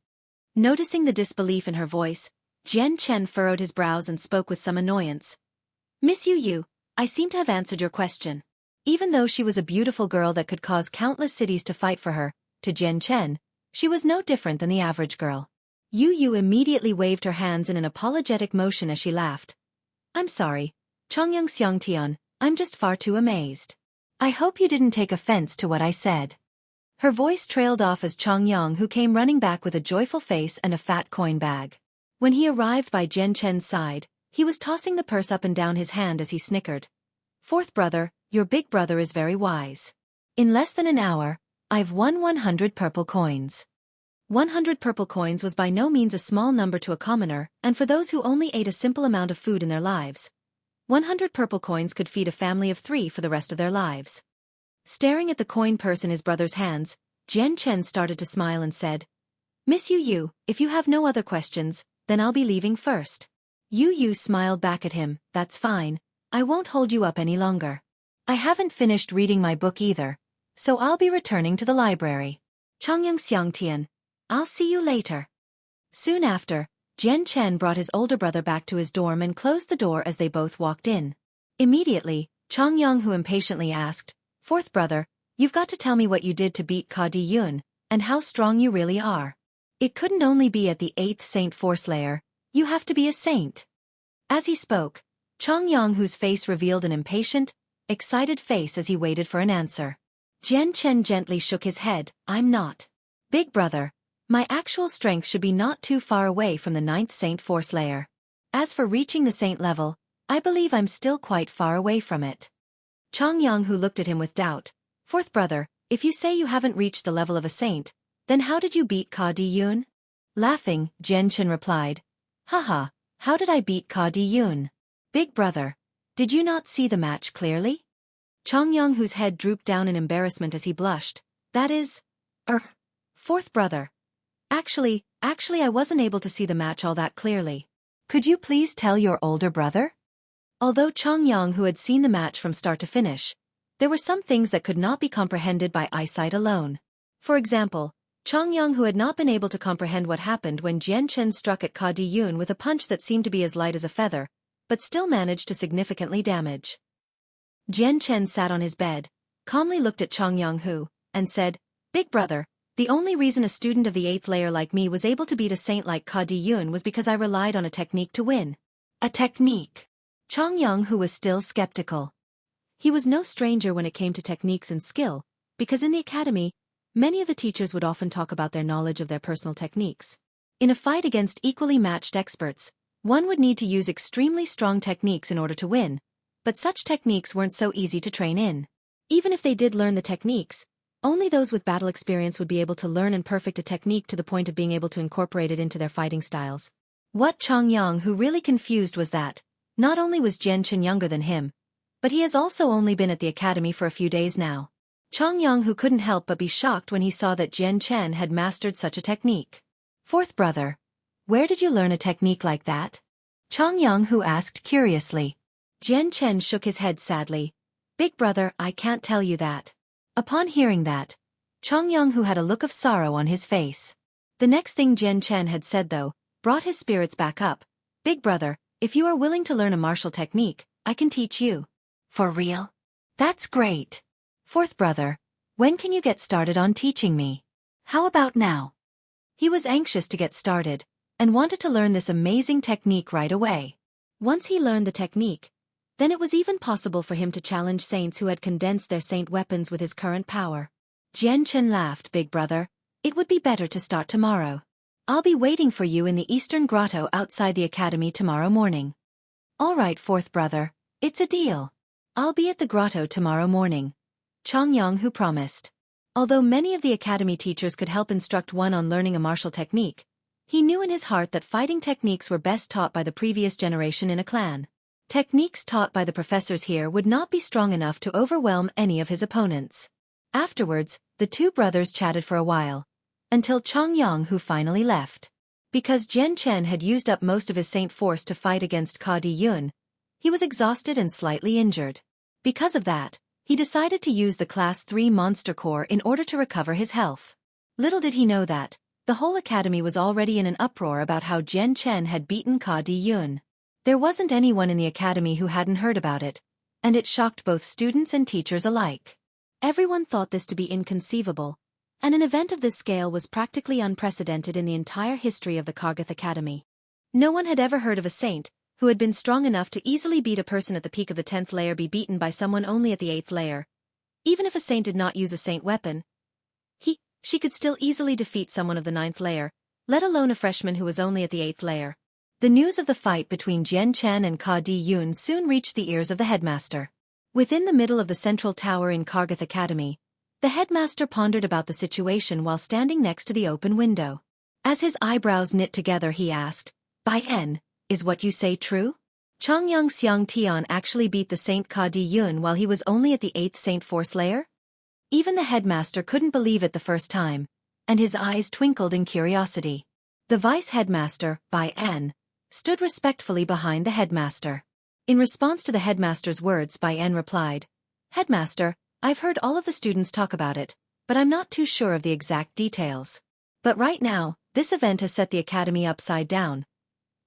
Noticing the disbelief in her voice, Jian Chen furrowed his brows and spoke with some annoyance. Miss Yu Yu, I seem to have answered your question. Even though she was a beautiful girl that could cause countless cities to fight for her, to Jian Chen, she was no different than the average girl. Yu Yu immediately waved her hands in an apologetic motion as she laughed. I'm sorry, Chongyang Xiang Tian, I'm just far too amazed. I hope you didn't take offense to what I said. Her voice trailed off as Chongyang, who came running back with a joyful face and a fat coin bag. When he arrived by Jian Chen's side, he was tossing the purse up and down his hand as he snickered. Fourth brother, your big brother is very wise. In less than an hour, I've won 100 purple coins. 100 purple coins was by no means a small number to a commoner, and for those who only ate a simple amount of food in their lives, 100 purple coins could feed a family of 3 for the rest of their lives. Staring at the coin purse in his brother's hands, Jian Chen started to smile and said, Miss Yu Yu, if you have no other questions, then I'll be leaving first. Yu Yu smiled back at him, that's fine, I won't hold you up any longer. I haven't finished reading my book either, so I'll be returning to the library. Chongyang Xiang Tian, I'll see you later. Soon after, Jian Chen brought his older brother back to his dorm and closed the door as they both walked in. Immediately, Chongyang, who impatiently asked, Fourth brother, you've got to tell me what you did to beat Ka Di Yun, and how strong you really are. It couldn't only be at the 8th Saint Force Layer, you have to be a saint. As he spoke, Chongyang, whose face revealed an impatient, excited face as he waited for an answer. Jian Chen gently shook his head, I'm not. Big brother, my actual strength should be not too far away from the 9th Saint Force Layer. As for reaching the saint level, I believe I'm still quite far away from it. Chongyang, who looked at him with doubt, Fourth brother, if you say you haven't reached the level of a saint, then how did you beat Ka Di Yun? Laughing, Jian Chen replied, Haha, how did I beat Ka Di Yun? Big brother, did you not see the match clearly? Chongyang, whose head drooped down in embarrassment as he blushed, that is, Fourth brother. Actually, I wasn't able to see the match all that clearly. Could you please tell your older brother? Although Chongyang, who had seen the match from start to finish, there were some things that could not be comprehended by eyesight alone. For example, Chongyang, who had not been able to comprehend what happened when Jian Chen struck at Ka Di Yun with a punch that seemed to be as light as a feather, but still managed to significantly damage. Jian Chen sat on his bed, calmly looked at Chongyang, who, and said, Big brother, the only reason a student of the 8th layer like me was able to beat a saint like Ka Di Yun was because I relied on a technique to win. A technique. Chongyang, who was still skeptical. He was no stranger when it came to techniques and skill, because in the academy, many of the teachers would often talk about their knowledge of their personal techniques. In a fight against equally matched experts, one would need to use extremely strong techniques in order to win, but such techniques weren't so easy to train in. Even if they did learn the techniques, only those with battle experience would be able to learn and perfect a technique to the point of being able to incorporate it into their fighting styles. What Chongyang, who really confused, was that, not only was Jian Chen younger than him, but he has also only been at the academy for a few days now. Chongyang, who couldn't help but be shocked when he saw that Jian Chen had mastered such a technique. Fourth brother, where did you learn a technique like that? Chongyang, who asked curiously. Jian Chen shook his head sadly. Big brother, I can't tell you that. Upon hearing that, Chongyang, who had a look of sorrow on his face. The next thing Jian Chen had said, though, brought his spirits back up. Big brother, if you are willing to learn a martial technique, I can teach you. For real? That's great. Fourth brother, when can you get started on teaching me? How about now? He was anxious to get started, and wanted to learn this amazing technique right away. Once he learned the technique, then it was even possible for him to challenge saints who had condensed their saint weapons with his current power. Jian Chen laughed, "Big brother, it would be better to start tomorrow. I'll be waiting for you in the eastern grotto outside the academy tomorrow morning." "All right, fourth brother, it's a deal. I'll be at the grotto tomorrow morning," Chang Yonghu promised. Although many of the academy teachers could help instruct one on learning a martial technique, he knew in his heart that fighting techniques were best taught by the previous generation in a clan. Techniques taught by the professors here would not be strong enough to overwhelm any of his opponents. Afterwards, the two brothers chatted for a while, until Chang Yonghu finally left. Because Jian Chen had used up most of his saint force to fight against Ka Di Yun, he was exhausted and slightly injured. Because of that, he decided to use the Class 3 Monster Core in order to recover his health. Little did he know that the whole academy was already in an uproar about how Jian Chen had beaten Ka Di Yun. There wasn't anyone in the academy who hadn't heard about it, and it shocked both students and teachers alike. Everyone thought this to be inconceivable, and an event of this scale was practically unprecedented in the entire history of the Kargath Academy. No one had ever heard of a saint who had been strong enough to easily beat a person at the peak of the 10th layer be beaten by someone only at the 8th layer. Even if a saint did not use a saint weapon, she could still easily defeat someone of the 9th layer, let alone a freshman who was only at the 8th layer. The news of the fight between Jian Chen and Ka Di Yun soon reached the ears of the headmaster. Within the middle of the central tower in Kargath Academy, the headmaster pondered about the situation while standing next to the open window. As his eyebrows knit together, he asked, "Bai En, is what you say true? Changyang Xiang Tian actually beat the Saint Ka Di Yun while he was only at the 8th Saint Force layer?" Even the headmaster couldn't believe it the first time, and his eyes twinkled in curiosity. The vice headmaster, Bai En, stood respectfully behind the headmaster. In response to the headmaster's words, Bai En replied, "Headmaster, I've heard all of the students talk about it, but I'm not too sure of the exact details. But right now, this event has set the academy upside down.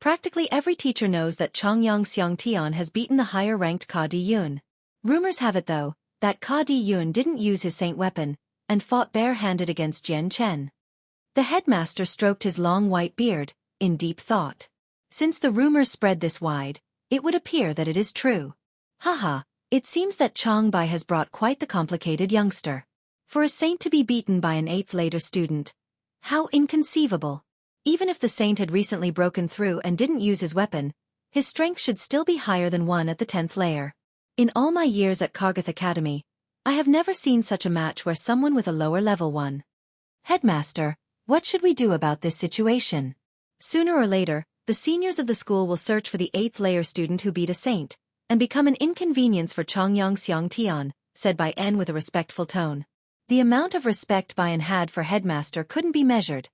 Practically every teacher knows that Changyang Xiangtian has beaten the higher-ranked Ka Di Yun. Rumors have it, though, that Ka Di Yun didn't use his saint weapon and fought bare-handed against Jian Chen." The headmaster stroked his long white beard, in deep thought. Since the rumors spread this wide, it would appear that it is true. Haha, it seems that Chang Bai has brought quite the complicated youngster. For a saint to be beaten by an 8th later student, how inconceivable. Even if the saint had recently broken through and didn't use his weapon, his strength should still be higher than one at the 10th layer. In all my years at Kargath Academy, I have never seen such a match where someone with a lower level won. Headmaster, what should we do about this situation? Sooner or later, the seniors of the school will search for the 8th layer student who beat a saint, and become an inconvenience for Changyang Xiangtian, said Bai En with a respectful tone. The amount of respect Bai En had for headmaster couldn't be measured,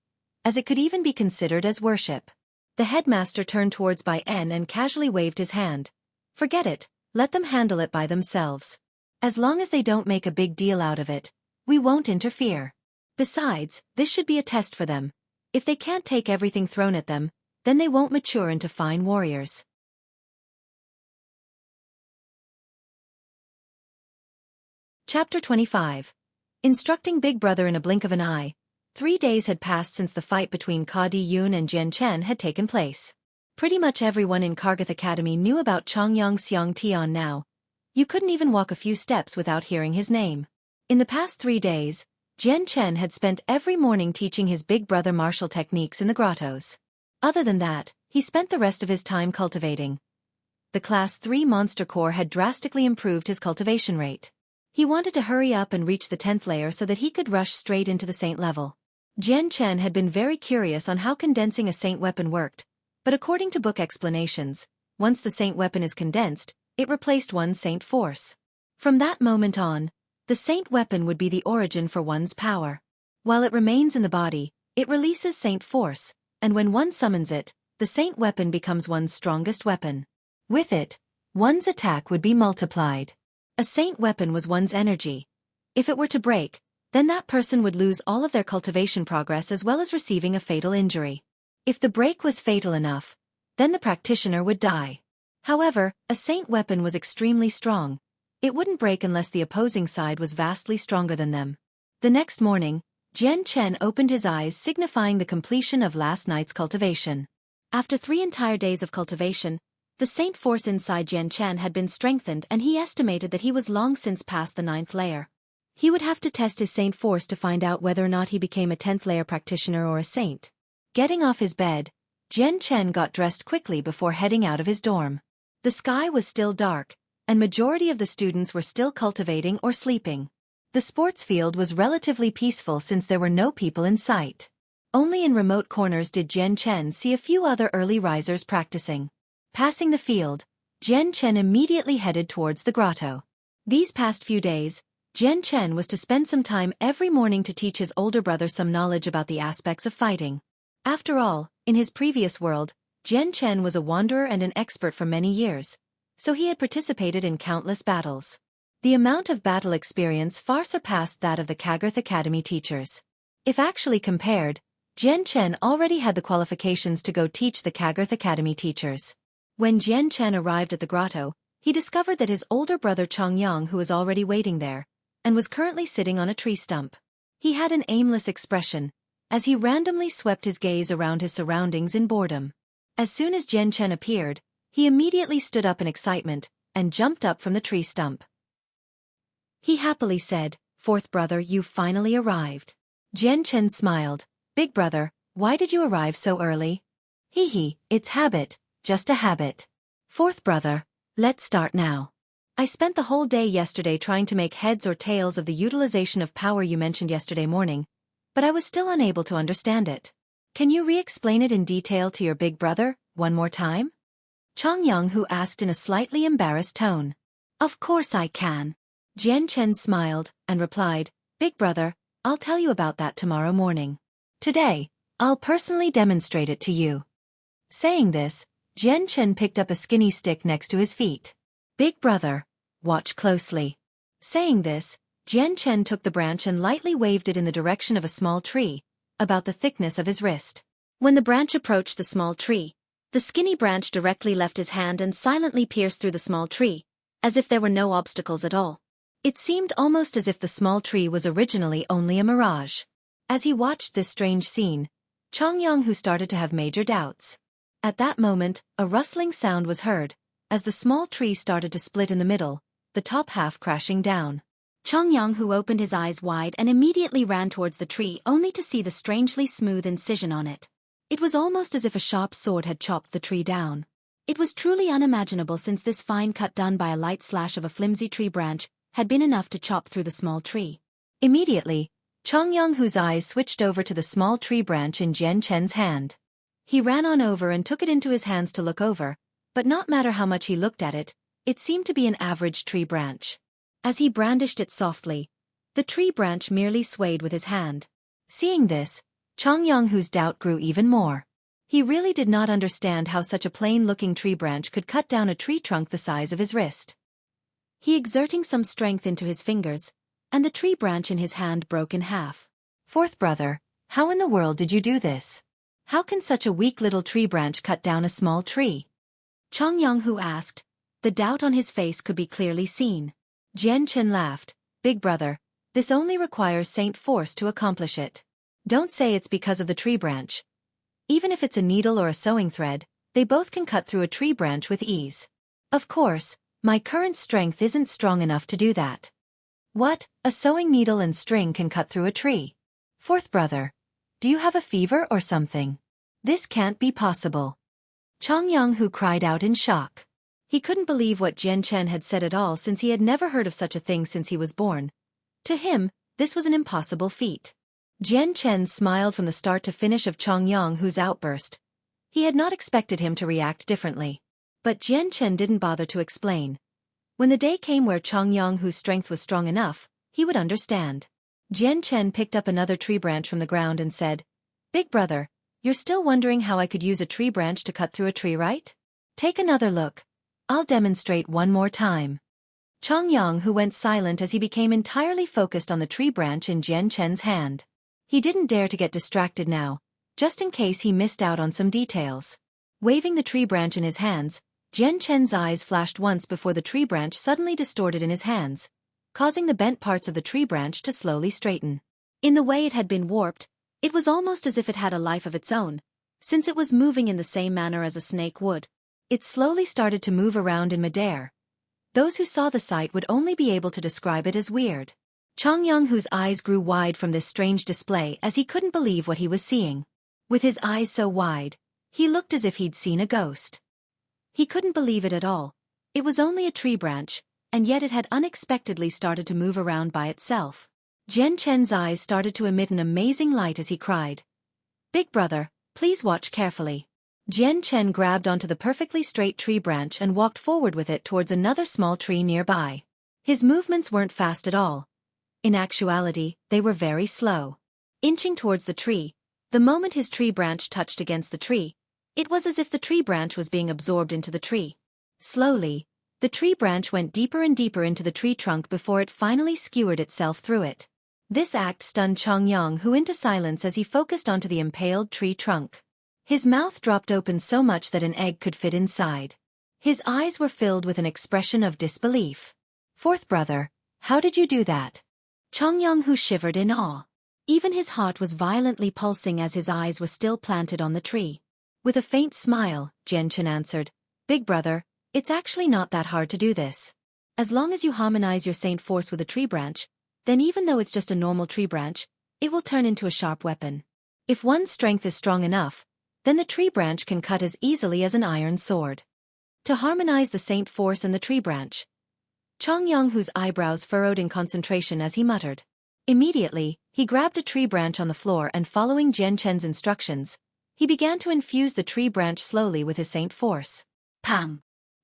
as it could even be considered as worship. The headmaster turned towards Bai En and casually waved his hand. "Forget it, let them handle it by themselves. As long as they don't make a big deal out of it, we won't interfere. Besides, this should be a test for them. If they can't take everything thrown at them, then they won't mature into fine warriors." Chapter 25. Instructing Big Brother in a blink of an eye. 3 days had passed since the fight between Ka Di Yun and Jian Chen had taken place. Pretty much everyone in Kargath Academy knew about Changyang Xiangtian now. You couldn't even walk a few steps without hearing his name. In the past 3 days, Jian Chen had spent every morning teaching his big brother martial techniques in the grottos. Other than that, he spent the rest of his time cultivating. The Class 3 Monster Core had drastically improved his cultivation rate. He wanted to hurry up and reach the 10th layer so that he could rush straight into the saint level. Jian Chen had been very curious on how condensing a saint weapon worked, but according to book explanations, once the saint weapon is condensed, it replaced one's saint force. From that moment on, the saint weapon would be the origin for one's power. While it remains in the body, it releases saint force, and when one summons it, the saint weapon becomes one's strongest weapon. With it, one's attack would be multiplied. A saint weapon was one's energy. If it were to break, then that person would lose all of their cultivation progress as well as receiving a fatal injury. If the break was fatal enough, then the practitioner would die. However, a saint weapon was extremely strong. It wouldn't break unless the opposing side was vastly stronger than them. The next morning, Jian Chen opened his eyes, signifying the completion of last night's cultivation. After 3 entire days of cultivation, the saint force inside Jian Chen had been strengthened, and he estimated that he was long since past the 9th layer. He would have to test his saint force to find out whether or not he became a 10th layer practitioner or a saint. Getting off his bed, Jian Chen got dressed quickly before heading out of his dorm. The sky was still dark, and majority of the students were still cultivating or sleeping. The sports field was relatively peaceful since there were no people in sight. Only in remote corners did Jian Chen see a few other early risers practicing. Passing the field, Jian Chen immediately headed towards the grotto. These past few days, Jian Chen was to spend some time every morning to teach his older brother some knowledge about the aspects of fighting. After all, in his previous world, Jian Chen was a wanderer and an expert for many years, so he had participated in countless battles. The amount of battle experience far surpassed that of the Kagarth Academy teachers. If actually compared, Jian Chen already had the qualifications to go teach the Kagarth Academy teachers. When Jian Chen arrived at the grotto, he discovered that his older brother Chongyang, who was already waiting there, and was currently sitting on a tree stump. He had an aimless expression, as he randomly swept his gaze around his surroundings in boredom. As soon as Jian Chen appeared, he immediately stood up in excitement, and jumped up from the tree stump. He happily said, "Fourth brother, you've finally arrived." Jian Chen smiled. "Big brother, why did you arrive so early?" "Hee, it's habit, just a habit." "Fourth brother, let's start now. I spent the whole day yesterday trying to make heads or tails of the utilization of power you mentioned yesterday morning, but I was still unable to understand it. Can you re-explain it in detail to your big brother, one more time?" Chongyang Hu asked in a slightly embarrassed tone. "Of course I can." Jian Chen smiled, and replied, "Big brother, I'll tell you about that tomorrow morning. Today, I'll personally demonstrate it to you." Saying this, Jian Chen picked up a skinny stick next to his feet. "Big brother, watch closely." Saying this, Jian Chen took the branch and lightly waved it in the direction of a small tree, about the thickness of his wrist. When the branch approached the small tree, the skinny branch directly left his hand and silently pierced through the small tree, as if there were no obstacles at all. It seemed almost as if the small tree was originally only a mirage. As he watched this strange scene, Chongyang Hu started to have major doubts. At that moment, a rustling sound was heard, as the small tree started to split in the middle, the top half crashing down. Chongyang Hu opened his eyes wide and immediately ran towards the tree, only to see the strangely smooth incision on it. It was almost as if a sharp sword had chopped the tree down. It was truly unimaginable, since this fine cut done by a light slash of a flimsy tree branch had been enough to chop through the small tree. Immediately, Chongyang Hu's eyes switched over to the small tree branch in Jian Chen's hand. He ran on over and took it into his hands to look over, but not matter how much he looked at it, it seemed to be an average tree branch. As he brandished it softly, the tree branch merely swayed with his hand. Seeing this, Chongyang Hu's doubt grew even more. He really did not understand how such a plain-looking tree branch could cut down a tree trunk the size of his wrist. He exerting some strength into his fingers, and the tree branch in his hand broke in half. "Fourth brother, how in the world did you do this? How can such a weak little tree branch cut down a small tree?" Chongyang Hu asked. The doubt on his face could be clearly seen. Jian Chen laughed. "Big brother, this only requires saint force to accomplish it. Don't say it's because of the tree branch. Even if it's a needle or a sewing thread, they both can cut through a tree branch with ease. Of course, my current strength isn't strong enough to do that." "What, a sewing needle and string can cut through a tree? Fourth brother, do you have a fever or something? This can't be possible." Chongyang Hu cried out in shock. He couldn't believe what Jian Chen had said at all, since he had never heard of such a thing since he was born. To him, this was an impossible feat. Jian Chen smiled from the start to finish of Chongyang Hu's outburst. He had not expected him to react differently. But Jian Chen didn't bother to explain. When the day came where Chongyang Hu's strength was strong enough, he would understand. Jian Chen picked up another tree branch from the ground and said, "Big brother, you're still wondering how I could use a tree branch to cut through a tree, right? Take another look. I'll demonstrate one more time." Chongyang Hu went silent as he became entirely focused on the tree branch in Jian Chen's hand. He didn't dare to get distracted now, just in case he missed out on some details. Waving the tree branch in his hands, Jian Chen's eyes flashed once before the tree branch suddenly distorted in his hands, causing the bent parts of the tree branch to slowly straighten. In the way it had been warped, it was almost as if it had a life of its own, since it was moving in the same manner as a snake would. It slowly started to move around in midair. Those who saw the sight would only be able to describe it as weird. Chongyang, whose eyes grew wide from this strange display as he couldn't believe what he was seeing. With his eyes so wide, he looked as if he'd seen a ghost. He couldn't believe it at all. It was only a tree branch, and yet it had unexpectedly started to move around by itself. Jian Chen's eyes started to emit an amazing light as he cried, "Big brother, please watch carefully." Jian Chen grabbed onto the perfectly straight tree branch and walked forward with it towards another small tree nearby. His movements weren't fast at all. In actuality, they were very slow. Inching towards the tree, the moment his tree branch touched against the tree, it was as if the tree branch was being absorbed into the tree. Slowly, the tree branch went deeper and deeper into the tree trunk before it finally skewered itself through it. This act stunned Chongyang into silence as he focused onto the impaled tree trunk. His mouth dropped open so much that an egg could fit inside. His eyes were filled with an expression of disbelief. "Fourth brother, how did you do that?" Chongyang shivered in awe. Even his heart was violently pulsing as his eyes were still planted on the tree. With a faint smile, Jian Chen answered, "Big brother, it's actually not that hard to do this. As long as you harmonize your saint force with a tree branch, then even though it's just a normal tree branch, it will turn into a sharp weapon. If one's strength is strong enough, then the tree branch can cut as easily as an iron sword." To harmonize the saint force and the tree branch. Chongyang's eyebrows furrowed in concentration as he muttered. Immediately, he grabbed a tree branch on the floor and following Jian Chen's instructions, he began to infuse the tree branch slowly with his saint force. Pang!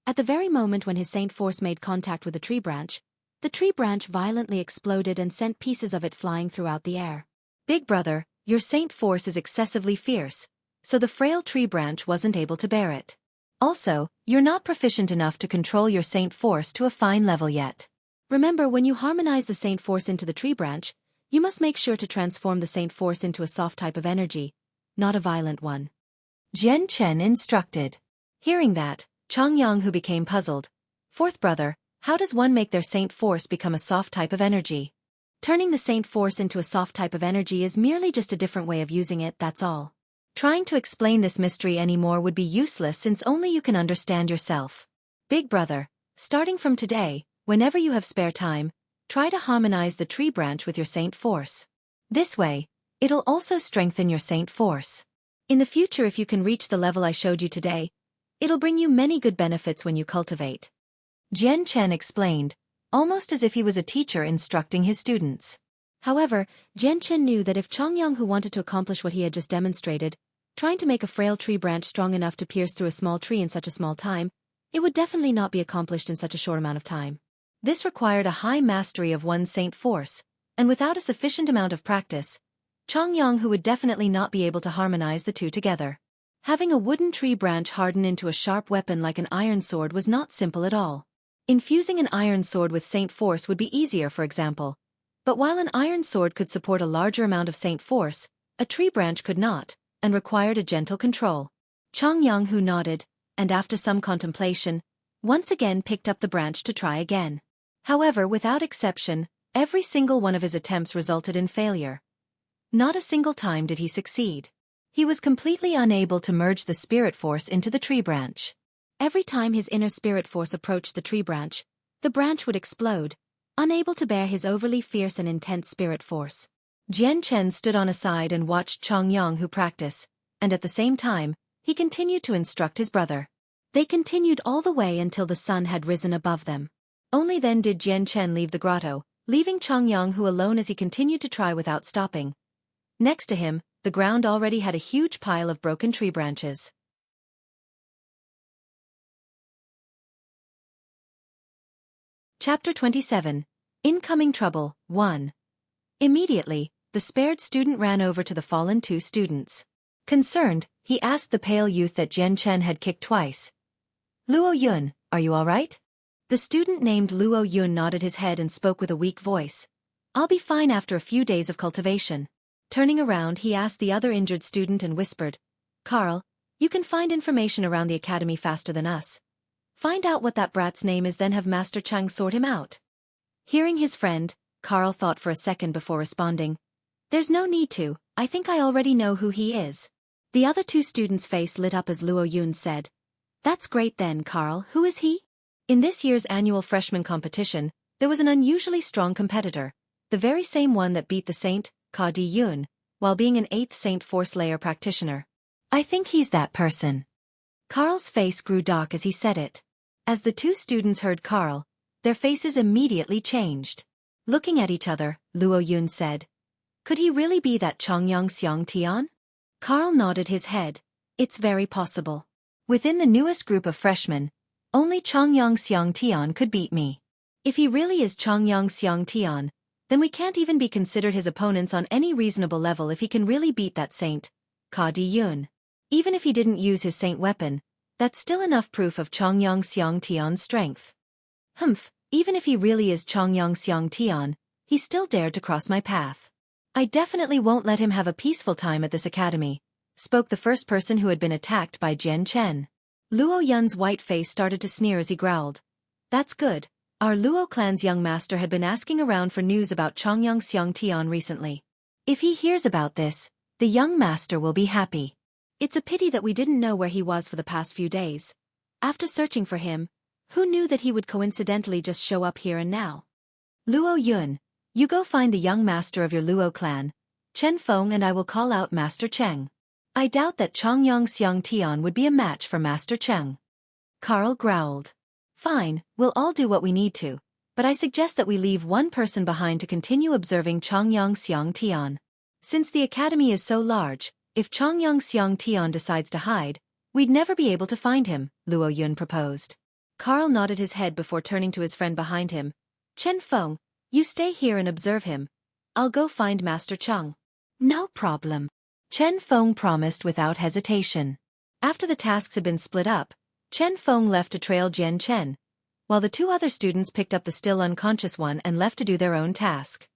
At the very moment when his saint force made contact with the tree branch violently exploded and sent pieces of it flying throughout the air. "Big brother, your saint force is excessively fierce, so the frail tree branch wasn't able to bear it. Also, you're not proficient enough to control your saint force to a fine level yet. Remember, when you harmonize the saint force into the tree branch, you must make sure to transform the saint force into a soft type of energy, not a violent one," Jian Chen instructed. Hearing that, Chongyang became puzzled. "Fourth brother, how does one make their saint force become a soft type of energy?" "Turning the saint force into a soft type of energy is merely just a different way of using it, that's all. Trying to explain this mystery anymore would be useless since only you can understand yourself. Big brother, starting from today, whenever you have spare time, try to harmonize the tree branch with your saint force. This way, it'll also strengthen your saint force. In the future, if you can reach the level I showed you today, it'll bring you many good benefits when you cultivate," Jian Chen explained, almost as if he was a teacher instructing his students. However, Jian Chen knew that if Chongyang wanted to accomplish what he had just demonstrated, trying to make a frail tree branch strong enough to pierce through a small tree in such a small time, it would definitely not be accomplished in such a short amount of time. This required a high mastery of one's saint force, and without a sufficient amount of practice, Chongyang would definitely not be able to harmonize the two together. Having a wooden tree branch harden into a sharp weapon like an iron sword was not simple at all. Infusing an iron sword with saint force would be easier, for example. But while an iron sword could support a larger amount of saint force, a tree branch could not, and required a gentle control. Chongyang nodded, and after some contemplation, once again picked up the branch to try again. However, without exception, every single one of his attempts resulted in failure. Not a single time did he succeed. He was completely unable to merge the spirit force into the tree branch. Every time his inner spirit force approached the branch would explode, unable to bear his overly fierce and intense spirit force. Jian Chen stood on a side and watched Chongyang practice, and at the same time, he continued to instruct his brother. They continued all the way until the sun had risen above them. Only then did Jian Chen leave the grotto, leaving Chongyang alone as he continued to try without stopping. Next to him, the ground already had a huge pile of broken tree branches. Chapter 27. Incoming Trouble, 1. Immediately, the spared student ran over to the fallen two students. Concerned, he asked the pale youth that Jian Chen had kicked twice. "Luo Yun, are you all right?" The student named Luo Yun nodded his head and spoke with a weak voice. "I'll be fine after a few days of cultivation." Turning around, he asked the other injured student and whispered, "Carl, you can find information around the academy faster than us. Find out what that brat's name is, then have Master Chang sort him out." Hearing his friend, Carl thought for a second before responding, There's no need to, I think I already know who he is. The other two students' face lit up as Luo Yun said. That's great then, Carl, who is he? In this year's annual freshman competition, there was an unusually strong competitor, the very same one that beat the Saint, Ka Di Yun, while being an 8th Saint Force Layer practitioner. I think he's that person. Carl's face grew dark as he said it. As the two students heard Carl, their faces immediately changed. Looking at each other, Luo Yun said, could he really be that Chongyang Xiang Tian? Carl nodded his head. It's very possible. Within the newest group of freshmen, only Chongyang Xiang Tian could beat me. If he really is Chongyang Xiang Tian, then we can't even be considered his opponents on any reasonable level if he can really beat that Saint, Ka Di Yun. Even if he didn't use his Saint weapon, that's still enough proof of Chongyang Xiang Tian's strength. Humph, even if he really is Chongyang Xiang Tian, he still dared to cross my path. I definitely won't let him have a peaceful time at this academy, spoke the first person who had been attacked by Jian Chen. Luo Yun's white face started to sneer as he growled. That's good. Our Luo clan's young master had been asking around for news about Chongyang Xiang Tian recently. If he hears about this, the young master will be happy. It's a pity that we didn't know where he was for the past few days. After searching for him, who knew that he would coincidentally just show up here and now? Luo Yun, you go find the young master of your Luo clan, Chen Feng, and I will call out Master Cheng. I doubt that Chongyang Xiang Tian would be a match for Master Cheng. Carl growled. Fine, we'll all do what we need to, but I suggest that we leave one person behind to continue observing Chongyang Xiang Tian. Since the academy is so large, if Chongyang Xiang Tian decides to hide, we'd never be able to find him, Luo Yun proposed. Carl nodded his head before turning to his friend behind him. Chen Feng, you stay here and observe him. I'll go find Master Cheng. No problem. Chen Feng promised without hesitation. After the tasks had been split up, Chen Feng left to trail Jian Chen, while the two other students picked up the still unconscious one and left to do their own task.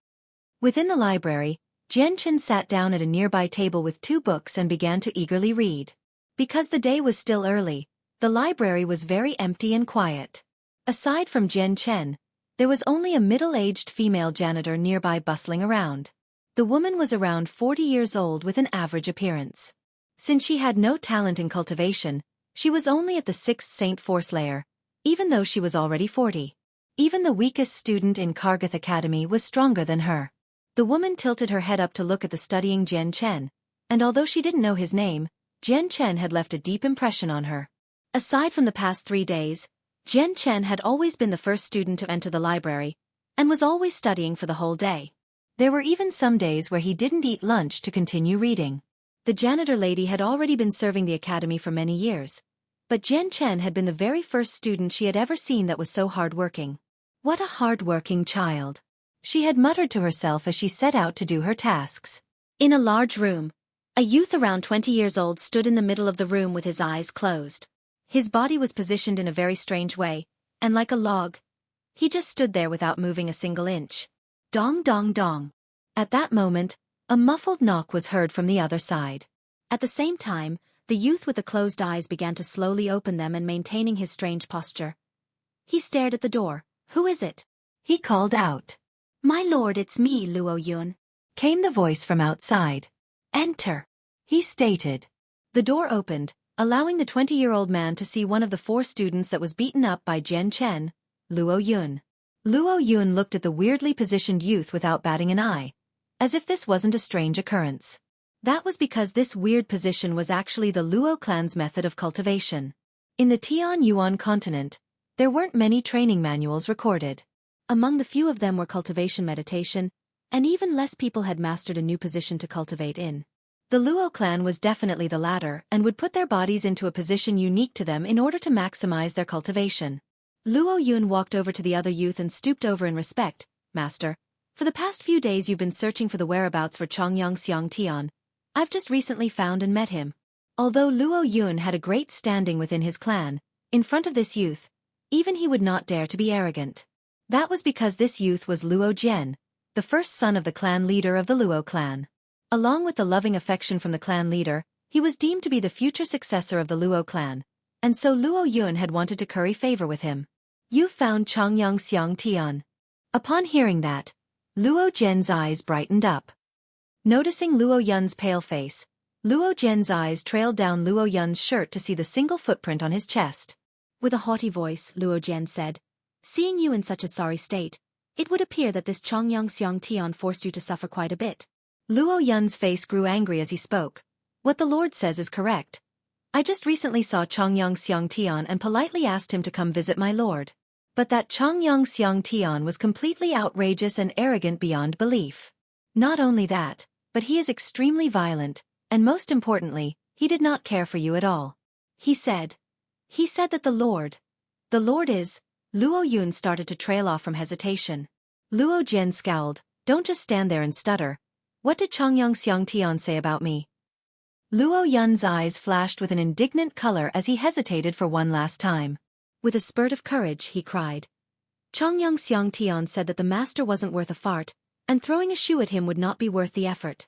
Within the library, Jian Chen sat down at a nearby table with 2 books and began to eagerly read. Because the day was still early, the library was very empty and quiet. Aside from Jian Chen, there was only a middle-aged female janitor nearby bustling around. The woman was around 40 years old with an average appearance. Since she had no talent in cultivation, she was only at the 6th Saint Force Layer, even though she was already 40. Even the weakest student in Kargath Academy was stronger than her. The woman tilted her head up to look at the studying Jian Chen, and although she didn't know his name, Jian Chen had left a deep impression on her. Aside from the past 3 days, Jian Chen had always been the first student to enter the library, and was always studying for the whole day. There were even some days where he didn't eat lunch to continue reading. The janitor lady had already been serving the academy for many years, but Jian Chen had been the very first student she had ever seen that was so hard-working. What a hard-working child, she had muttered to herself as she set out to do her tasks. In a large room, a youth around 20 years old stood in the middle of the room with his eyes closed. His body was positioned in a very strange way, and like a log, he just stood there without moving a single inch. Dong dong dong. At that moment, a muffled knock was heard from the other side. At the same time, the youth with the closed eyes began to slowly open them and maintaining his strange posture. He stared at the door. Who is it? He called out. My lord, it's me, Luo Yun, came the voice from outside. Enter, he stated. The door opened, allowing the 20-year-old man to see one of the 4 students that was beaten up by Jian Chen, Luo Yun. Luo Yun looked at the weirdly positioned youth without batting an eye, as if this wasn't a strange occurrence. That was because this weird position was actually the Luo clan's method of cultivation. In the Tian Yuan continent, there weren't many training manuals recorded. Among the few of them were cultivation meditation, and even less people had mastered a new position to cultivate in. The Luo clan was definitely the latter and would put their bodies into a position unique to them in order to maximize their cultivation. Luo Yun walked over to the other youth and stooped over in respect. Master, for the past few days you've been searching for the whereabouts for Chongyang Xiang Tian. I've just recently found and met him. Although Luo Yun had a great standing within his clan, in front of this youth, even he would not dare to be arrogant. That was because this youth was Luo Jian, the first son of the clan leader of the Luo clan. Along with the loving affection from the clan leader, he was deemed to be the future successor of the Luo clan, and so Luo Yun had wanted to curry favor with him. You found Chongyang Xiang Tian. Upon hearing that, Luo Jian's eyes brightened up. Noticing Luo Yun's pale face, Luo Zhen's eyes trailed down Luo Yun's shirt to see the single footprint on his chest. With a haughty voice, Luo Zhen said, "Seeing you in such a sorry state, it would appear that this Chongyang Xiang Tian forced you to suffer quite a bit." Luo Yun's face grew angry as he spoke. "What the Lord says is correct. I just recently saw Chongyang Xiang Tian and politely asked him to come visit my lord. But that Chongyang Xiang Tian was completely outrageous and arrogant beyond belief. Not only that, but he is extremely violent, and most importantly, he did not care for you at all. He said that the Lord is..." Luo Yun started to trail off from hesitation. Luo Zhen scowled. "Don't just stand there and stutter. What did Chongyang Xiang Tian say about me?" Luo Yun's eyes flashed with an indignant color as he hesitated for one last time. With a spurt of courage, he cried. "Chongyang Xiang Tian said that the master wasn't worth a fart, and throwing a shoe at him would not be worth the effort."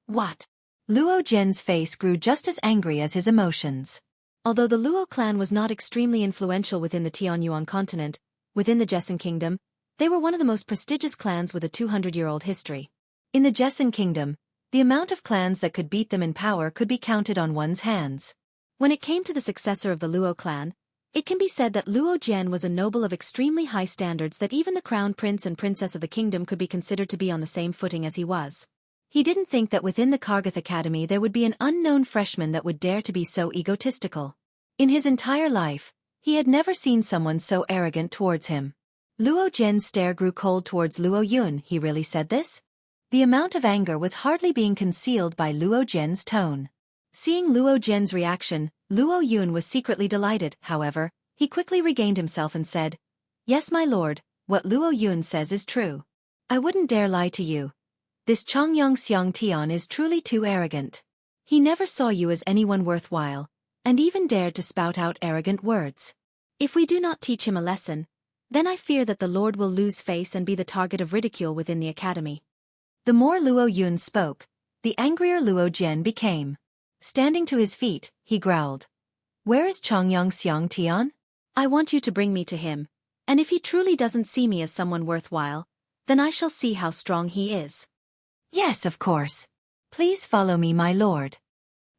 "What?" Luo Zhen's face grew just as angry as his emotions. Although the Luo clan was not extremely influential within the Tianyuan continent, within the Jesson kingdom, they were one of the most prestigious clans with a 200-year-old history. In the Jesson kingdom, the amount of clans that could beat them in power could be counted on one's hands. When it came to the successor of the Luo clan, it can be said that Luo Zhen was a noble of extremely high standards that even the crown prince and princess of the kingdom could be considered to be on the same footing as he was. He didn't think that within the Kargath Academy there would be an unknown freshman that would dare to be so egotistical. In his entire life, he had never seen someone so arrogant towards him. Luo Zhen's stare grew cold towards Luo Yun. He really said this? The amount of anger was hardly being concealed by Luo Zhen's tone. Seeing Luo Zhen's reaction, Luo Yun was secretly delighted. However, he quickly regained himself and said, "Yes, my lord, what Luo Yun says is true. I wouldn't dare lie to you. This Chongyang Xiang Tian is truly too arrogant. He never saw you as anyone worthwhile, and even dared to spout out arrogant words. If we do not teach him a lesson, then I fear that the Lord will lose face and be the target of ridicule within the academy." The more Luo Yun spoke, the angrier Luo Zhen became. Standing to his feet, he growled, "Where is Chongyang Xiang Tian? I want you to bring me to him, and if he truly doesn't see me as someone worthwhile, then I shall see how strong he is." "Yes, of course. Please follow me, my lord."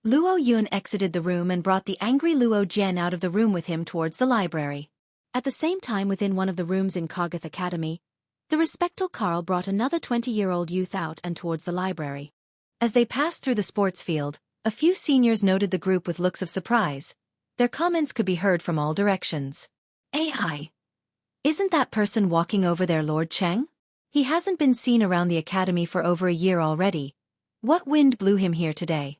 Luo Yun exited the room and brought the angry Luo Zhen out of the room with him towards the library. At the same time, within one of the rooms in Kargath Academy, the respectful Karl brought another 20-year-old youth out and towards the library. As they passed through the sports field, a few seniors noted the group with looks of surprise. Their comments could be heard from all directions. "AI! Isn't that person walking over there Lord Cheng? He hasn't been seen around the academy for over a year already. What wind blew him here today?"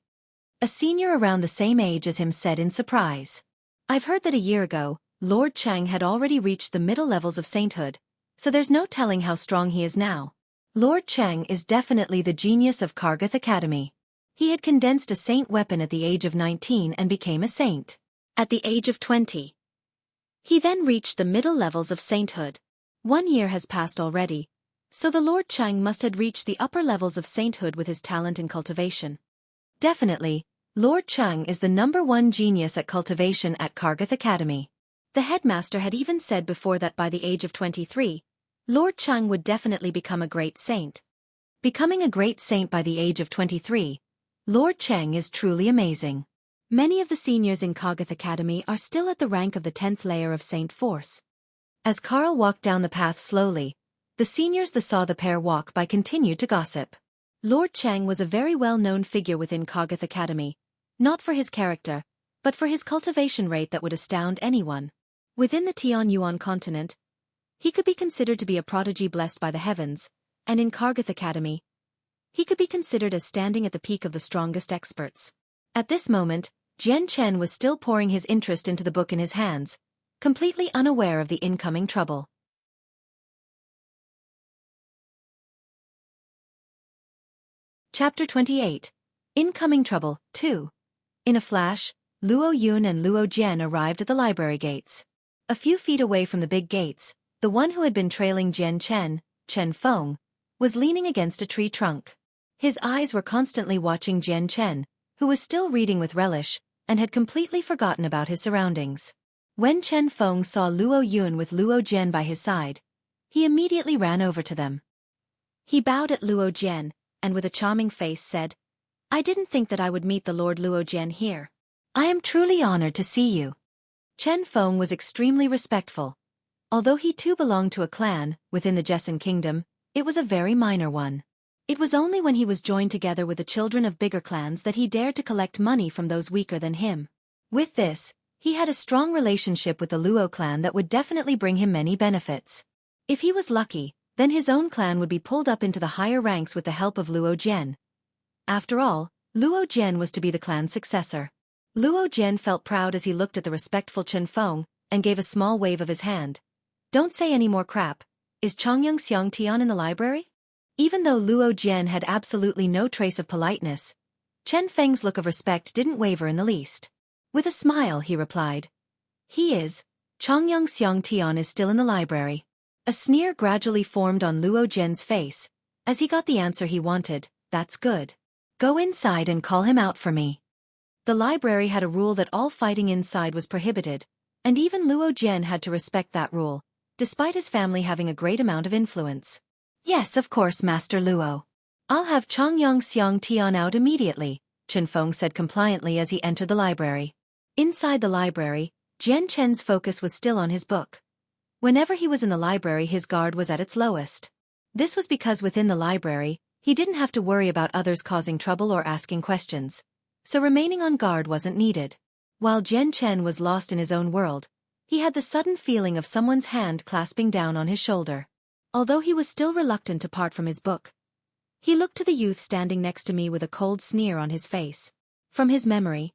A senior around the same age as him said in surprise. "I've heard that a year ago, Lord Cheng had already reached the middle levels of sainthood, so there's no telling how strong he is now. Lord Cheng is definitely the genius of Kargath Academy. He had condensed a saint weapon at the age of 19 and became a saint. At the age of 20, he then reached the middle levels of sainthood. 1 year has passed already, so the Lord Cheng must have reached the upper levels of sainthood with his talent in cultivation. Definitely, Lord Cheng is the #1 genius at cultivation at Kargath Academy." The headmaster had even said before that by the age of 23, Lord Cheng would definitely become a great saint. Becoming a great saint by the age of 23, Lord Cheng is truly amazing. Many of the seniors in Kargath Academy are still at the rank of the 10th layer of Saint Force. As Karl walked down the path slowly, the seniors that saw the pair walk by continued to gossip. Lord Cheng was a very well-known figure within Kargath Academy, not for his character, but for his cultivation rate that would astound anyone. Within the Tianyuan continent, he could be considered to be a prodigy blessed by the heavens, and in Kargath Academy, he could be considered as standing at the peak of the strongest experts. At this moment, Jian Chen was still pouring his interest into the book in his hands, completely unaware of the incoming trouble. Chapter 28. Incoming Trouble, 2. In a flash, Luo Yun and Luo Jian arrived at the library gates. A few feet away from the big gates, the one who had been trailing Jian Chen, Chen Feng, was leaning against a tree trunk. His eyes were constantly watching Jian Chen, who was still reading with relish, and had completely forgotten about his surroundings. When Chen Feng saw Luo Yun with Luo Jian by his side, he immediately ran over to them. He bowed at Luo Jian, and with a charming face said, "I didn't think that I would meet the Lord Luo Jian here. I am truly honored to see you." Chen Feng was extremely respectful. Although he too belonged to a clan within the Jessen kingdom, it was a very minor one. It was only when he was joined together with the children of bigger clans that he dared to collect money from those weaker than him. With this, he had a strong relationship with the Luo clan that would definitely bring him many benefits. If he was lucky, then his own clan would be pulled up into the higher ranks with the help of Luo Jian. After all, Luo Jian was to be the clan's successor. Luo Jian felt proud as he looked at the respectful Chen Feng and gave a small wave of his hand. "Don't say any more crap. Is Chongyang Xiang Tian in the library?" Even though Luo Jian had absolutely no trace of politeness, Chen Feng's look of respect didn't waver in the least. With a smile, he replied, "He is. Chongyang Xiang Tian is still in the library." A sneer gradually formed on Luo Jian's face, as he got the answer he wanted. "That's good. Go inside and call him out for me." The library had a rule that all fighting inside was prohibited, and even Luo Jian had to respect that rule, despite his family having a great amount of influence. "Yes, of course, Master Luo. I'll have Chongyang Xiang Tian out immediately," Chen Feng said compliantly as he entered the library. Inside the library, Jian Chen's focus was still on his book. Whenever he was in the library, his guard was at its lowest. This was because within the library, he didn't have to worry about others causing trouble or asking questions, so remaining on guard wasn't needed. While Jian Chen was lost in his own world, he had the sudden feeling of someone's hand clasping down on his shoulder. Although he was still reluctant to part from his book, he looked to the youth standing next to me with a cold sneer on his face. From his memory,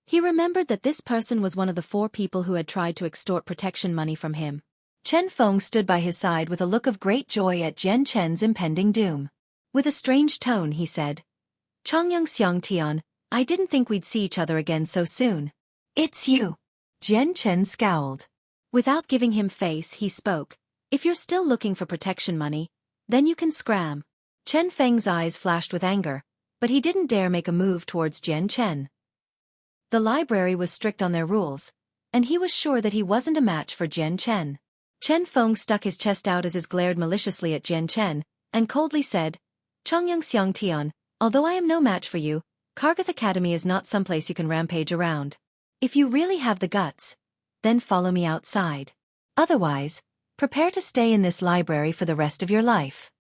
he remembered that this person was one of the 4 people who had tried to extort protection money from him. Chen Feng stood by his side with a look of great joy at Jian Chen's impending doom. With a strange tone, he said, "Chongyang Xiang Tian, I didn't think we'd see each other again so soon." "It's you." Jian Chen scowled. Without giving him face, he spoke, "If you're still looking for protection money, then you can scram." Chen Feng's eyes flashed with anger, but he didn't dare make a move towards Jian Chen. The library was strict on their rules, and he was sure that he wasn't a match for Jian Chen. Chen Feng stuck his chest out as he glared maliciously at Jian Chen, and coldly said, "Chongyang Xiang Tian, although I am no match for you, Kargath Academy is not someplace you can rampage around. If you really have the guts, then follow me outside. Otherwise, prepare to stay in this library for the rest of your life."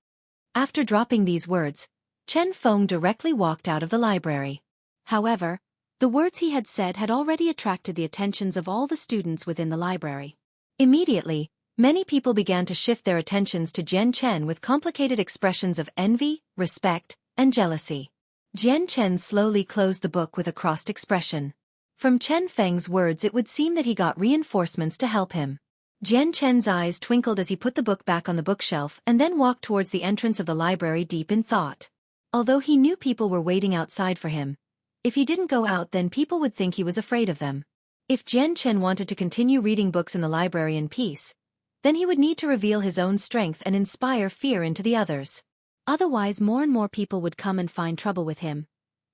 After dropping these words, Chen Feng directly walked out of the library. However, the words he had said had already attracted the attentions of all the students within the library. Immediately, many people began to shift their attentions to Jian Chen with complicated expressions of envy, respect, and jealousy. Jian Chen slowly closed the book with a crossed expression. From Chen Feng's words, it would seem that he got reinforcements to help him. Jian Chen's eyes twinkled as he put the book back on the bookshelf and then walked towards the entrance of the library deep in thought. Although he knew people were waiting outside for him, if he didn't go out, then people would think he was afraid of them. If Jian Chen wanted to continue reading books in the library in peace, then he would need to reveal his own strength and inspire fear into the others. Otherwise, more and more people would come and find trouble with him.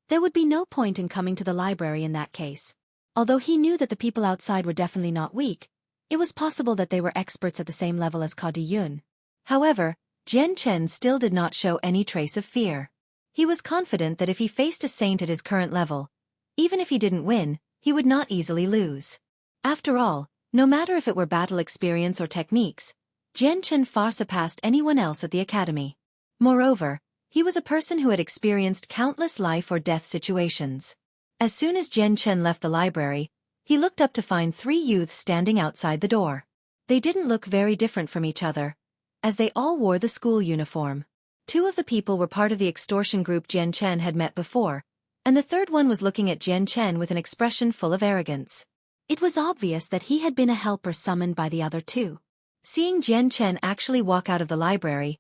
There would be no point in coming to the library in that case. Although he knew that the people outside were definitely not weak, it was possible that they were experts at the same level as Ka Diyun. However, Jian Chen still did not show any trace of fear. He was confident that if he faced a saint at his current level, even if he didn't win, he would not easily lose. After all, no matter if it were battle experience or techniques, Jian Chen far surpassed anyone else at the academy. Moreover, he was a person who had experienced countless life or death situations. As soon as Jian Chen left the library, he looked up to find 3 youths standing outside the door. They didn't look very different from each other, as they all wore the school uniform. 2 of the people were part of the extortion group Jian Chen had met before, and the third one was looking at Jian Chen with an expression full of arrogance. It was obvious that he had been a helper summoned by the other 2. Seeing Jian Chen actually walk out of the library,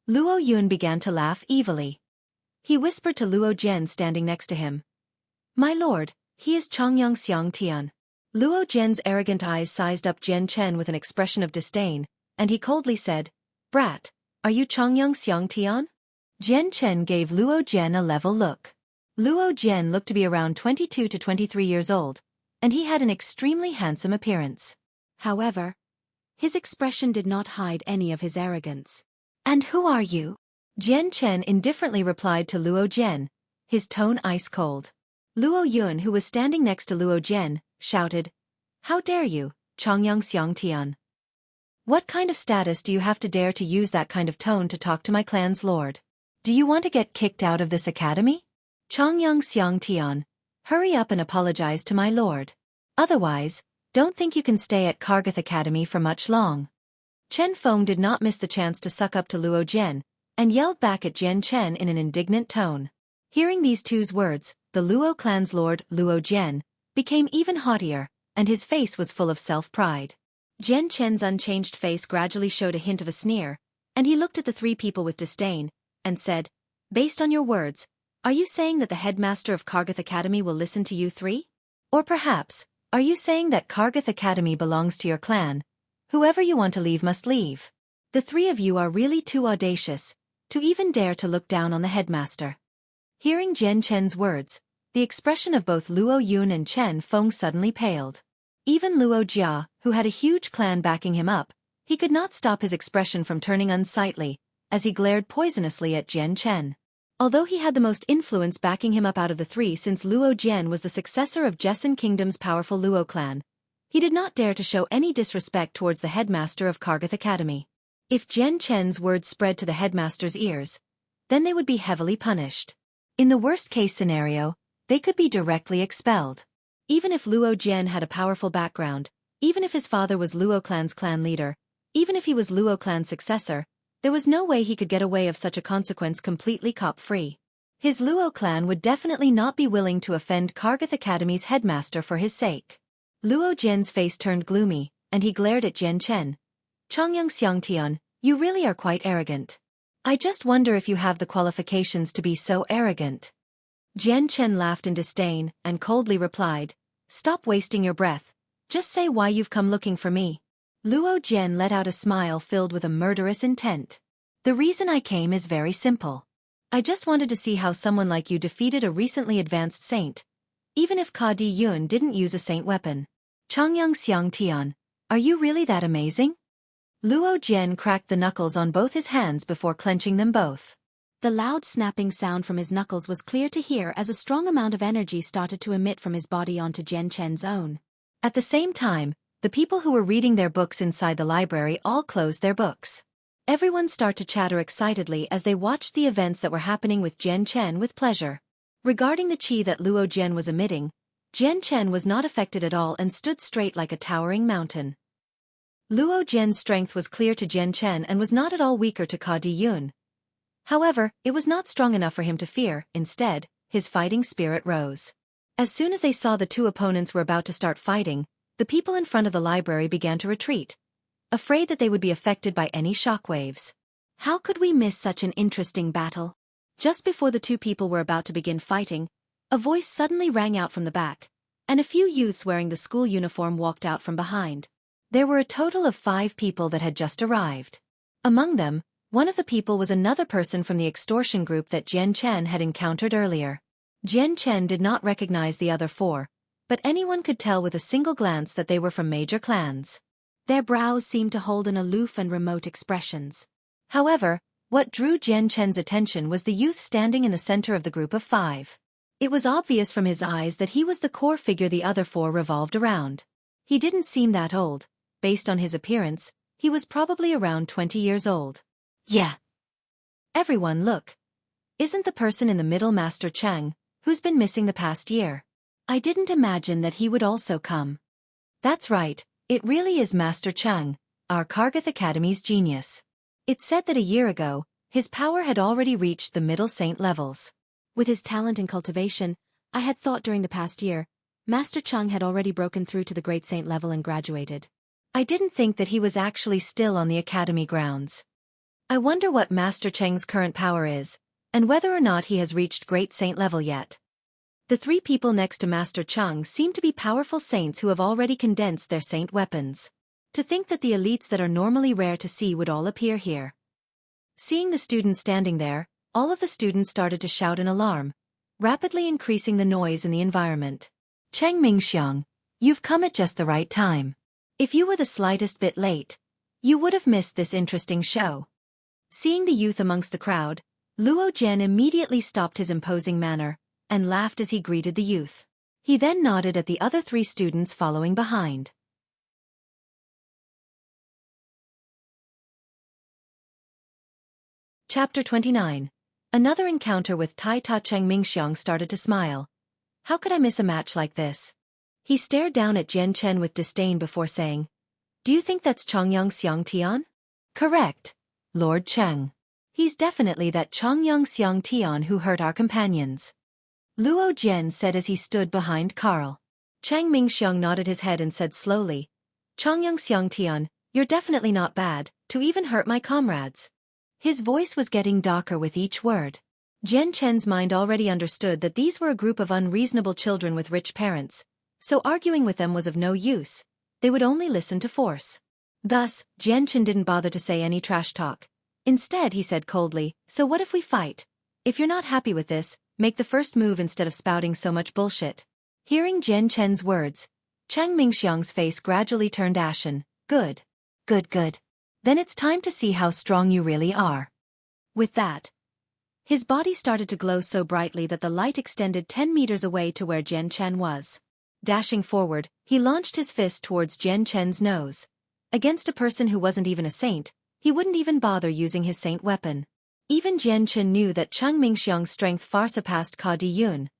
Luo Yun began to laugh evilly. He whispered to Luo Jian standing next to him, "My lord, he is Chongyang Xiang Tian." Luo Jian's arrogant eyes sized up Jian Chen with an expression of disdain, and he coldly said, "Brat, are you Chongyang Xiang Tian?" Jian Chen gave Luo Jian a level look. Luo Jian looked to be around 22 to 23 years old, and he had an extremely handsome appearance. However, his expression did not hide any of his arrogance. "And who are you?" Jian Chen indifferently replied to Luo Jian, his tone ice-cold. Luo Yun, who was standing next to Luo Jian, shouted, "How dare you, Chongyang Xiangtian? What kind of status do you have to dare to use that kind of tone to talk to my clan's lord? Do you want to get kicked out of this academy? Chongyang Xiangtian, hurry up and apologize to my lord. Otherwise, don't think you can stay at Kargath Academy for much long." Chen Feng did not miss the chance to suck up to Luo Jian, and yelled back at Jian Chen in an indignant tone. Hearing these two's words, the Luo clan's lord, Luo Jian, became even haughtier, and his face was full of self-pride. Jian Chen's unchanged face gradually showed a hint of a sneer, and he looked at the three people with disdain, and said, "Based on your words, are you saying that the headmaster of Kargath Academy will listen to you three? Or perhaps, are you saying that Kargath Academy belongs to your clan? Whoever you want to leave must leave. The three of you are really too audacious to even dare to look down on the headmaster." Hearing Jian Chen's words, the expression of both Luo Yun and Chen Feng suddenly paled. Even Luo Jia, who had a huge clan backing him up, he could not stop his expression from turning unsightly, as he glared poisonously at Jian Chen. Although he had the most influence backing him up out of the three since Luo Jian was the successor of Jessen Kingdom's powerful Luo clan, he did not dare to show any disrespect towards the headmaster of Kargath Academy. If Jian Chen's words spread to the headmaster's ears, then they would be heavily punished. In the worst-case scenario, they could be directly expelled. Even if Luo Jian had a powerful background, even if his father was Luo clan's clan leader, even if he was Luo clan's successor, there was no way he could get away of such a consequence completely cop-free. His Luo clan would definitely not be willing to offend Kargath Academy's headmaster for his sake. Luo Jian's face turned gloomy, and he glared at Jian Chen. "Chongyang Xiangtian, you really are quite arrogant. I just wonder if you have the qualifications to be so arrogant." Jian Chen laughed in disdain and coldly replied, "Stop wasting your breath. Just say why you've come looking for me." Luo Jian let out a smile filled with a murderous intent. "The reason I came is very simple. I just wanted to see how someone like you defeated a recently advanced saint, even if Ka Di Yun didn't use a saint weapon. Chongyang Xiangtian, are you really that amazing?" Luo Jian cracked the knuckles on both his hands before clenching them both. The loud snapping sound from his knuckles was clear to hear as a strong amount of energy started to emit from his body onto Jian Chen's own. At the same time, the people who were reading their books inside the library all closed their books. Everyone started to chatter excitedly as they watched the events that were happening with Jian Chen with pleasure. Regarding the qi that Luo Jian was emitting, Jian Chen was not affected at all and stood straight like a towering mountain. Luo Jian's strength was clear to Jian Chen and was not at all weaker to Ka Di Yun. However, it was not strong enough for him to fear. Instead, his fighting spirit rose. As soon as they saw the two opponents were about to start fighting, the people in front of the library began to retreat, afraid that they would be affected by any shockwaves. How could we miss such an interesting battle? Just before the two people were about to begin fighting, a voice suddenly rang out from the back, and a few youths wearing the school uniform walked out from behind. There were a total of 5 people that had just arrived. Among them, one of the people was another person from the extortion group that Jian Chen had encountered earlier. Jian Chen did not recognize the other 4, but anyone could tell with a single glance that they were from major clans. Their brows seemed to hold an aloof and remote expressions. However, what drew Jian Chen's attention was the youth standing in the center of the group of 5. It was obvious from his eyes that he was the core figure the other 4 revolved around. He didn't seem that old. Based on his appearance, he was probably around 20 years old. "Yeah. Everyone look. Isn't the person in the middle Master Chang, who's been missing the past year? I didn't imagine that he would also come." "That's right, it really is Master Chang, our Kargath Academy's genius. It's said that a year ago, his power had already reached the middle saint levels. With his talent and cultivation, I had thought during the past year, Master Chang had already broken through to the great saint level and graduated. I didn't think that he was actually still on the academy grounds. I wonder what Master Cheng's current power is, and whether or not he has reached great saint level yet." The 3 people next to Master Cheng seem to be powerful saints who have already condensed their saint weapons. To think that the elites that are normally rare to see would all appear here. Seeing the students standing there, all of the students started to shout in alarm, rapidly increasing the noise in the environment. "Cheng Mingxiang, you've come at just the right time. If you were the slightest bit late, you would have missed this interesting show." Seeing the youth amongst the crowd, Luo Jian immediately stopped his imposing manner and laughed as he greeted the youth. He then nodded at the other 3 students following behind. Chapter 29. Another encounter with Tai Ta. Cheng Mingxiang started to smile. How could I miss a match like this? He stared down at Jian Chen with disdain before saying, "Do you think that's Chongyang Xiang Tian?" "Correct, Lord Cheng. He's definitely that Chongyang Xiang Tian who hurt our companions," Luo Jian said as he stood behind Carl. Cheng Mingxiang nodded his head and said slowly, "Chongyang Xiang Tian, you're definitely not bad, to even hurt my comrades." His voice was getting darker with each word. Jian Chen's mind already understood that these were a group of unreasonable children with rich parents, so arguing with them was of no use. They would only listen to force. Thus, Jian Chen didn't bother to say any trash talk. Instead, he said coldly, "So what if we fight? If you're not happy with this, make the first move instead of spouting so much bullshit." Hearing Jian Chen's words, Cheng Mingxiang's face gradually turned ashen. Good. Good. Then it's time to see how strong you really are." With that, his body started to glow so brightly that the light extended 10 meters away to where Jian Chen was. Dashing forward, he launched his fist towards Jian Chen's nose. Against a person who wasn't even a saint, he wouldn't even bother using his saint weapon. Even Jian Chen knew that Cheng Mingxiang's strength far surpassed Ka Di Yun.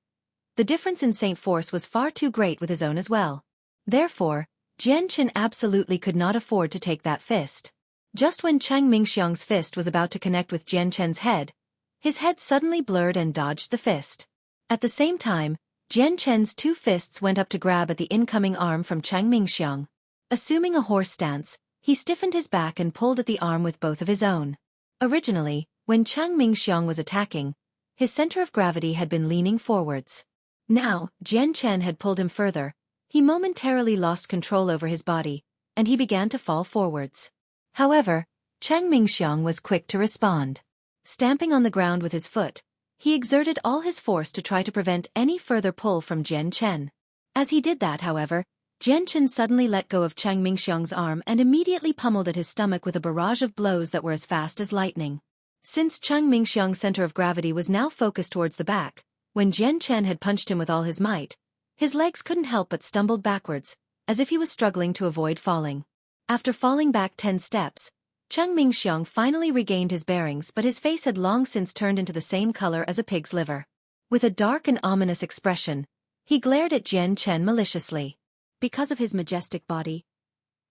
The difference in saint force was far too great with his own as well. Therefore, Jian Chen absolutely could not afford to take that fist. Just when Cheng Mingxiang's fist was about to connect with Jian Chen's head, his head suddenly blurred and dodged the fist. At the same time, Jian Chen's 2 fists went up to grab at the incoming arm from Cheng Mingxiang. Assuming a horse stance, he stiffened his back and pulled at the arm with both of his own. Originally, when Cheng Mingxiang was attacking, his center of gravity had been leaning forwards. Now, Jian Chen had pulled him further. He momentarily lost control over his body, and he began to fall forwards. However, Cheng Mingxiang was quick to respond. Stamping on the ground with his foot, he exerted all his force to try to prevent any further pull from Jian Chen. As he did that, however, Jian Chen suddenly let go of Cheng Mingxiang's arm and immediately pummeled at his stomach with a barrage of blows that were as fast as lightning. Since Cheng Mingxiang's center of gravity was now focused towards the back, when Jian Chen had punched him with all his might, his legs couldn't help but stumbled backwards, as if he was struggling to avoid falling. After falling back 10 steps, Cheng Mingxiang finally regained his bearings, but his face had long since turned into the same color as a pig's liver. With a dark and ominous expression, he glared at Jian Chen maliciously. Because of his majestic body,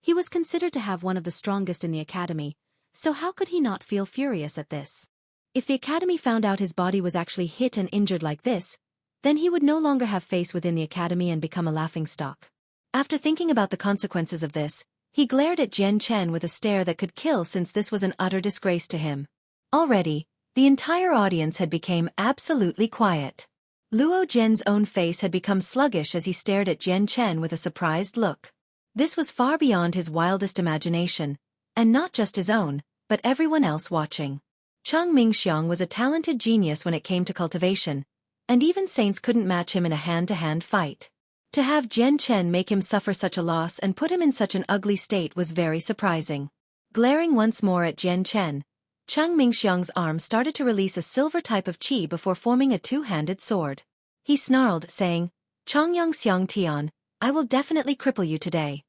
he was considered to have one of the strongest in the academy, so how could he not feel furious at this? If the academy found out his body was actually hit and injured like this, then he would no longer have face within the academy and become a laughingstock. After thinking about the consequences of this, he glared at Jian Chen with a stare that could kill, since this was an utter disgrace to him. Already, the entire audience had become absolutely quiet. Luo Jian's own face had become sluggish as he stared at Jian Chen with a surprised look. This was far beyond his wildest imagination, and not just his own, but everyone else watching. Cheng Mingxiang was a talented genius when it came to cultivation, and even saints couldn't match him in a hand-to-hand fight. To have Jian Chen make him suffer such a loss and put him in such an ugly state was very surprising. Glaring once more at Jian Chen, Cheng Mingxiang's arm started to release a silver type of qi before forming a 2-handed sword. He snarled, saying, "Chongyang Xiang Tian, I will definitely cripple you today."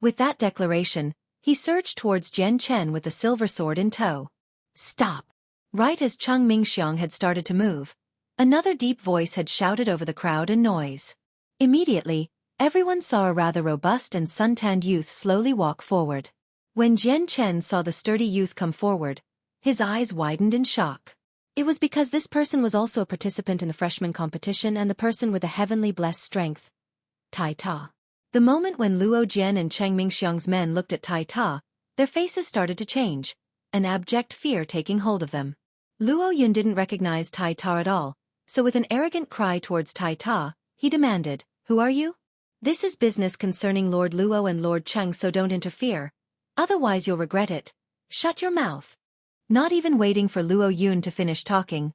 With that declaration, he surged towards Jian Chen with the silver sword in tow. "Stop!" Right as Cheng Mingxiang had started to move, another deep voice had shouted over the crowd and noise. Immediately, everyone saw a rather robust and suntanned youth slowly walk forward. When Jian Chen saw the sturdy youth come forward, his eyes widened in shock. It was because this person was also a participant in the freshman competition and the person with the heavenly blessed strength, Tai Ta. The moment when Luo Jian and Cheng Mingxiang's men looked at Tai Ta, their faces started to change, an abject fear taking hold of them. Luo Yun didn't recognize Tai Ta at all, so with an arrogant cry towards Tai Ta, he demanded, "Who are you?" "This is business concerning Lord Luo and Lord Cheng, so don't interfere. Otherwise you'll regret it. Shut your mouth." Not even waiting for Luo Yun to finish talking,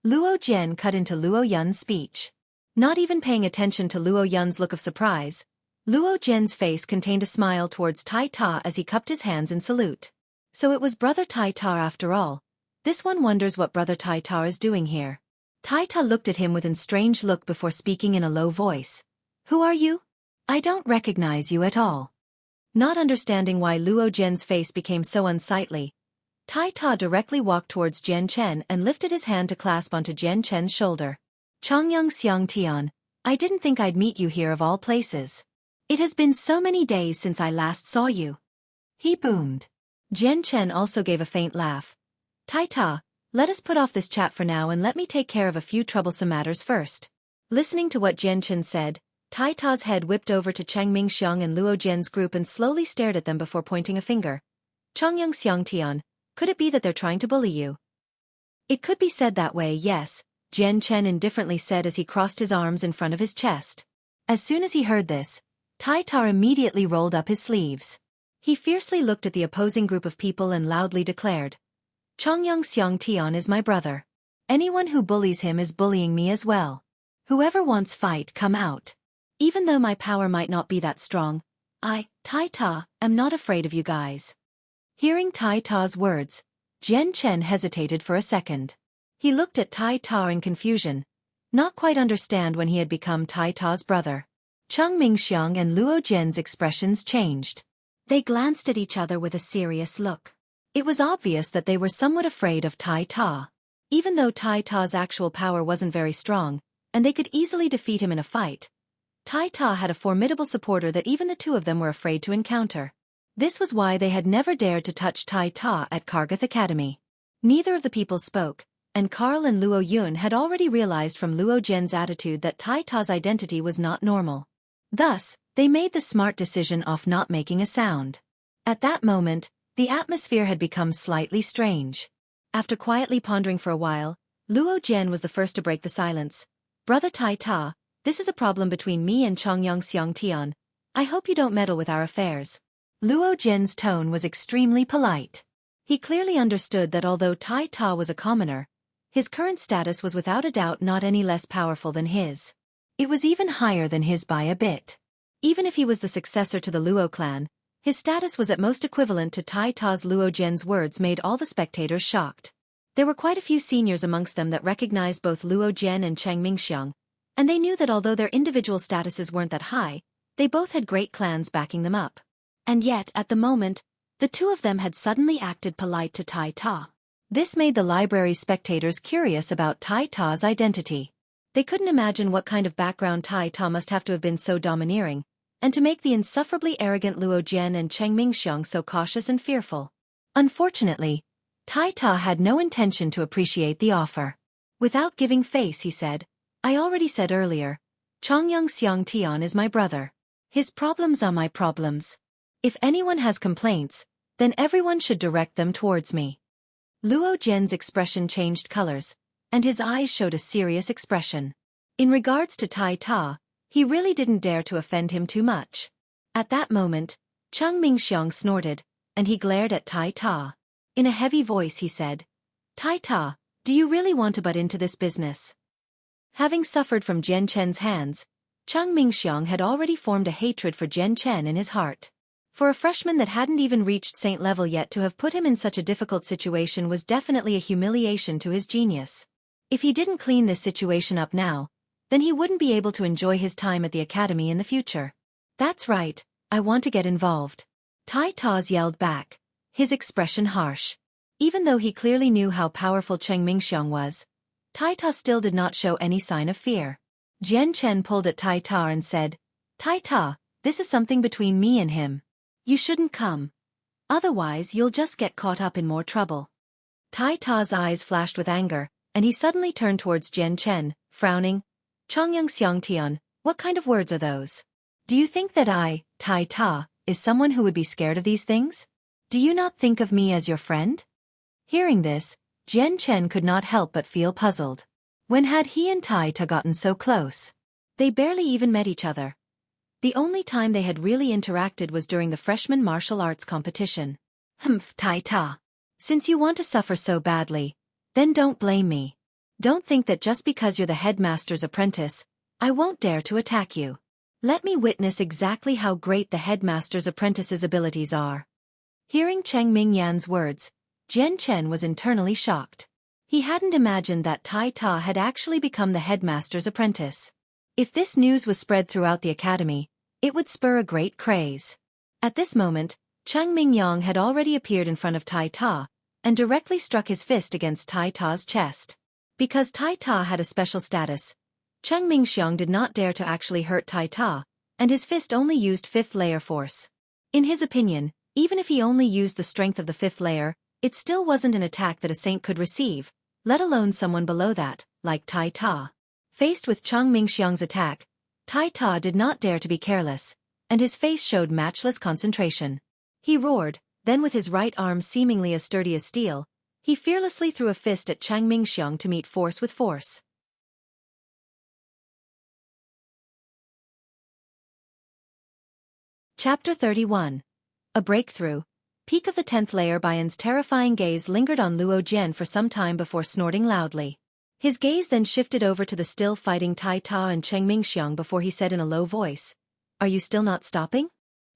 Luo Jian cut into Luo Yun's speech. Not even paying attention to Luo Yun's look of surprise, Luo Jian's face contained a smile towards Tai Ta as he cupped his hands in salute. So it was brother Tai Ta after all, This one wonders what brother Tai Ta is doing here. Tai Ta looked at him with a strange look before speaking in a low voice. Who are you? I don't recognize you at all. Not understanding why Luo Jian's face became so unsightly, Tai Ta directly walked towards Jian Chen and lifted his hand to clasp onto Jian Chen's shoulder. Chongyang Xiang Tian, I didn't think I'd meet you here of all places. It has been so many days since I last saw you. He boomed. Jian Chen also gave a faint laugh. Tai Ta, let us put off this chat for now and let me take care of a few troublesome matters first. Listening to what Jian Chen said, Tai Ta's head whipped over to Cheng Mingxiang and Luo Jian's group and slowly stared at them before pointing a finger. Chongyang Xiang Tian, could it be that they're trying to bully you? It could be said that way, yes, Jian Chen indifferently said as he crossed his arms in front of his chest. As soon as he heard this, Tai Ta immediately rolled up his sleeves. He fiercely looked at the opposing group of people and loudly declared, Chongyang Xiang Tian is my brother. Anyone who bullies him is bullying me as well. Whoever wants fight, come out. Even though my power might not be that strong, I, Tai Ta, am not afraid of you guys. Hearing Tai Ta's words, Jian Chen hesitated for a second. He looked at Tai Ta in confusion, not quite understand when he had become Tai Ta's brother. Cheng Mingxiang and Luo Jian's expressions changed. They glanced at each other with a serious look. It was obvious that they were somewhat afraid of Tai Ta. Even though Tai Ta's actual power wasn't very strong, and they could easily defeat him in a fight, Tai Ta had a formidable supporter that even the two of them were afraid to encounter. This was why they had never dared to touch Tai Ta at Kargath Academy. Neither of the people spoke, and Carl and Luo Yun had already realized from Luo Jian's attitude that Tai Ta's identity was not normal. Thus, they made the smart decision of not making a sound. At that moment, the atmosphere had become slightly strange. After quietly pondering for a while, Luo Jian was the first to break the silence. Brother Tai Ta, this is a problem between me and Chongyang Xiang Tian. I hope you don't meddle with our affairs. Luo Jian's tone was extremely polite. He clearly understood that although Tai Ta was a commoner, his current status was without a doubt not any less powerful than his. It was even higher than his by a bit. Even if he was the successor to the Luo clan, his status was at most equivalent to Tai Ta's. Luo Jian's words made all the spectators shocked. There were quite a few seniors amongst them that recognized both Luo Jian and Cheng Mingxiang, and they knew that although their individual statuses weren't that high, they both had great clans backing them up. And yet, at the moment, the two of them had suddenly acted polite to Tai Ta. This made the library's spectators curious about Tai Ta's identity. They couldn't imagine what kind of background Tai Ta must have to have been so domineering, and to make the insufferably arrogant Luo Jian and Cheng Mingxiang so cautious and fearful. Unfortunately, Tai Ta had no intention to appreciate the offer. Without giving face, he said, I already said earlier, Chongyang Xiang Tian is my brother. His problems are my problems. If anyone has complaints, then everyone should direct them towards me. Luo Jian's expression changed colors, and his eyes showed a serious expression. In regards to Tai Ta, he really didn't dare to offend him too much. At that moment, Cheng Mingxiang snorted, and he glared at Tai Ta. In a heavy voice he said, Tai Ta, do you really want to butt into this business? Having suffered from Jian Chen's hands, Cheng Mingxiang had already formed a hatred for Jian Chen in his heart. For a freshman that hadn't even reached saint level yet to have put him in such a difficult situation was definitely a humiliation to his genius. If he didn't clean this situation up now, then he wouldn't be able to enjoy his time at the academy in the future. That's right, I want to get involved. Tai Ta yelled back, his expression harsh. Even though he clearly knew how powerful Cheng Mingxiang was, Tai Ta still did not show any sign of fear. Jian Chen pulled at Tai Ta and said, Tai Ta, this is something between me and him. You shouldn't come. Otherwise you'll just get caught up in more trouble. Tai Ta's eyes flashed with anger, and he suddenly turned towards Jian Chen, frowning. Chongyang Xiang Tian, what kind of words are those? Do you think that I, Tai Ta, is someone who would be scared of these things? Do you not think of me as your friend? Hearing this, Jian Chen could not help but feel puzzled. When had he and Tai Ta gotten so close? They barely even met each other. The only time they had really interacted was during the freshman martial arts competition. Humph, Tai Ta. Since you want to suffer so badly, then don't blame me. Don't think that just because you're the headmaster's apprentice, I won't dare to attack you. Let me witness exactly how great the headmaster's apprentice's abilities are. Hearing Cheng Mingyan's words, Jian Chen was internally shocked. He hadn't imagined that Tai Ta had actually become the headmaster's apprentice. If this news was spread throughout the academy, it would spur a great craze. At this moment, Cheng Mingyang had already appeared in front of Tai Ta, and directly struck his fist against Tai Ta's chest. Because Tai Ta had a special status, Cheng Mingxiang did not dare to actually hurt Tai Ta, and his fist only used fifth layer force. In his opinion, even if he only used the strength of the fifth layer, it still wasn't an attack that a saint could receive, let alone someone below that, like Tai Ta. Faced with Cheng Mingxiang's attack, Tai Ta did not dare to be careless, and his face showed matchless concentration. He roared, then with his right arm seemingly as sturdy as steel, he fearlessly threw a fist at Cheng Mingxiang to meet force with force. Chapter 31. A Breakthrough. Peak of the 10th layer. Bian's terrifying gaze lingered on Luo Jian for some time before snorting loudly. His gaze then shifted over to the still fighting Tai Ta and Cheng Mingxiang before he said in a low voice, "Are you still not stopping?"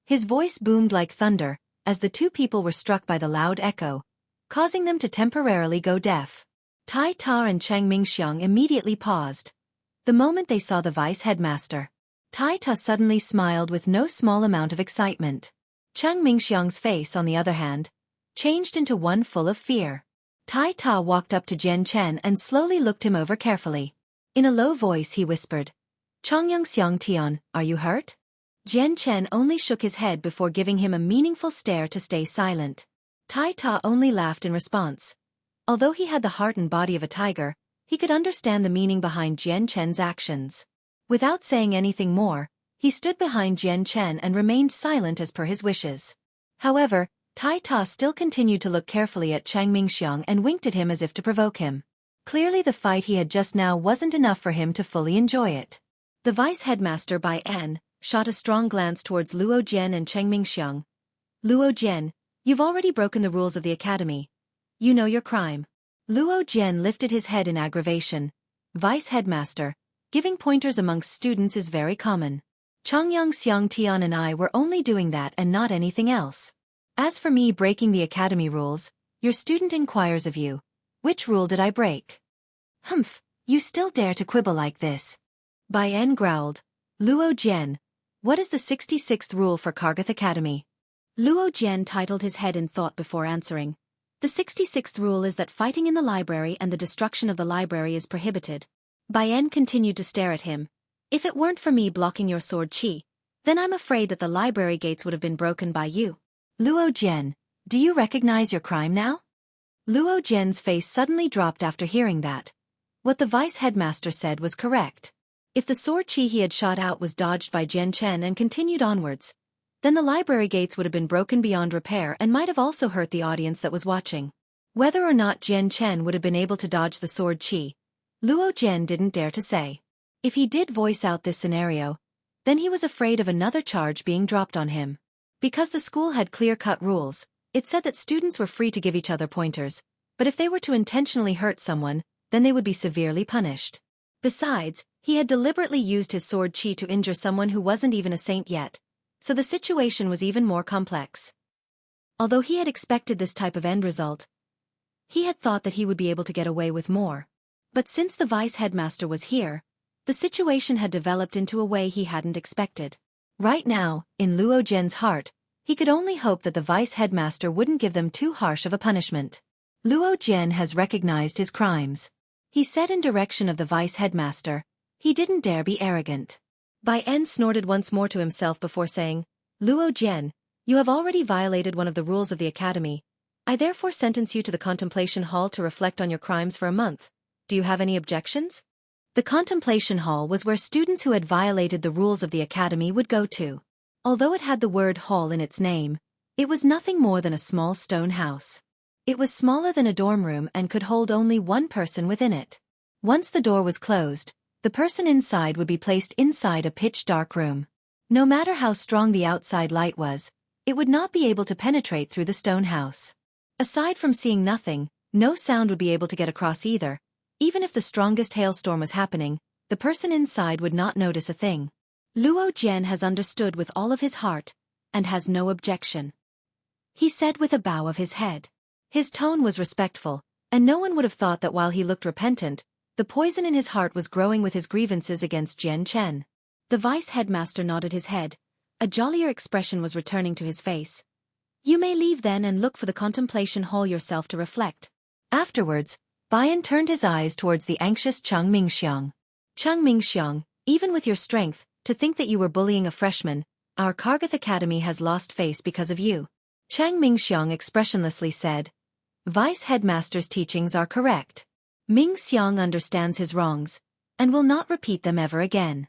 His voice boomed like thunder, as the two people were struck by the loud echo, causing them to temporarily go deaf. Tai Ta and Cheng Mingxiang immediately paused. The moment they saw the vice headmaster, Tai Ta suddenly smiled with no small amount of excitement. Cheng Mingxiang's face, on the other hand, changed into one full of fear. Tai Ta walked up to Jian Chen and slowly looked him over carefully. In a low voice he whispered, "Chongyang Xiang Tian, are you hurt?" Jian Chen only shook his head before giving him a meaningful stare to stay silent. Tai Ta only laughed in response. Although he had the heart and body of a tiger, he could understand the meaning behind Jian Chen's actions. Without saying anything more, he stood behind Jian Chen and remained silent as per his wishes. However, Tai Ta still continued to look carefully at Cheng Mingxiang and winked at him as if to provoke him. Clearly the fight he had just now wasn't enough for him to fully enjoy it. The vice headmaster Bai An shot a strong glance towards Luo Jian and Cheng Mingxiang. "Luo Jian, you've already broken the rules of the academy. You know your crime." Luo Jian lifted his head in aggravation. "Vice headmaster, giving pointers amongst students is very common. Chongyang Xiang Tian and I were only doing that and not anything else. As for me breaking the academy rules, your student inquires of you. Which rule did I break?" "Humph, you still dare to quibble like this?" Bai En growled. "Luo Jian, what is the 66th rule for Kargath Academy?" Luo Jian titled his head in thought before answering. "The 66th rule is that fighting in the library and the destruction of the library is prohibited." Bai En continued to stare at him. "If it weren't for me blocking your sword chi, then I'm afraid that the library gates would have been broken by you. Luo Jian, do you recognize your crime now?" Luo Jian's face suddenly dropped after hearing that. What the vice headmaster said was correct. If the sword chi he had shot out was dodged by Jian Chen and continued onwards, then the library gates would have been broken beyond repair and might have also hurt the audience that was watching. Whether or not Jian Chen would have been able to dodge the sword chi, Luo Jian didn't dare to say. If he did voice out this scenario, then he was afraid of another charge being dropped on him. Because the school had clear-cut rules, it said that students were free to give each other pointers, but if they were to intentionally hurt someone, then they would be severely punished. Besides, he had deliberately used his sword chi to injure someone who wasn't even a saint yet, so the situation was even more complex. Although he had expected this type of end result, he had thought that he would be able to get away with more. But since the vice headmaster was here, the situation had developed into a way he hadn't expected. Right now, in Luo Jian's heart, he could only hope that the vice headmaster wouldn't give them too harsh of a punishment. "Luo Jian has recognized his crimes," he said in direction of the vice headmaster. He didn't dare be arrogant. Bai En snorted once more to himself before saying, "Luo Jian, you have already violated one of the rules of the academy. I therefore sentence you to the contemplation hall to reflect on your crimes for a month. Do you have any objections?" The contemplation hall was where students who had violated the rules of the academy would go to. Although it had the word hall in its name, it was nothing more than a small stone house. It was smaller than a dorm room and could hold only one person within it. Once the door was closed, the person inside would be placed inside a pitch-dark room. No matter how strong the outside light was, it would not be able to penetrate through the stone house. Aside from seeing nothing, no sound would be able to get across either. Even if the strongest hailstorm was happening, the person inside would not notice a thing. Luo Jian has understood with all of his heart, and has no objection, he said with a bow of his head. His tone was respectful, and no one would have thought that while he looked repentant, the poison in his heart was growing with his grievances against Jian Chen. The vice headmaster nodded his head. A jollier expression was returning to his face. You may leave then and look for the contemplation hall yourself to reflect. Afterwards, Bian turned his eyes towards the anxious Cheng Mingxiang. Cheng Mingxiang, even with your strength, to think that you were bullying a freshman, our Kargath Academy has lost face because of you. Cheng Mingxiang expressionlessly said. Vice headmaster's teachings are correct. Mingxiang understands his wrongs, and will not repeat them ever again.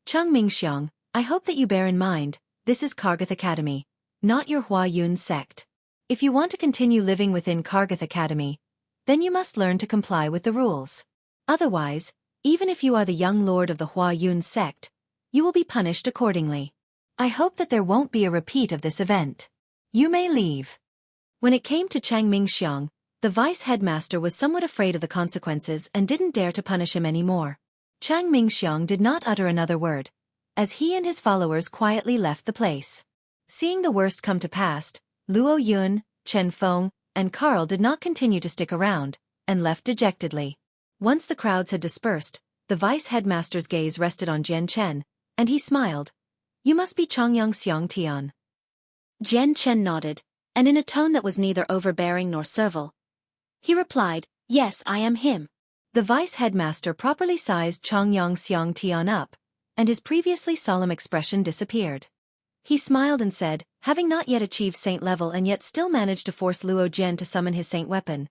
Cheng Mingxiang, I hope that you bear in mind, this is Kargath Academy, not your Hua Yun sect. If you want to continue living within Kargath Academy, then you must learn to comply with the rules. Otherwise, even if you are the young lord of the Hua Yun sect, you will be punished accordingly. I hope that there won't be a repeat of this event. You may leave. When it came to Cheng Mingxiang, the vice headmaster was somewhat afraid of the consequences and didn't dare to punish him anymore. Cheng Mingxiang did not utter another word, as he and his followers quietly left the place. Seeing the worst come to pass, Luo Yun, Chen Feng, and Carl did not continue to stick around, and left dejectedly. Once the crowds had dispersed, the vice headmaster's gaze rested on Jian Chen, and he smiled. You must be Chongyang Xiang Tian. Jian Chen nodded, and in a tone that was neither overbearing nor servile, he replied, Yes, I am him. The vice headmaster properly sized Chongyang Xiang Tian up, and his previously solemn expression disappeared. He smiled and said, having not yet achieved saint level and yet still managed to force Luo Jian to summon his saint weapon.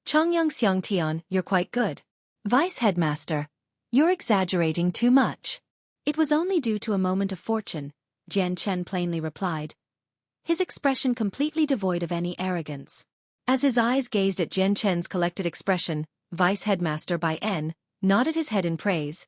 Chongyang Xiang Tian, you're quite good. Vice headmaster, you're exaggerating too much. It was only due to a moment of fortune, Jian Chen plainly replied, his expression completely devoid of any arrogance. As his eyes gazed at Jian Chen's collected expression, vice headmaster Bai En nodded his head in praise.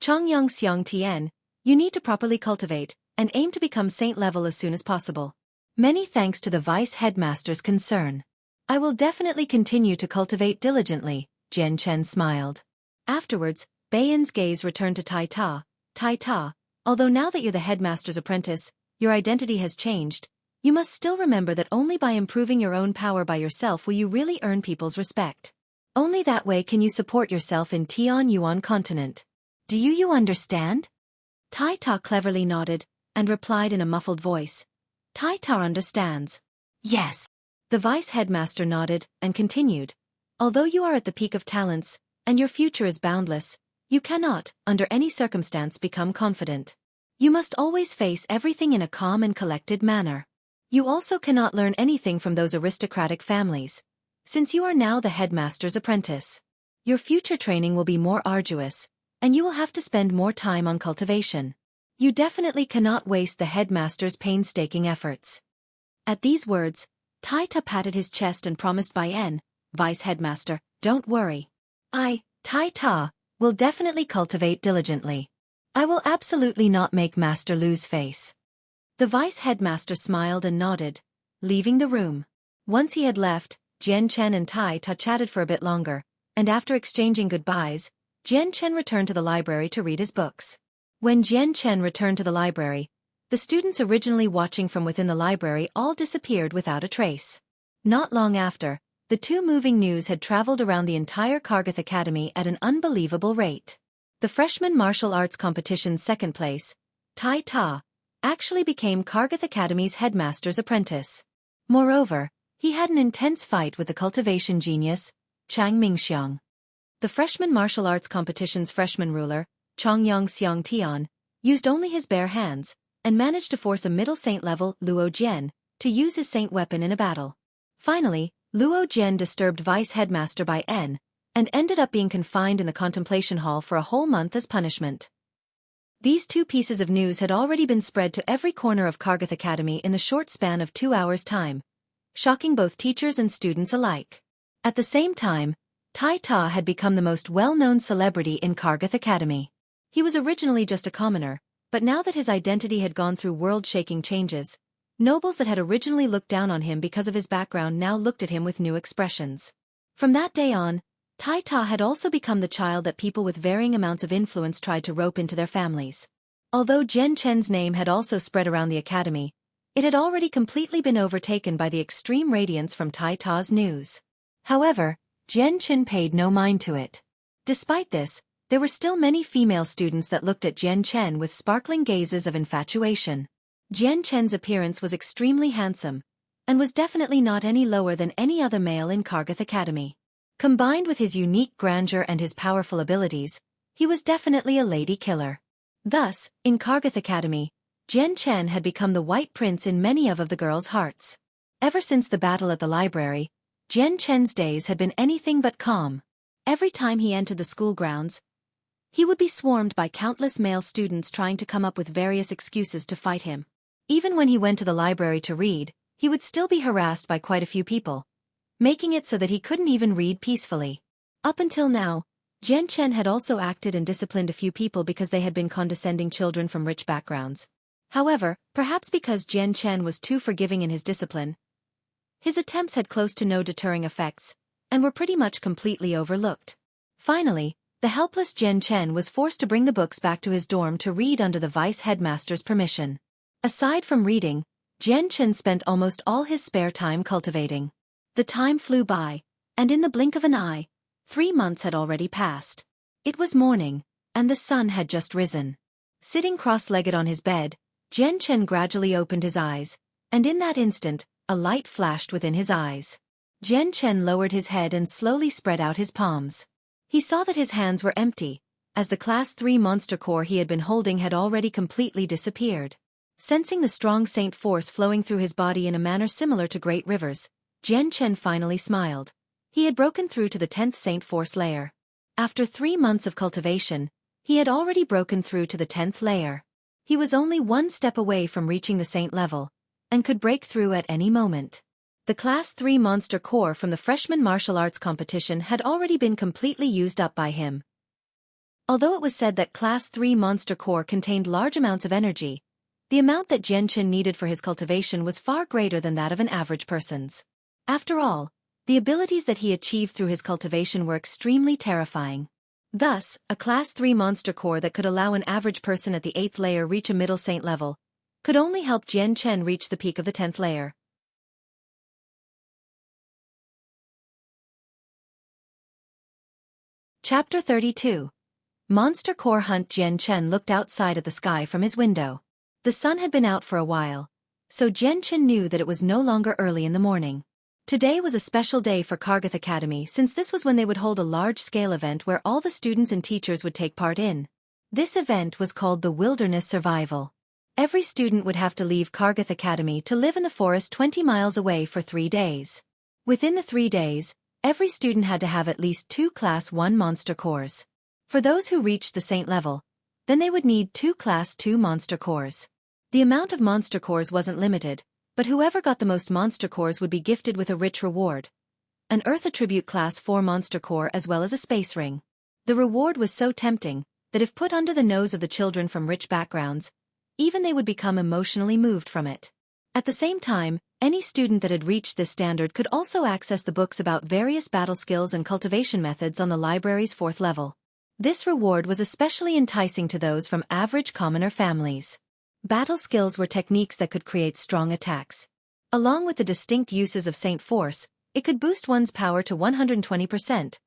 Chongyang Xiang Tian, you need to properly cultivate, and aim to become saint level as soon as possible. Many thanks to the vice headmaster's concern. I will definitely continue to cultivate diligently, Jian Chen smiled. Afterwards, Baien's gaze returned to Tai Ta. Tai Ta, although now that you're the headmaster's apprentice, your identity has changed, you must still remember that only by improving your own power by yourself will you really earn people's respect. Only that way can you support yourself in Tian Yuan continent. Do you understand? Tai Ta cleverly nodded, and replied in a muffled voice. Tai Ta understands. Yes. The vice headmaster nodded, and continued. Although you are at the peak of talents, and your future is boundless, you cannot, under any circumstance, become confident. You must always face everything in a calm and collected manner. You also cannot learn anything from those aristocratic families, since you are now the headmaster's apprentice. Your future training will be more arduous, and you will have to spend more time on cultivation. You definitely cannot waste the headmaster's painstaking efforts. At these words, Tai Ta patted his chest and promised Bai En, vice headmaster, don't worry. I, Tai Ta, will definitely cultivate diligently. I will absolutely not make master lose face. The vice headmaster smiled and nodded, leaving the room. Once he had left, Jian Chen and Tai Ta chatted for a bit longer, and after exchanging goodbyes, Jian Chen returned to the library to read his books. When Jian Chen returned to the library, the students originally watching from within the library all disappeared without a trace. Not long after, the two moving news had traveled around the entire Kargath Academy at an unbelievable rate. The freshman martial arts competition's second place, Tai Ta, actually became Kargath Academy's headmaster's apprentice. Moreover, he had an intense fight with the cultivation genius, Cheng Mingxiang. The freshman martial arts competition's freshman ruler, Chongyang Xiang Tian, used only his bare hands, and managed to force a middle saint level Luo Jian to use his saint weapon in a battle. Finally, Luo Jian disturbed vice headmaster Bai En, and ended up being confined in the contemplation hall for a whole month as punishment. These two pieces of news had already been spread to every corner of Kargath Academy in the short span of 2 hours' time, shocking both teachers and students alike. At the same time, Tai Ta had become the most well-known celebrity in Kargath Academy. He was originally just a commoner, but now that his identity had gone through world-shaking changes, nobles that had originally looked down on him because of his background now looked at him with new expressions. From that day on, Tai Ta had also become the child that people with varying amounts of influence tried to rope into their families. Although Jian Chen's name had also spread around the academy, It had already completely been overtaken by the extreme radiance from Tai Ta's news. However, Jian Chen paid no mind to it. Despite this, there were still many female students that looked at Jian Chen with sparkling gazes of infatuation. Jian Chen's appearance was extremely handsome, and was definitely not any lower than any other male in Kargath Academy. Combined with his unique grandeur and his powerful abilities, he was definitely a lady killer. Thus, in Kargath Academy, Jian Chen had become the white prince in many of the girls' hearts. Ever since the battle at the library, Jian Chen's days had been anything but calm. Every time he entered the school grounds, he would be swarmed by countless male students trying to come up with various excuses to fight him. Even when he went to the library to read, he would still be harassed by quite a few people, making it so that he couldn't even read peacefully. Up until now, Jian Chen had also acted and disciplined a few people because they had been condescending children from rich backgrounds. However, perhaps because Jian Chen was too forgiving in his discipline, his attempts had close to no deterring effects, and were pretty much completely overlooked. Finally, the helpless Jian Chen was forced to bring the books back to his dorm to read under the vice headmaster's permission. Aside from reading, Jian Chen spent almost all his spare time cultivating. The time flew by, and in the blink of an eye, 3 months had already passed. It was morning, and the sun had just risen. Sitting cross-legged on his bed, Jian Chen gradually opened his eyes, and in that instant, a light flashed within his eyes. Jian Chen lowered his head and slowly spread out his palms. He saw that his hands were empty, as the Class 3 monster core he had been holding had already completely disappeared. Sensing the strong saint force flowing through his body in a manner similar to great rivers, Jian Chen finally smiled. He had broken through to the 10th saint force layer. After 3 months of cultivation, he had already broken through to the 10th layer. He was only 1 step away from reaching the saint level, and could break through at any moment. The Class 3 monster core from the freshman martial arts competition had already been completely used up by him. Although it was said that Class 3 monster core contained large amounts of energy, the amount that Jian Chen needed for his cultivation was far greater than that of an average person's. After all, the abilities that he achieved through his cultivation were extremely terrifying. Thus, a Class 3 monster core that could allow an average person at the 8th layer reach a middle saint level, could only help Jian Chen reach the peak of the 10th layer. Chapter 32. Monster Core Hunt. Jian Chen looked outside at the sky from his window. The sun had been out for a while, so Jian Chen knew that it was no longer early in the morning. Today was a special day for Kargath Academy since this was when they would hold a large-scale event where all the students and teachers would take part in. This event was called the Wilderness Survival. Every student would have to leave Kargath Academy to live in the forest 20 miles away for 3 days. Within the 3 days, every student had to have at least 2 Class 1 monster cores. For those who reached the saint level, then they would need 2 Class 2 monster cores. The amount of monster cores wasn't limited, but whoever got the most monster cores would be gifted with a rich reward. An Earth Attribute Class 4 monster core as well as a space ring. The reward was so tempting, that if put under the nose of the children from rich backgrounds, even they would become emotionally moved from it. At the same time, any student that had reached this standard could also access the books about various battle skills and cultivation methods on the library's 4th level. This reward was especially enticing to those from average commoner families. Battle skills were techniques that could create strong attacks. Along with the distinct uses of Saint Force, it could boost one's power to 120%,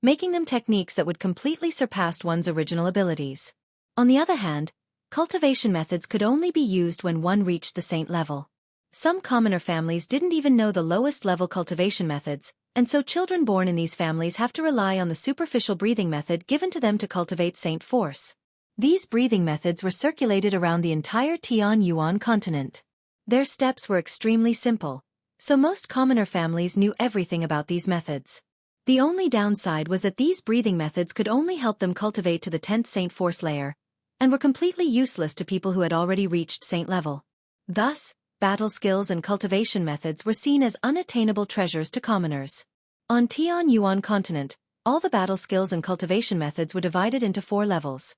making them techniques that would completely surpass one's original abilities. On the other hand, cultivation methods could only be used when one reached the saint level. Some commoner families didn't even know the lowest level cultivation methods, and so children born in these families have to rely on the superficial breathing method given to them to cultivate Saint Force. These breathing methods were circulated around the entire Tianyuan continent. Their steps were extremely simple, so most commoner families knew everything about these methods. The only downside was that these breathing methods could only help them cultivate to the 10th Saint Force layer, and were completely useless to people who had already reached Saint level. Thus, battle skills and cultivation methods were seen as unattainable treasures to commoners. On Tianyuan continent, all the battle skills and cultivation methods were divided into 4 levels: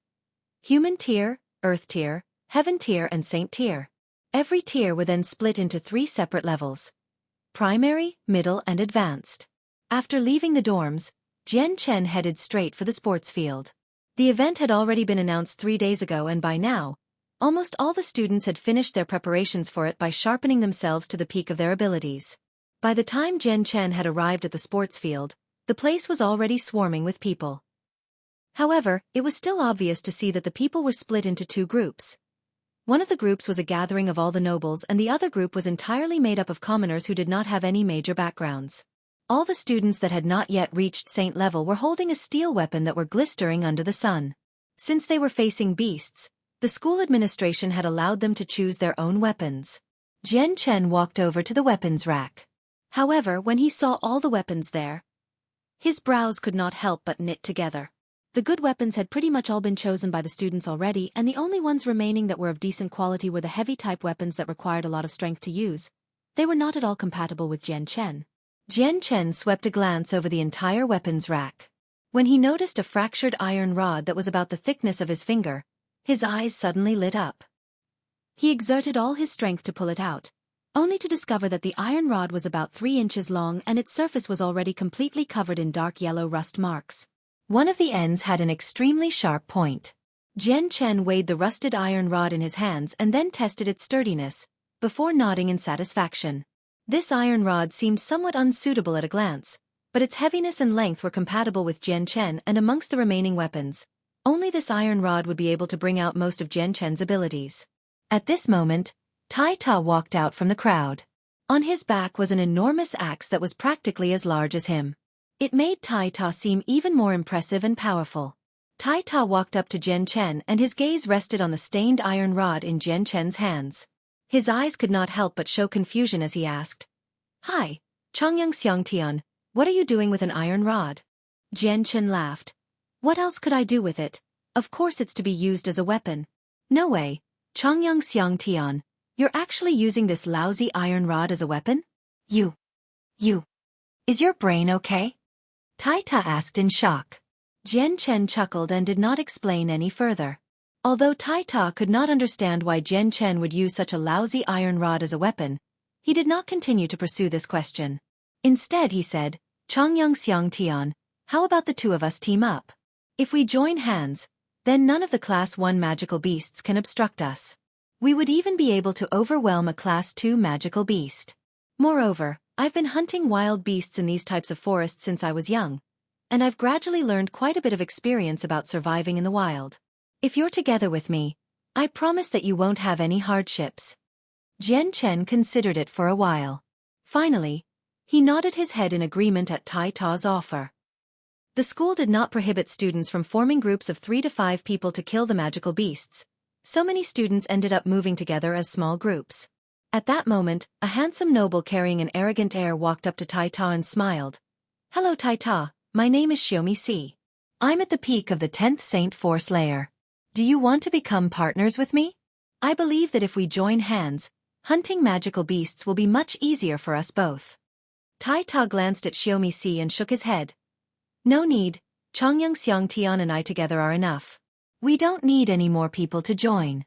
Human Tier, Earth Tier, Heaven Tier and Saint Tier. Every tier were then split into 3 separate levels: Primary, Middle and Advanced. After leaving the dorms, Jian Chen headed straight for the sports field. The event had already been announced 3 days ago and by now, Almost all the students had finished their preparations for it by sharpening themselves to the peak of their abilities. By the time Jian Chen had arrived at the sports field, the place was already swarming with people. However, it was still obvious to see that the people were split into two groups. One of the groups was a gathering of all the nobles and the other group was entirely made up of commoners who did not have any major backgrounds. All the students that had not yet reached saint level were holding a steel weapon that were glistering under the sun. Since they were facing beasts, the school administration had allowed them to choose their own weapons. Jian Chen walked over to the weapons rack. However, when he saw all the weapons there, his brows could not help but knit together. The good weapons had pretty much all been chosen by the students already, and the only ones remaining that were of decent quality were the heavy-type weapons that required a lot of strength to use. They were not at all compatible with Jian Chen. Jian Chen swept a glance over the entire weapons rack. When he noticed a fractured iron rod that was about the thickness of his finger, his eyes suddenly lit up. He exerted all his strength to pull it out, only to discover that the iron rod was about 3 inches long and its surface was already completely covered in dark yellow rust marks. One of the ends had an extremely sharp point. Jian Chen weighed the rusted iron rod in his hands and then tested its sturdiness, before nodding in satisfaction. This iron rod seemed somewhat unsuitable at a glance, but its heaviness and length were compatible with Jian Chen and amongst the remaining weapons, only this iron rod would be able to bring out most of Jian Chen's abilities. At this moment, Tai Ta walked out from the crowd. On his back was an enormous axe that was practically as large as him. It made Tai Ta seem even more impressive and powerful. Tai Ta walked up to Jian Chen and his gaze rested on the stained iron rod in Jian Chen's hands. His eyes could not help but show confusion as he asked, "Hi, Chongyang Xiangtian, what are you doing with an iron rod?" Jian Chen laughed. "What else could I do with it? Of course it's to be used as a weapon." "No way, Chongyang Xiangtian, you're actually using this lousy iron rod as a weapon? You. Is your brain okay?" Tai Ta asked in shock. Jian Chen chuckled and did not explain any further. Although Tai Ta could not understand why Jian Chen would use such a lousy iron rod as a weapon, he did not continue to pursue this question. Instead he said, "Chongyang Xiangtian, how about the two of us team up? If we join hands, then none of the Class 1 magical beasts can obstruct us. We would even be able to overwhelm a Class 2 magical beast. Moreover, I've been hunting wild beasts in these types of forests since I was young, and I've gradually learned quite a bit of experience about surviving in the wild. If you're together with me, I promise that you won't have any hardships." Jian Chen considered it for a while. Finally, he nodded his head in agreement at Tai Ta's offer. The school did not prohibit students from forming groups of 3 to 5 people to kill the magical beasts, so many students ended up moving together as small groups. At that moment, a handsome noble carrying an arrogant air walked up to Tai Ta and smiled. "Hello Tai Ta, my name is Xueqi. I'm at the peak of the 10th Saint Force layer. Do you want to become partners with me? I believe that if we join hands, hunting magical beasts will be much easier for us both." Tai Ta glanced at Xueqi and shook his head. "No need, Chongyang Xiangtian and I together are enough. We don't need any more people to join."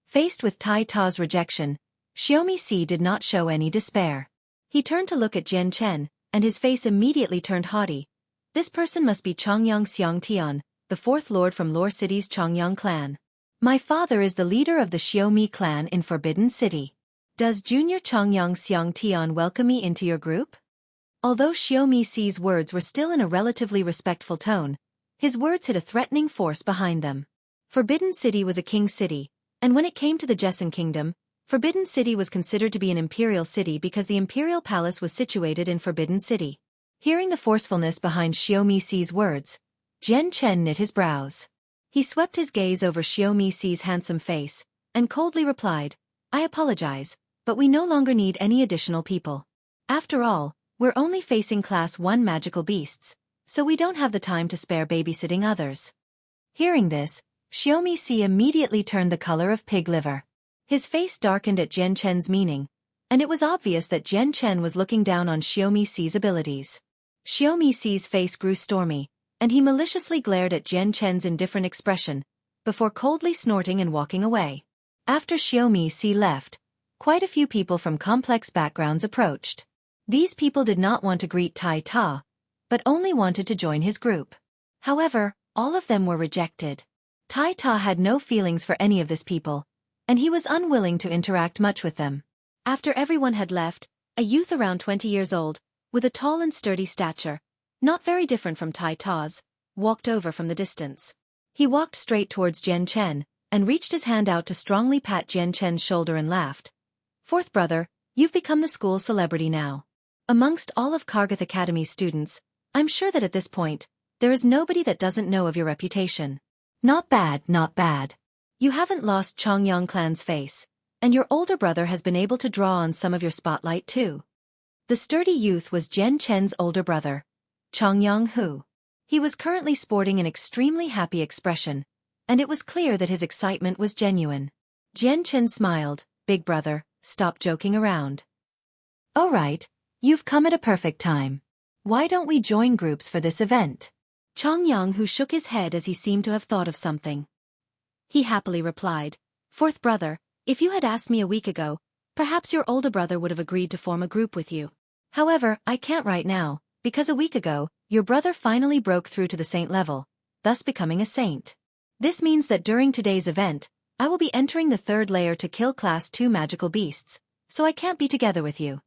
Faced with Tai Ta's rejection, Xueqi did not show any despair. He turned to look at Jian Chen, and his face immediately turned haughty. This person must be Chongyang Xiangtian, the 4th lord from Lore City's Chongyang clan. My father is the leader of the Xueqi clan in Forbidden City. Does Junior Chongyang Xiangtian welcome me into your group? Although Xueqi's words were still in a relatively respectful tone, his words had a threatening force behind them. Forbidden City was a king's city, and when it came to the Jessen Kingdom, Forbidden City was considered to be an imperial city because the imperial palace was situated in Forbidden City. Hearing the forcefulness behind Xueqi's words, Jian Chen knit his brows. He swept his gaze over Xueqi's handsome face, and coldly replied, "I apologize, but we no longer need any additional people. After all, we're only facing Class 1 magical beasts, so we don't have the time to spare babysitting others." Hearing this, Xueqi immediately turned the color of pig liver. His face darkened at Jian Chen's meaning, and it was obvious that Jian Chen was looking down on Xueqi's abilities. Xueqi's face grew stormy, and he maliciously glared at Jian Chen's indifferent expression, before coldly snorting and walking away. After Xueqi left, quite a few people from complex backgrounds approached. These people did not want to greet Tai Ta, but only wanted to join his group. However, all of them were rejected. Tai Ta had no feelings for any of these people, and he was unwilling to interact much with them. After everyone had left, a youth around 20 years old, with a tall and sturdy stature, not very different from Tai Ta's, walked over from the distance. He walked straight towards Jian Chen, and reached his hand out to strongly pat Jian Chen's shoulder and laughed. "Fourth brother, you've become the school's celebrity now. Amongst all of Kargath Academy's students, I'm sure that at this point, there is nobody that doesn't know of your reputation. Not bad, not bad. You haven't lost Chongyang clan's face, and your older brother has been able to draw on some of your spotlight too." The sturdy youth was Jian Chen's older brother, Chongyang Hu. He was currently sporting an extremely happy expression, and it was clear that his excitement was genuine. Jian Chen smiled. "Big brother, stop joking around. All right, you've come at a perfect time. Why don't we join groups for this event?" Chongyang Hu shook his head as he seemed to have thought of something. He happily replied, "Fourth brother, if you had asked me a week ago, perhaps your older brother would have agreed to form a group with you. However, I can't right now, because a week ago, your brother finally broke through to the saint level, thus becoming a saint. This means that during today's event, I will be entering the third layer to kill Class 2 magical beasts, so I can't be together with you."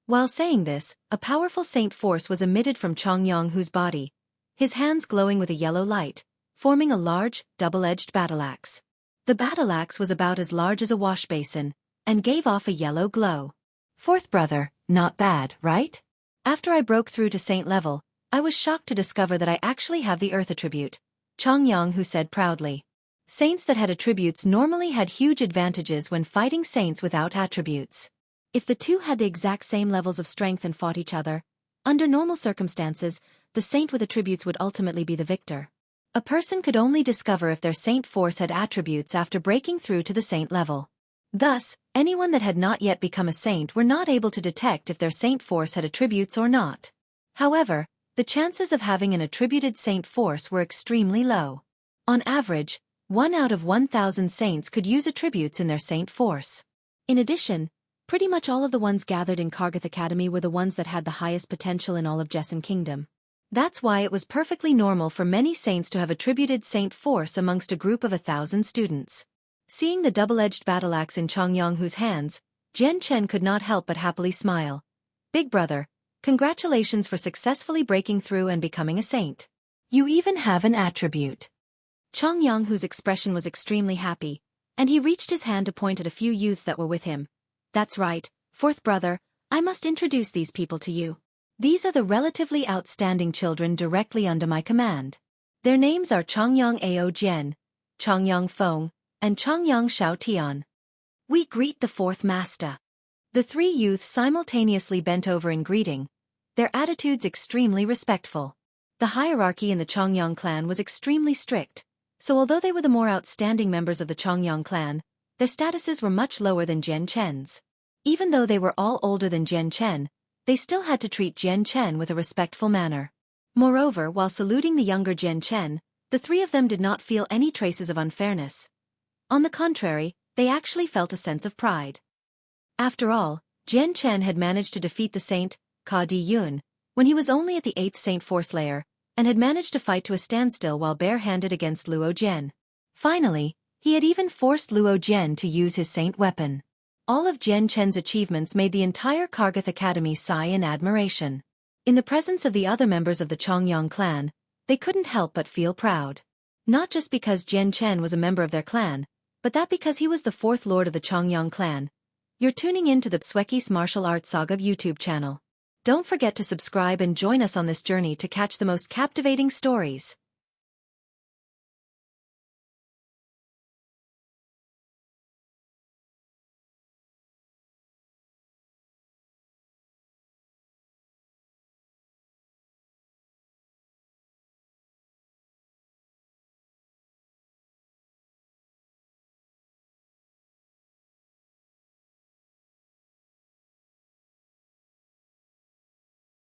While saying this, a powerful saint force was emitted from Chongyang Hu's body, his hands glowing with a yellow light, forming a large, double-edged battle-axe. The battle-axe was about as large as a wash basin, and gave off a yellow glow. "Fourth brother, not bad, right? After I broke through to saint level, I was shocked to discover that I actually have the earth attribute," Chongyang Hu said proudly. Saints that had attributes normally had huge advantages when fighting saints without attributes. If the two had the exact same levels of strength and fought each other, under normal circumstances, the saint with attributes would ultimately be the victor. A person could only discover if their saint force had attributes after breaking through to the saint level. Thus, anyone that had not yet become a saint were not able to detect if their saint force had attributes or not. However, the chances of having an attributed saint force were extremely low. On average, 1 out of 1,000 saints could use attributes in their saint force. In addition, pretty much all of the ones gathered in Kargath Academy were the ones that had the highest potential in all of Jessen Kingdom. That's why it was perfectly normal for many saints to have attributed saint force amongst a group of 1,000 students. Seeing the double-edged battle-axe in Chongyang Hu's hands, Jian Chen could not help but happily smile. "Big brother, congratulations for successfully breaking through and becoming a saint. You even have an attribute." Chongyang Hu's expression was extremely happy, and he reached his hand to point at a few youths that were with him. "That's right, fourth brother, I must introduce these people to you. These are the relatively outstanding children directly under my command. Their names are Chongyang Ao Jian, Chongyang Feng, and Chongyang Xiao Tian. We greet the fourth master." The three youths simultaneously bent over in greeting, their attitudes extremely respectful. The hierarchy in the Chongyang clan was extremely strict, so although they were the more outstanding members of the Chongyang clan, their statuses were much lower than Jian Chen's. Even though they were all older than Jian Chen, they still had to treat Jian Chen with a respectful manner. Moreover, while saluting the younger Jian Chen, the three of them did not feel any traces of unfairness. On the contrary, they actually felt a sense of pride. After all, Jian Chen had managed to defeat the saint, Ka Di Yun, when he was only at the 8th Saint Force layer, and had managed to fight to a standstill while bare-handed against Luo Jian. Finally, he had even forced Luo Jian to use his saint weapon. All of Jian Chen's achievements made the entire Kargath Academy sigh in admiration. In the presence of the other members of the Chongyang clan, they couldn't help but feel proud. Not just because Jian Chen was a member of their clan, but that because he was the fourth lord of the Chongyang clan. You're tuning in to the Xueqi's Martial Arts Saga YouTube channel. Don't forget to subscribe and join us on this journey to catch the most captivating stories.